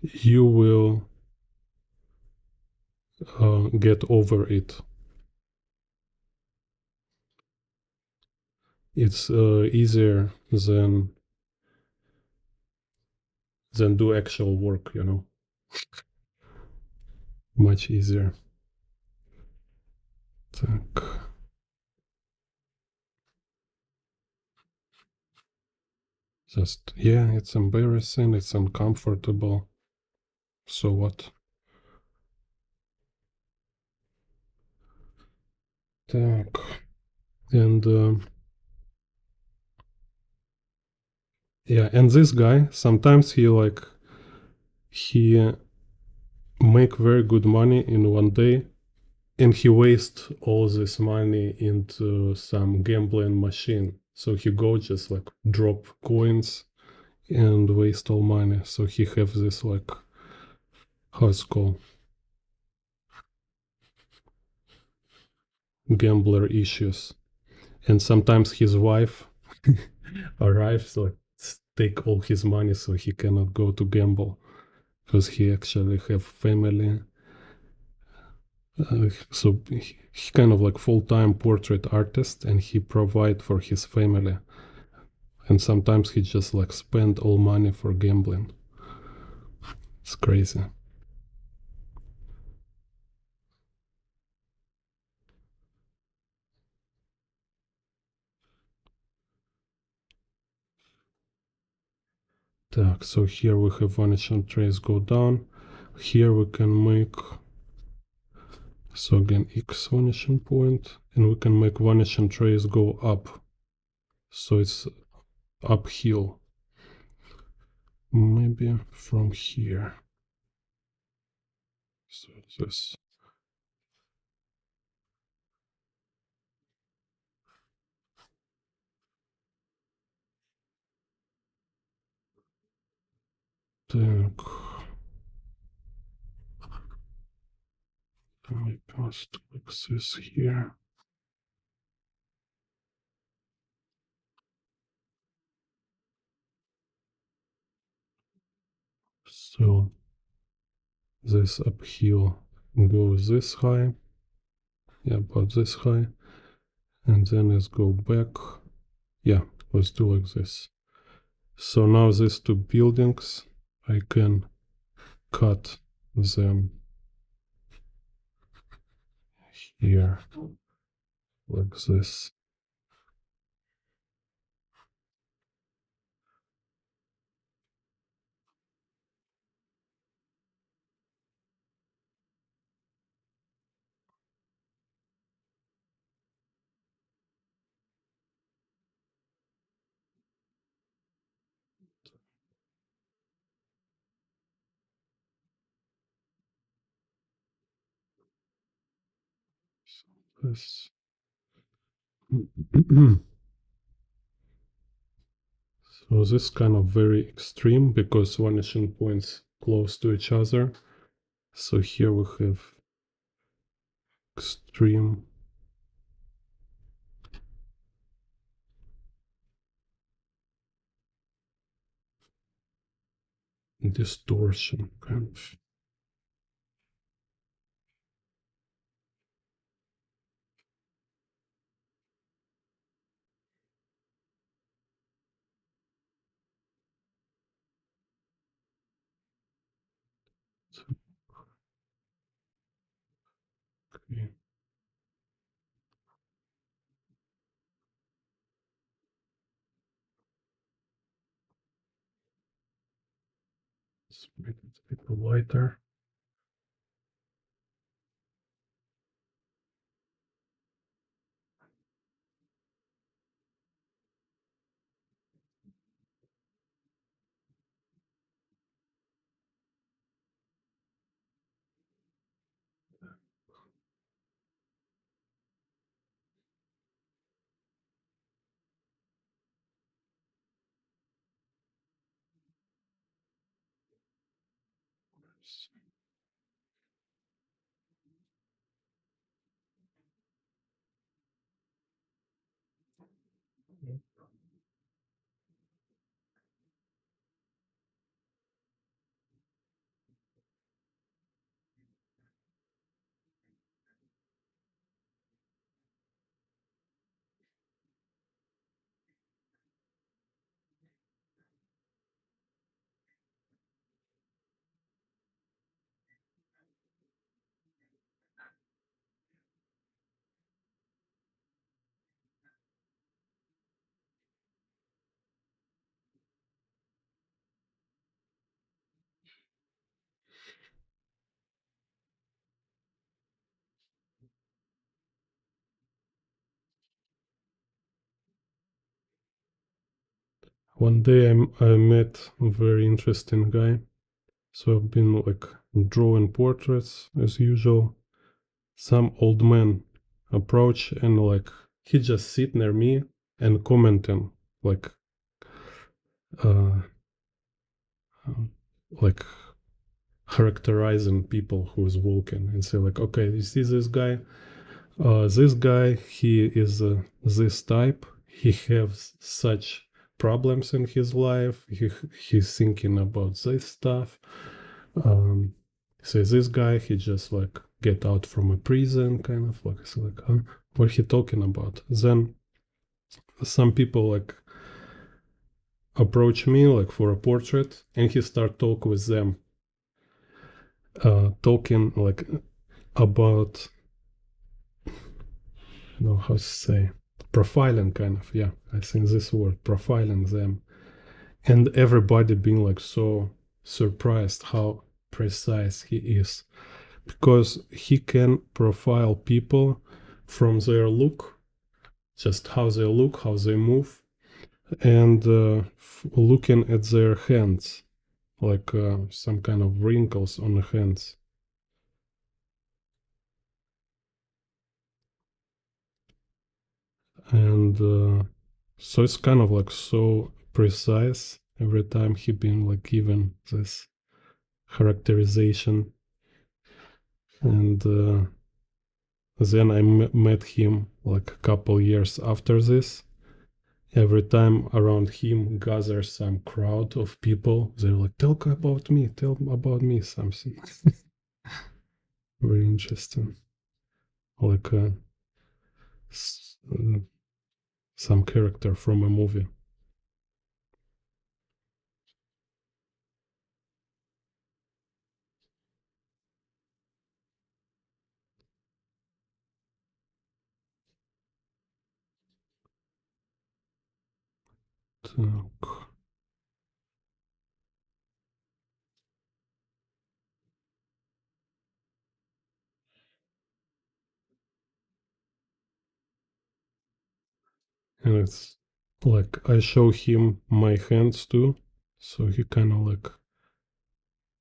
you will get over it. It's easier than do actual work, you know. Much easier. Так. Just, yeah, it's embarrassing, it's uncomfortable. So what? Так. And yeah, and this guy, sometimes he make very good money in one day, and he waste all this money into some gambling machine. So he go just like drop coins and waste all money. So he have this like, how it's called, gambler issues. And sometimes his wife arrives like take all his money, so he cannot go to gamble because he actually have family. So he kind of like full-time portrait artist, and he provide for his family. And sometimes he just like spend all money for gambling. It's crazy. Так, so here we have vanishing trace go down. Here we can make So again, X vanishing point, and we can make vanishing trace go up. So it's uphill. Maybe from here. So this. Так. Let me post like this here. So this uphill goes this high. Yeah, about this high. And then let's go back. Yeah, let's do like this. So now these two buildings, I can cut them here like this. This. So this is kind of very extreme because vanishing points close to each other. So here we have extreme distortion kind of. Okay. Let's make it a bit lighter. One day I met a very interesting guy. So I've been like drawing portraits as usual. Some old man approach and like he just sit near me and commenting like uh like characterizing people who is walking and say like, okay, you see this guy, he is this type, he has such problems in his life, he's thinking about this stuff. So this guy, he just like get out from a prison, kind of like, so like, huh? What he talking about? Then some people like approach me like for a portrait, and he start talk with them, talking like about, I don't know how to say, profiling kind of. Yeah, I think this word, profiling them, and everybody being like so surprised how precise he is. because he can profile people from their look, just how they look, how they move, and looking at their hands, like some kind of wrinkles on the hands. And so it's kind of like so precise every time he been like given this characterization. And then I met him like a couple years after this. Every time around him gathers some crowd of people, they're like, tell about me something. Very interesting. Like some character from a movie. Так. And it's like I show him my hands too, so he kind of like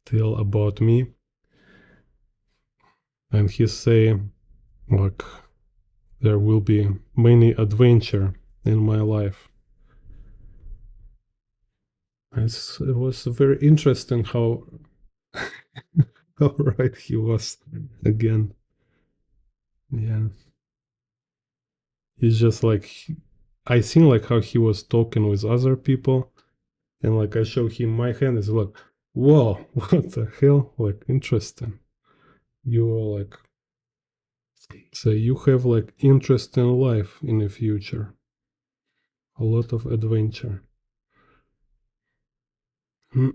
tell about me, and he say like there will be many adventure in my life. It was very interesting how how right he was again. Yeah, he's just like I seen like how he was talking with other people, and like I show him my hand, it's like, whoa, what the hell? Like interesting. You are like so you have like interesting life in the future, a lot of adventure. And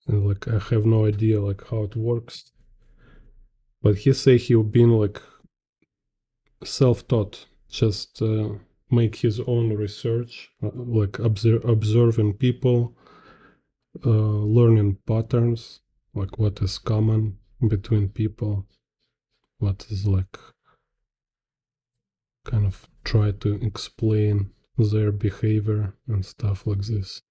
like I have no idea like how it works, but he say he been like self-taught, just make his own research, like observing people, learning patterns, like what is common between people, what is like kind of try to explain their behavior and stuff like this.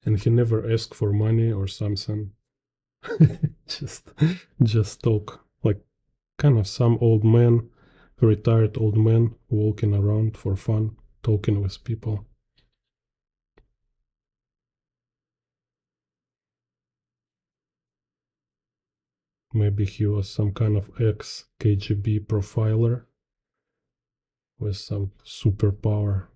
And he never asked for money or something. just just talk like kind of some old man, retired old man walking around for fun, talking with people. Maybe he was some kind of ex KGB profiler with some superpower.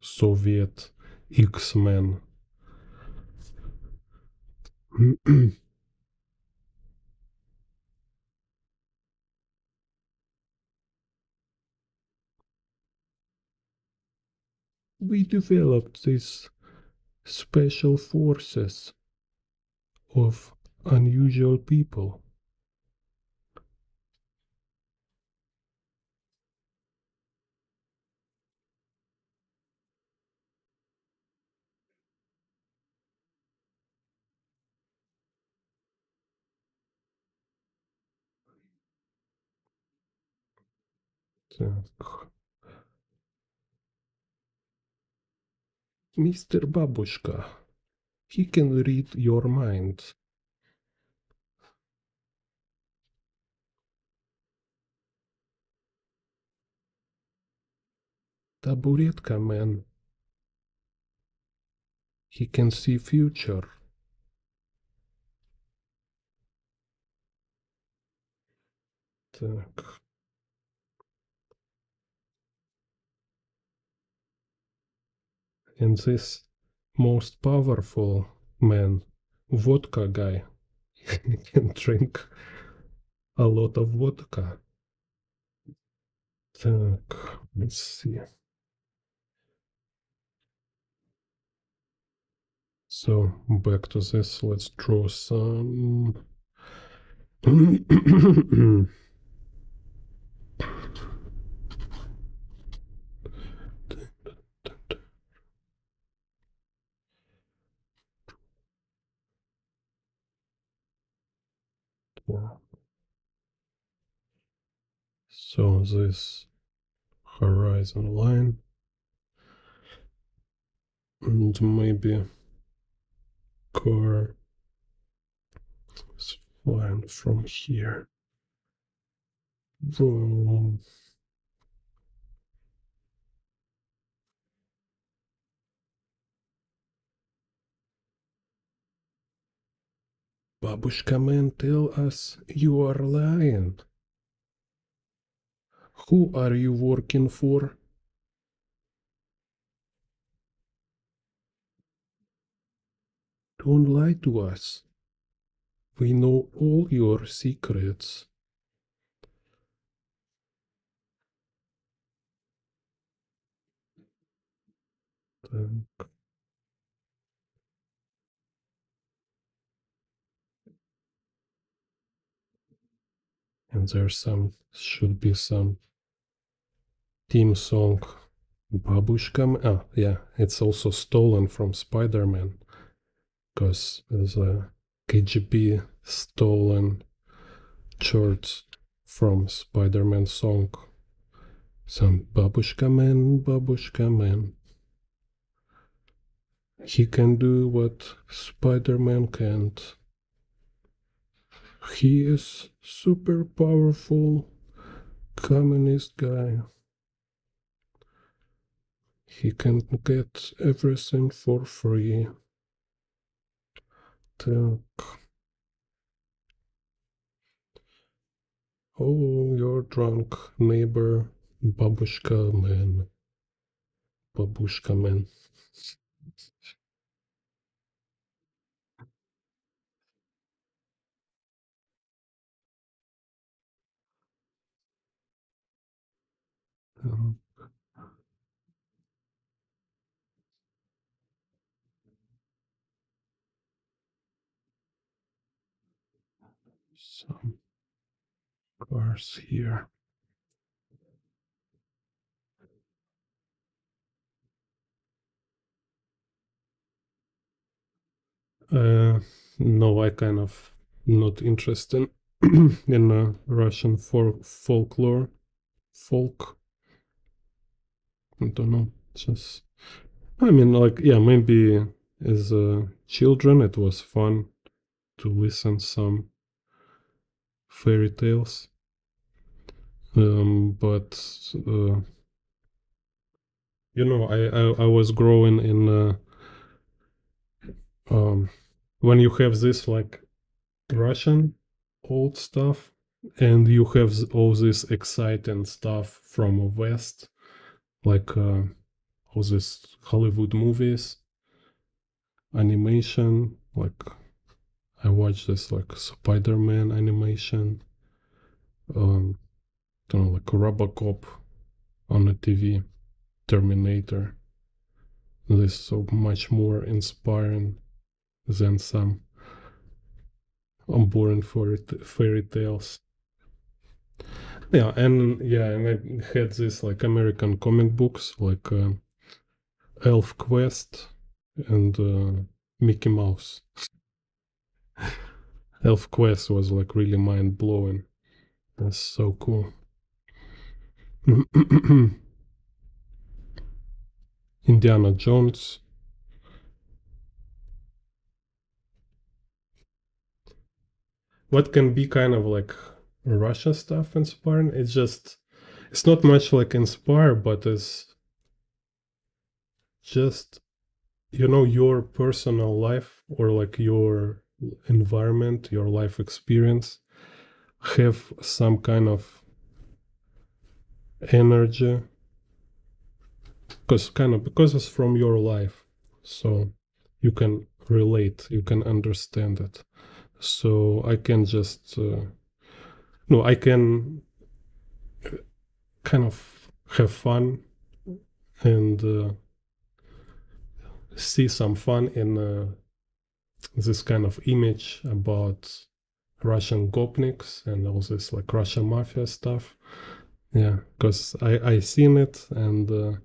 Soviet X-Men. We developed these special forces of unusual people. Так. Mr. Babushka, he can read your mind. Taburetka man, he can see future. Так. And this most powerful man, vodka guy, can drink a lot of vodka. Так, let's see. So back to this, let's draw some. So this horizon line, and maybe car is flying from here. Boom. Babushka man, tell us you are lying. Who are you working for? Don't lie to us. We know all your secrets. And there's should be some theme song. Babushka. Ah, yeah, it's also stolen from Spider-Man. Because there's a KGB stolen chords from Spider-Man song. Some Babushka man. He can do what Spider-Man can't. He is super powerful communist guy. He can get everything for free. Так. Oh, you're drunk, neighbor. Babushka man. Babushka man. Some cars here. No, I kind of not interested in Russian folklore. Folk. I don't know. Just, I mean, like, yeah, maybe as children it was fun to listen some fairy tales. But you know, I was growing in when you have this like Russian old stuff, and you have all this exciting stuff from West, like all these Hollywood movies, animation. Like I watched this like Spider-Man animation, don't know, like Robocop on the TV, Terminator. This is so much more inspiring than some boring fairy tales. Yeah, and I had this like American comic books like Elf Quest and Mickey Mouse. Elf Quest was like really mind blowing. That's so cool. Indiana Jones. What can be kind of like Russia stuff inspiring? It's not much like inspire, but it's just, you know, your personal life or like your environment, your life experience have some kind of energy because it's from your life, so you can relate, you can understand it. So I can just no, I can kind of have fun and see some fun in this kind of image about Russian gopniks and all this like Russian mafia stuff. Yeah, because I seen it and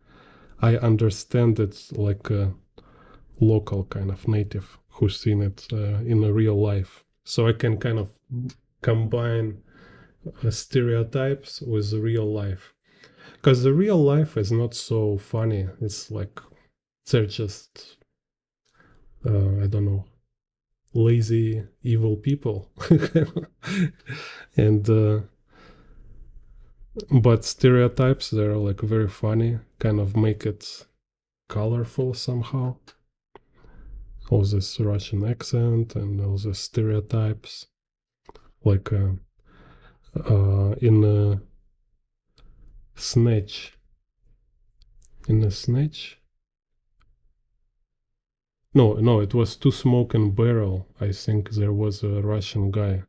I understand it like a local kind of native who's seen it in a real life. So I can kind of combine stereotypes with the real life. Because the real life is not so funny. It's like they're just, I don't know, lazy, evil people. And but stereotypes, they're like very funny, kind of make it colorful somehow. All this Russian accent and all the stereotypes, like in Snatch. In a Snatch? No, it was Two Smoke and Barrel. I think there was a Russian guy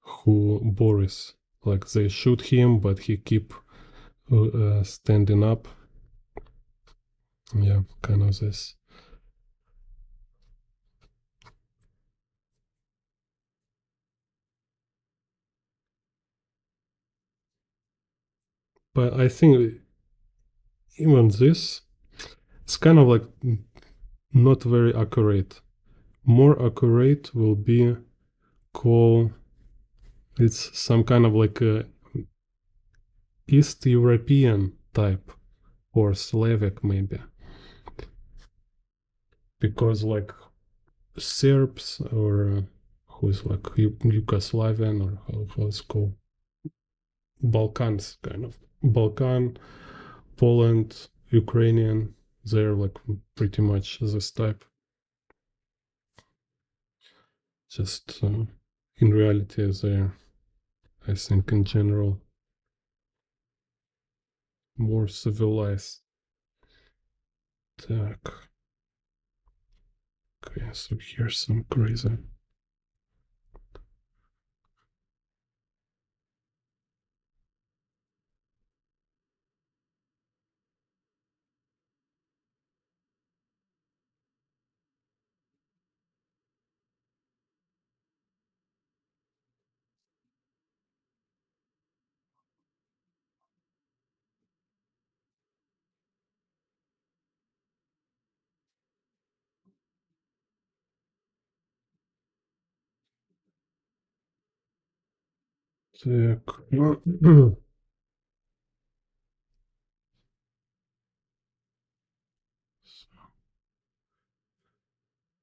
who Boris, like they shoot him, but he keep standing up. Yeah, kind of this. But I think even this, it's kind of like not very accurate. More accurate will be call it's some kind of like a East European type or Slavic maybe. Because like Serbs or who's like Yugoslavian or how it's called, Balkans kind of Balkan, Poland, Ukrainian, they're like pretty much this type. Just in reality, they're, I think, in general, more civilized. Так. Okay, so here's some crazy. Так.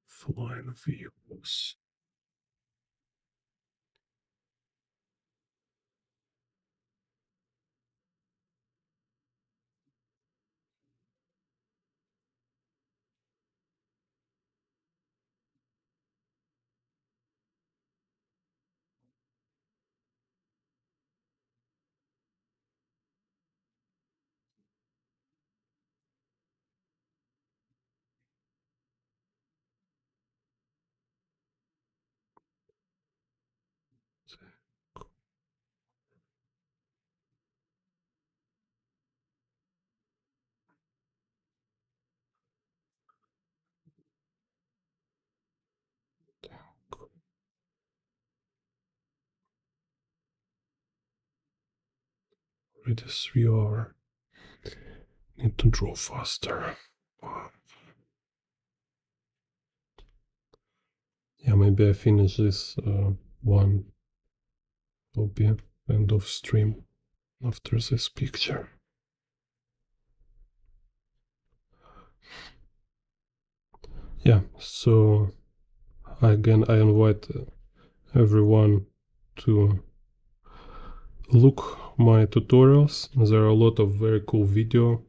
Flying vehicles. It is 3 hours. Need to draw faster. Yeah, maybe I finish this one. Will be end of stream after this picture. Yeah, so again I invite everyone to look my tutorials. There are a lot of very cool video,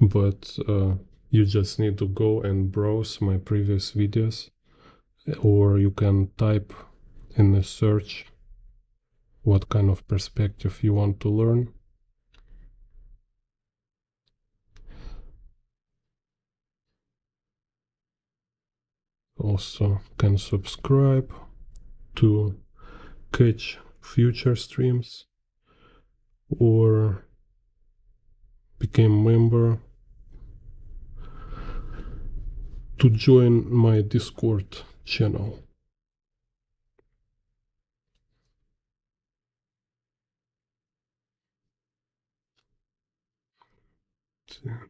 but you just need to go and browse my previous videos, or you can type in the search what kind of perspective you want to learn. also can subscribe to catch future streams or become member to join my Discord channel. Something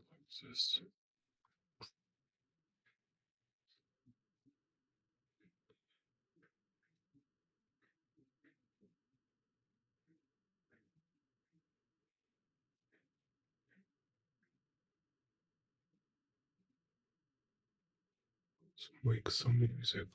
like this. Let's make some music.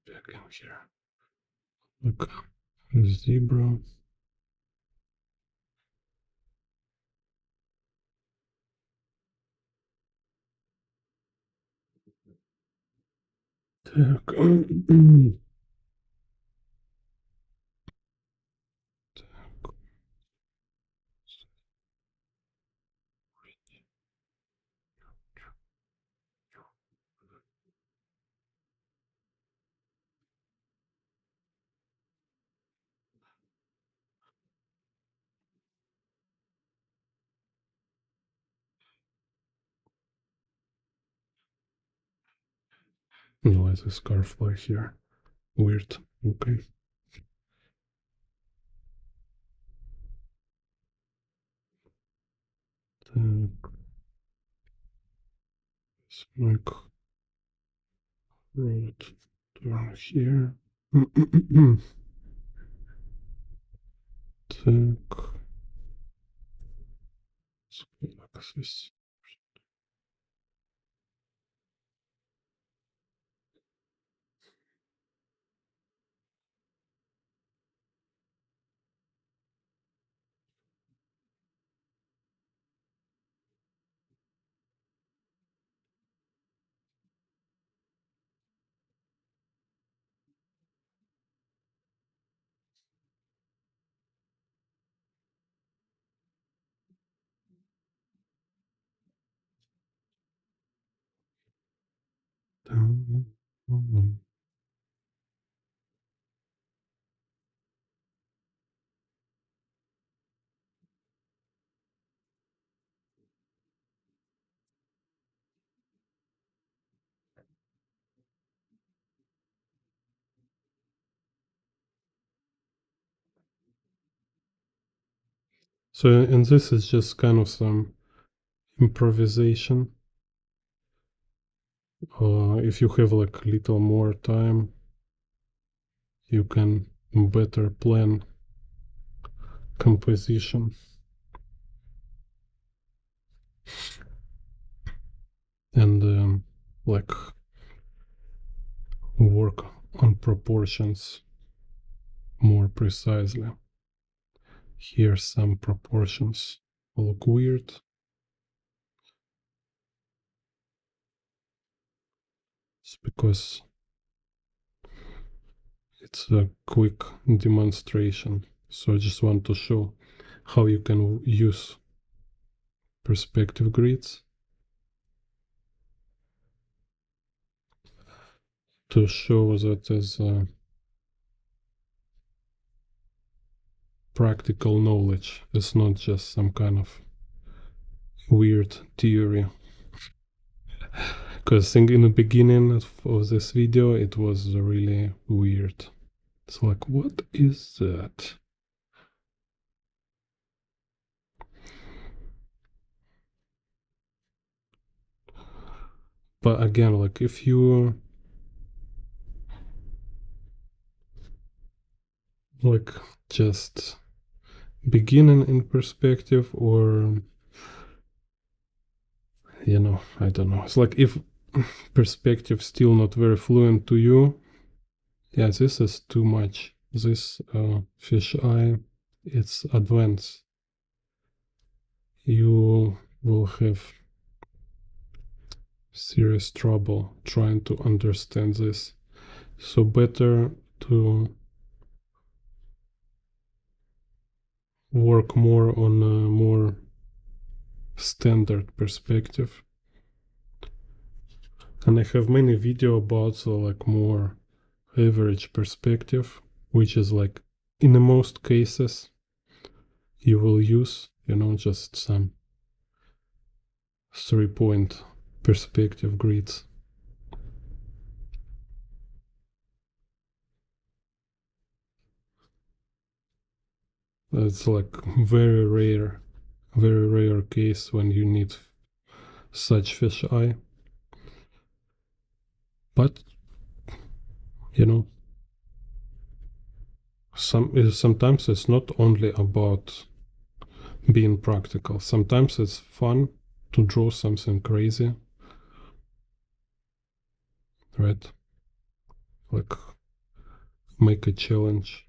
Back in here. Look, zebra. Так. No, it's a scarf fly here. Weird. Okay. Так. Smoke road down here. Так. Сколько здесь? and this is just kind of some improvisation. If you have like little more time, you can better plan composition and like work on proportions more precisely. Here some proportions look weird. It's because it's a quick demonstration. So I just want to show how you can use perspective grids to show that as practical knowledge. It's not just some kind of weird theory. Because I think in the beginning of this video it was really weird. It's like, what is that? But again, like if you like just beginning in perspective, or I don't know, it's like if perspective still not very fluent to you, yeah, this is too much. This fisheye, it's advanced. You will have serious trouble trying to understand this. So better to work more on a more standard perspective. And I have many video about like more average perspective, which is like in the most cases you will use, just some 3-point perspective grids. It's like very rare case when you need such fisheye. But sometimes it's not only about being practical. Sometimes it's fun to draw something crazy, right? Like make a challenge.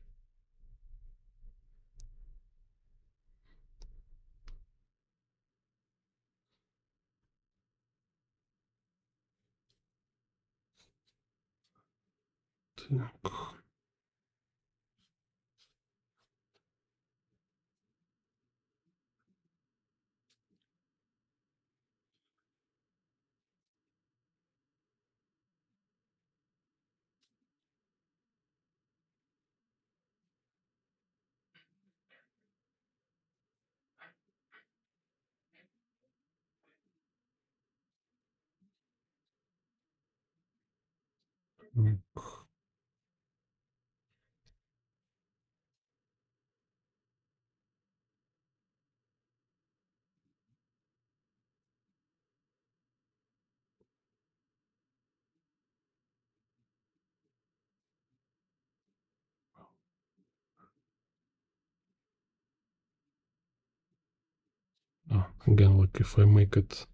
Again, like if I make it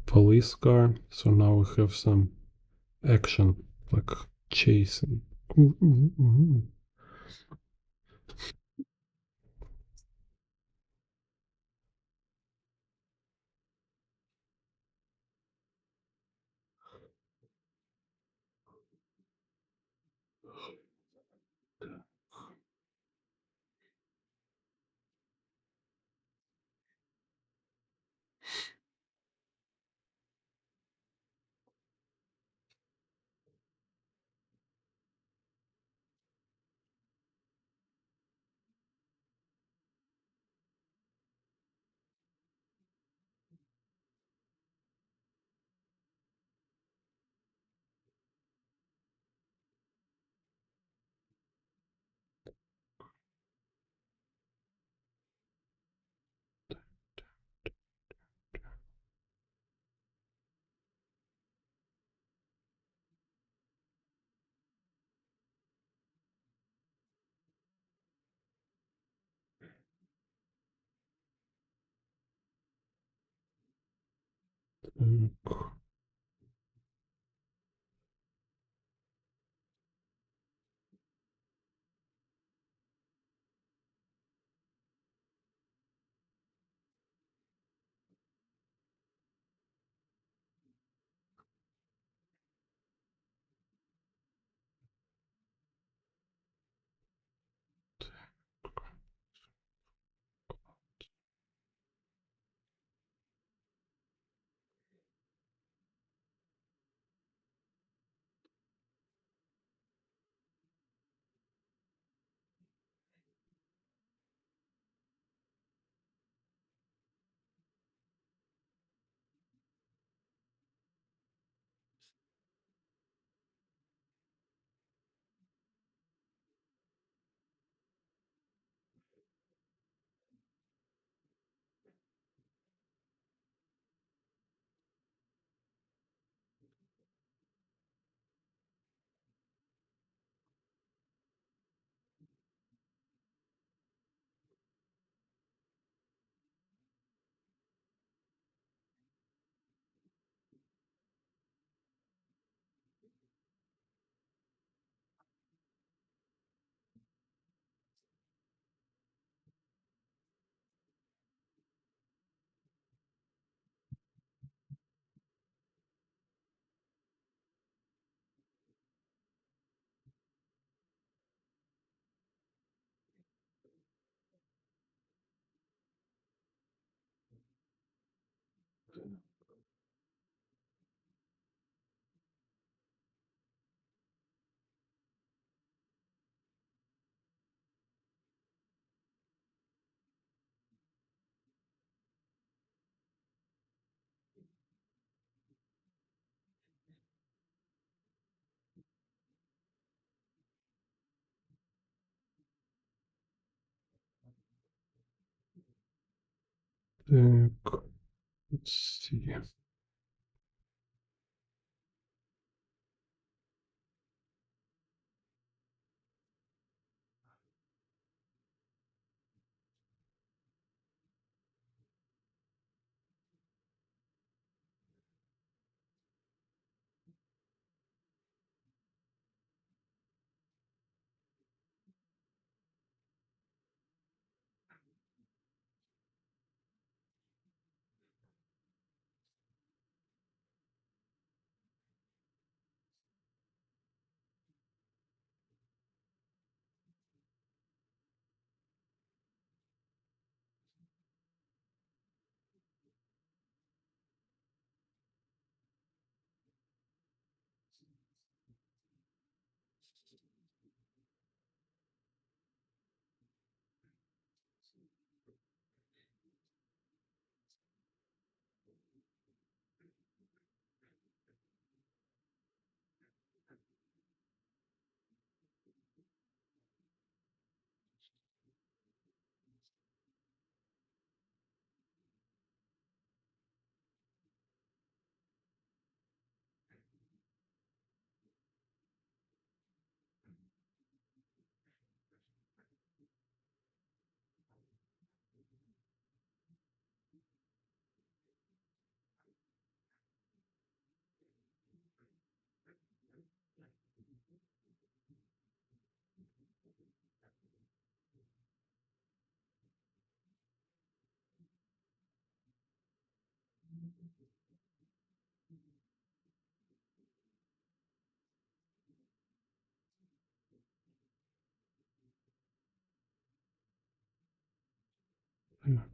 police car, so now we have some action, like chasing. Так. Так, let's see.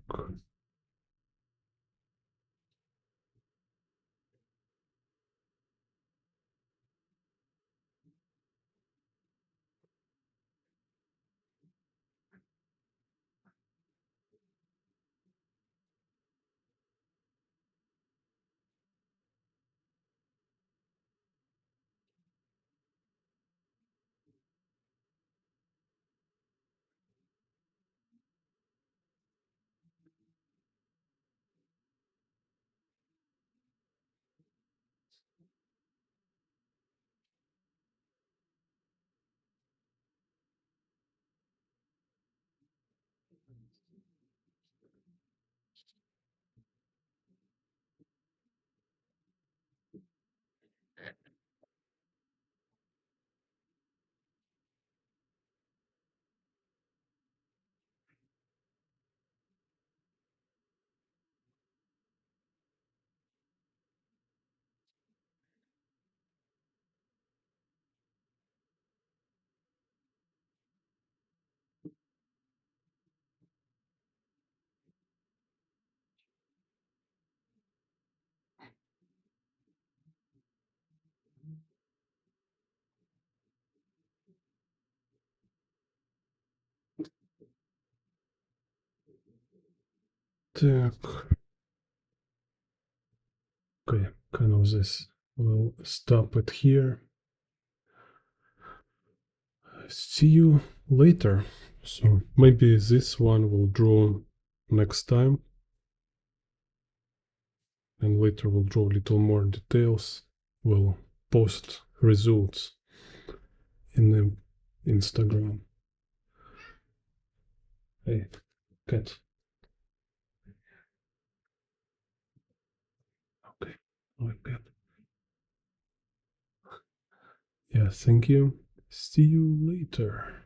Так. Так. Okay, kind of this. We'll stop it here. See you later. So maybe this one will draw next time. And later we'll draw a little more details. We'll post results in the Instagram. Hey, cat. Okay, like that. Yeah, thank you. See you later.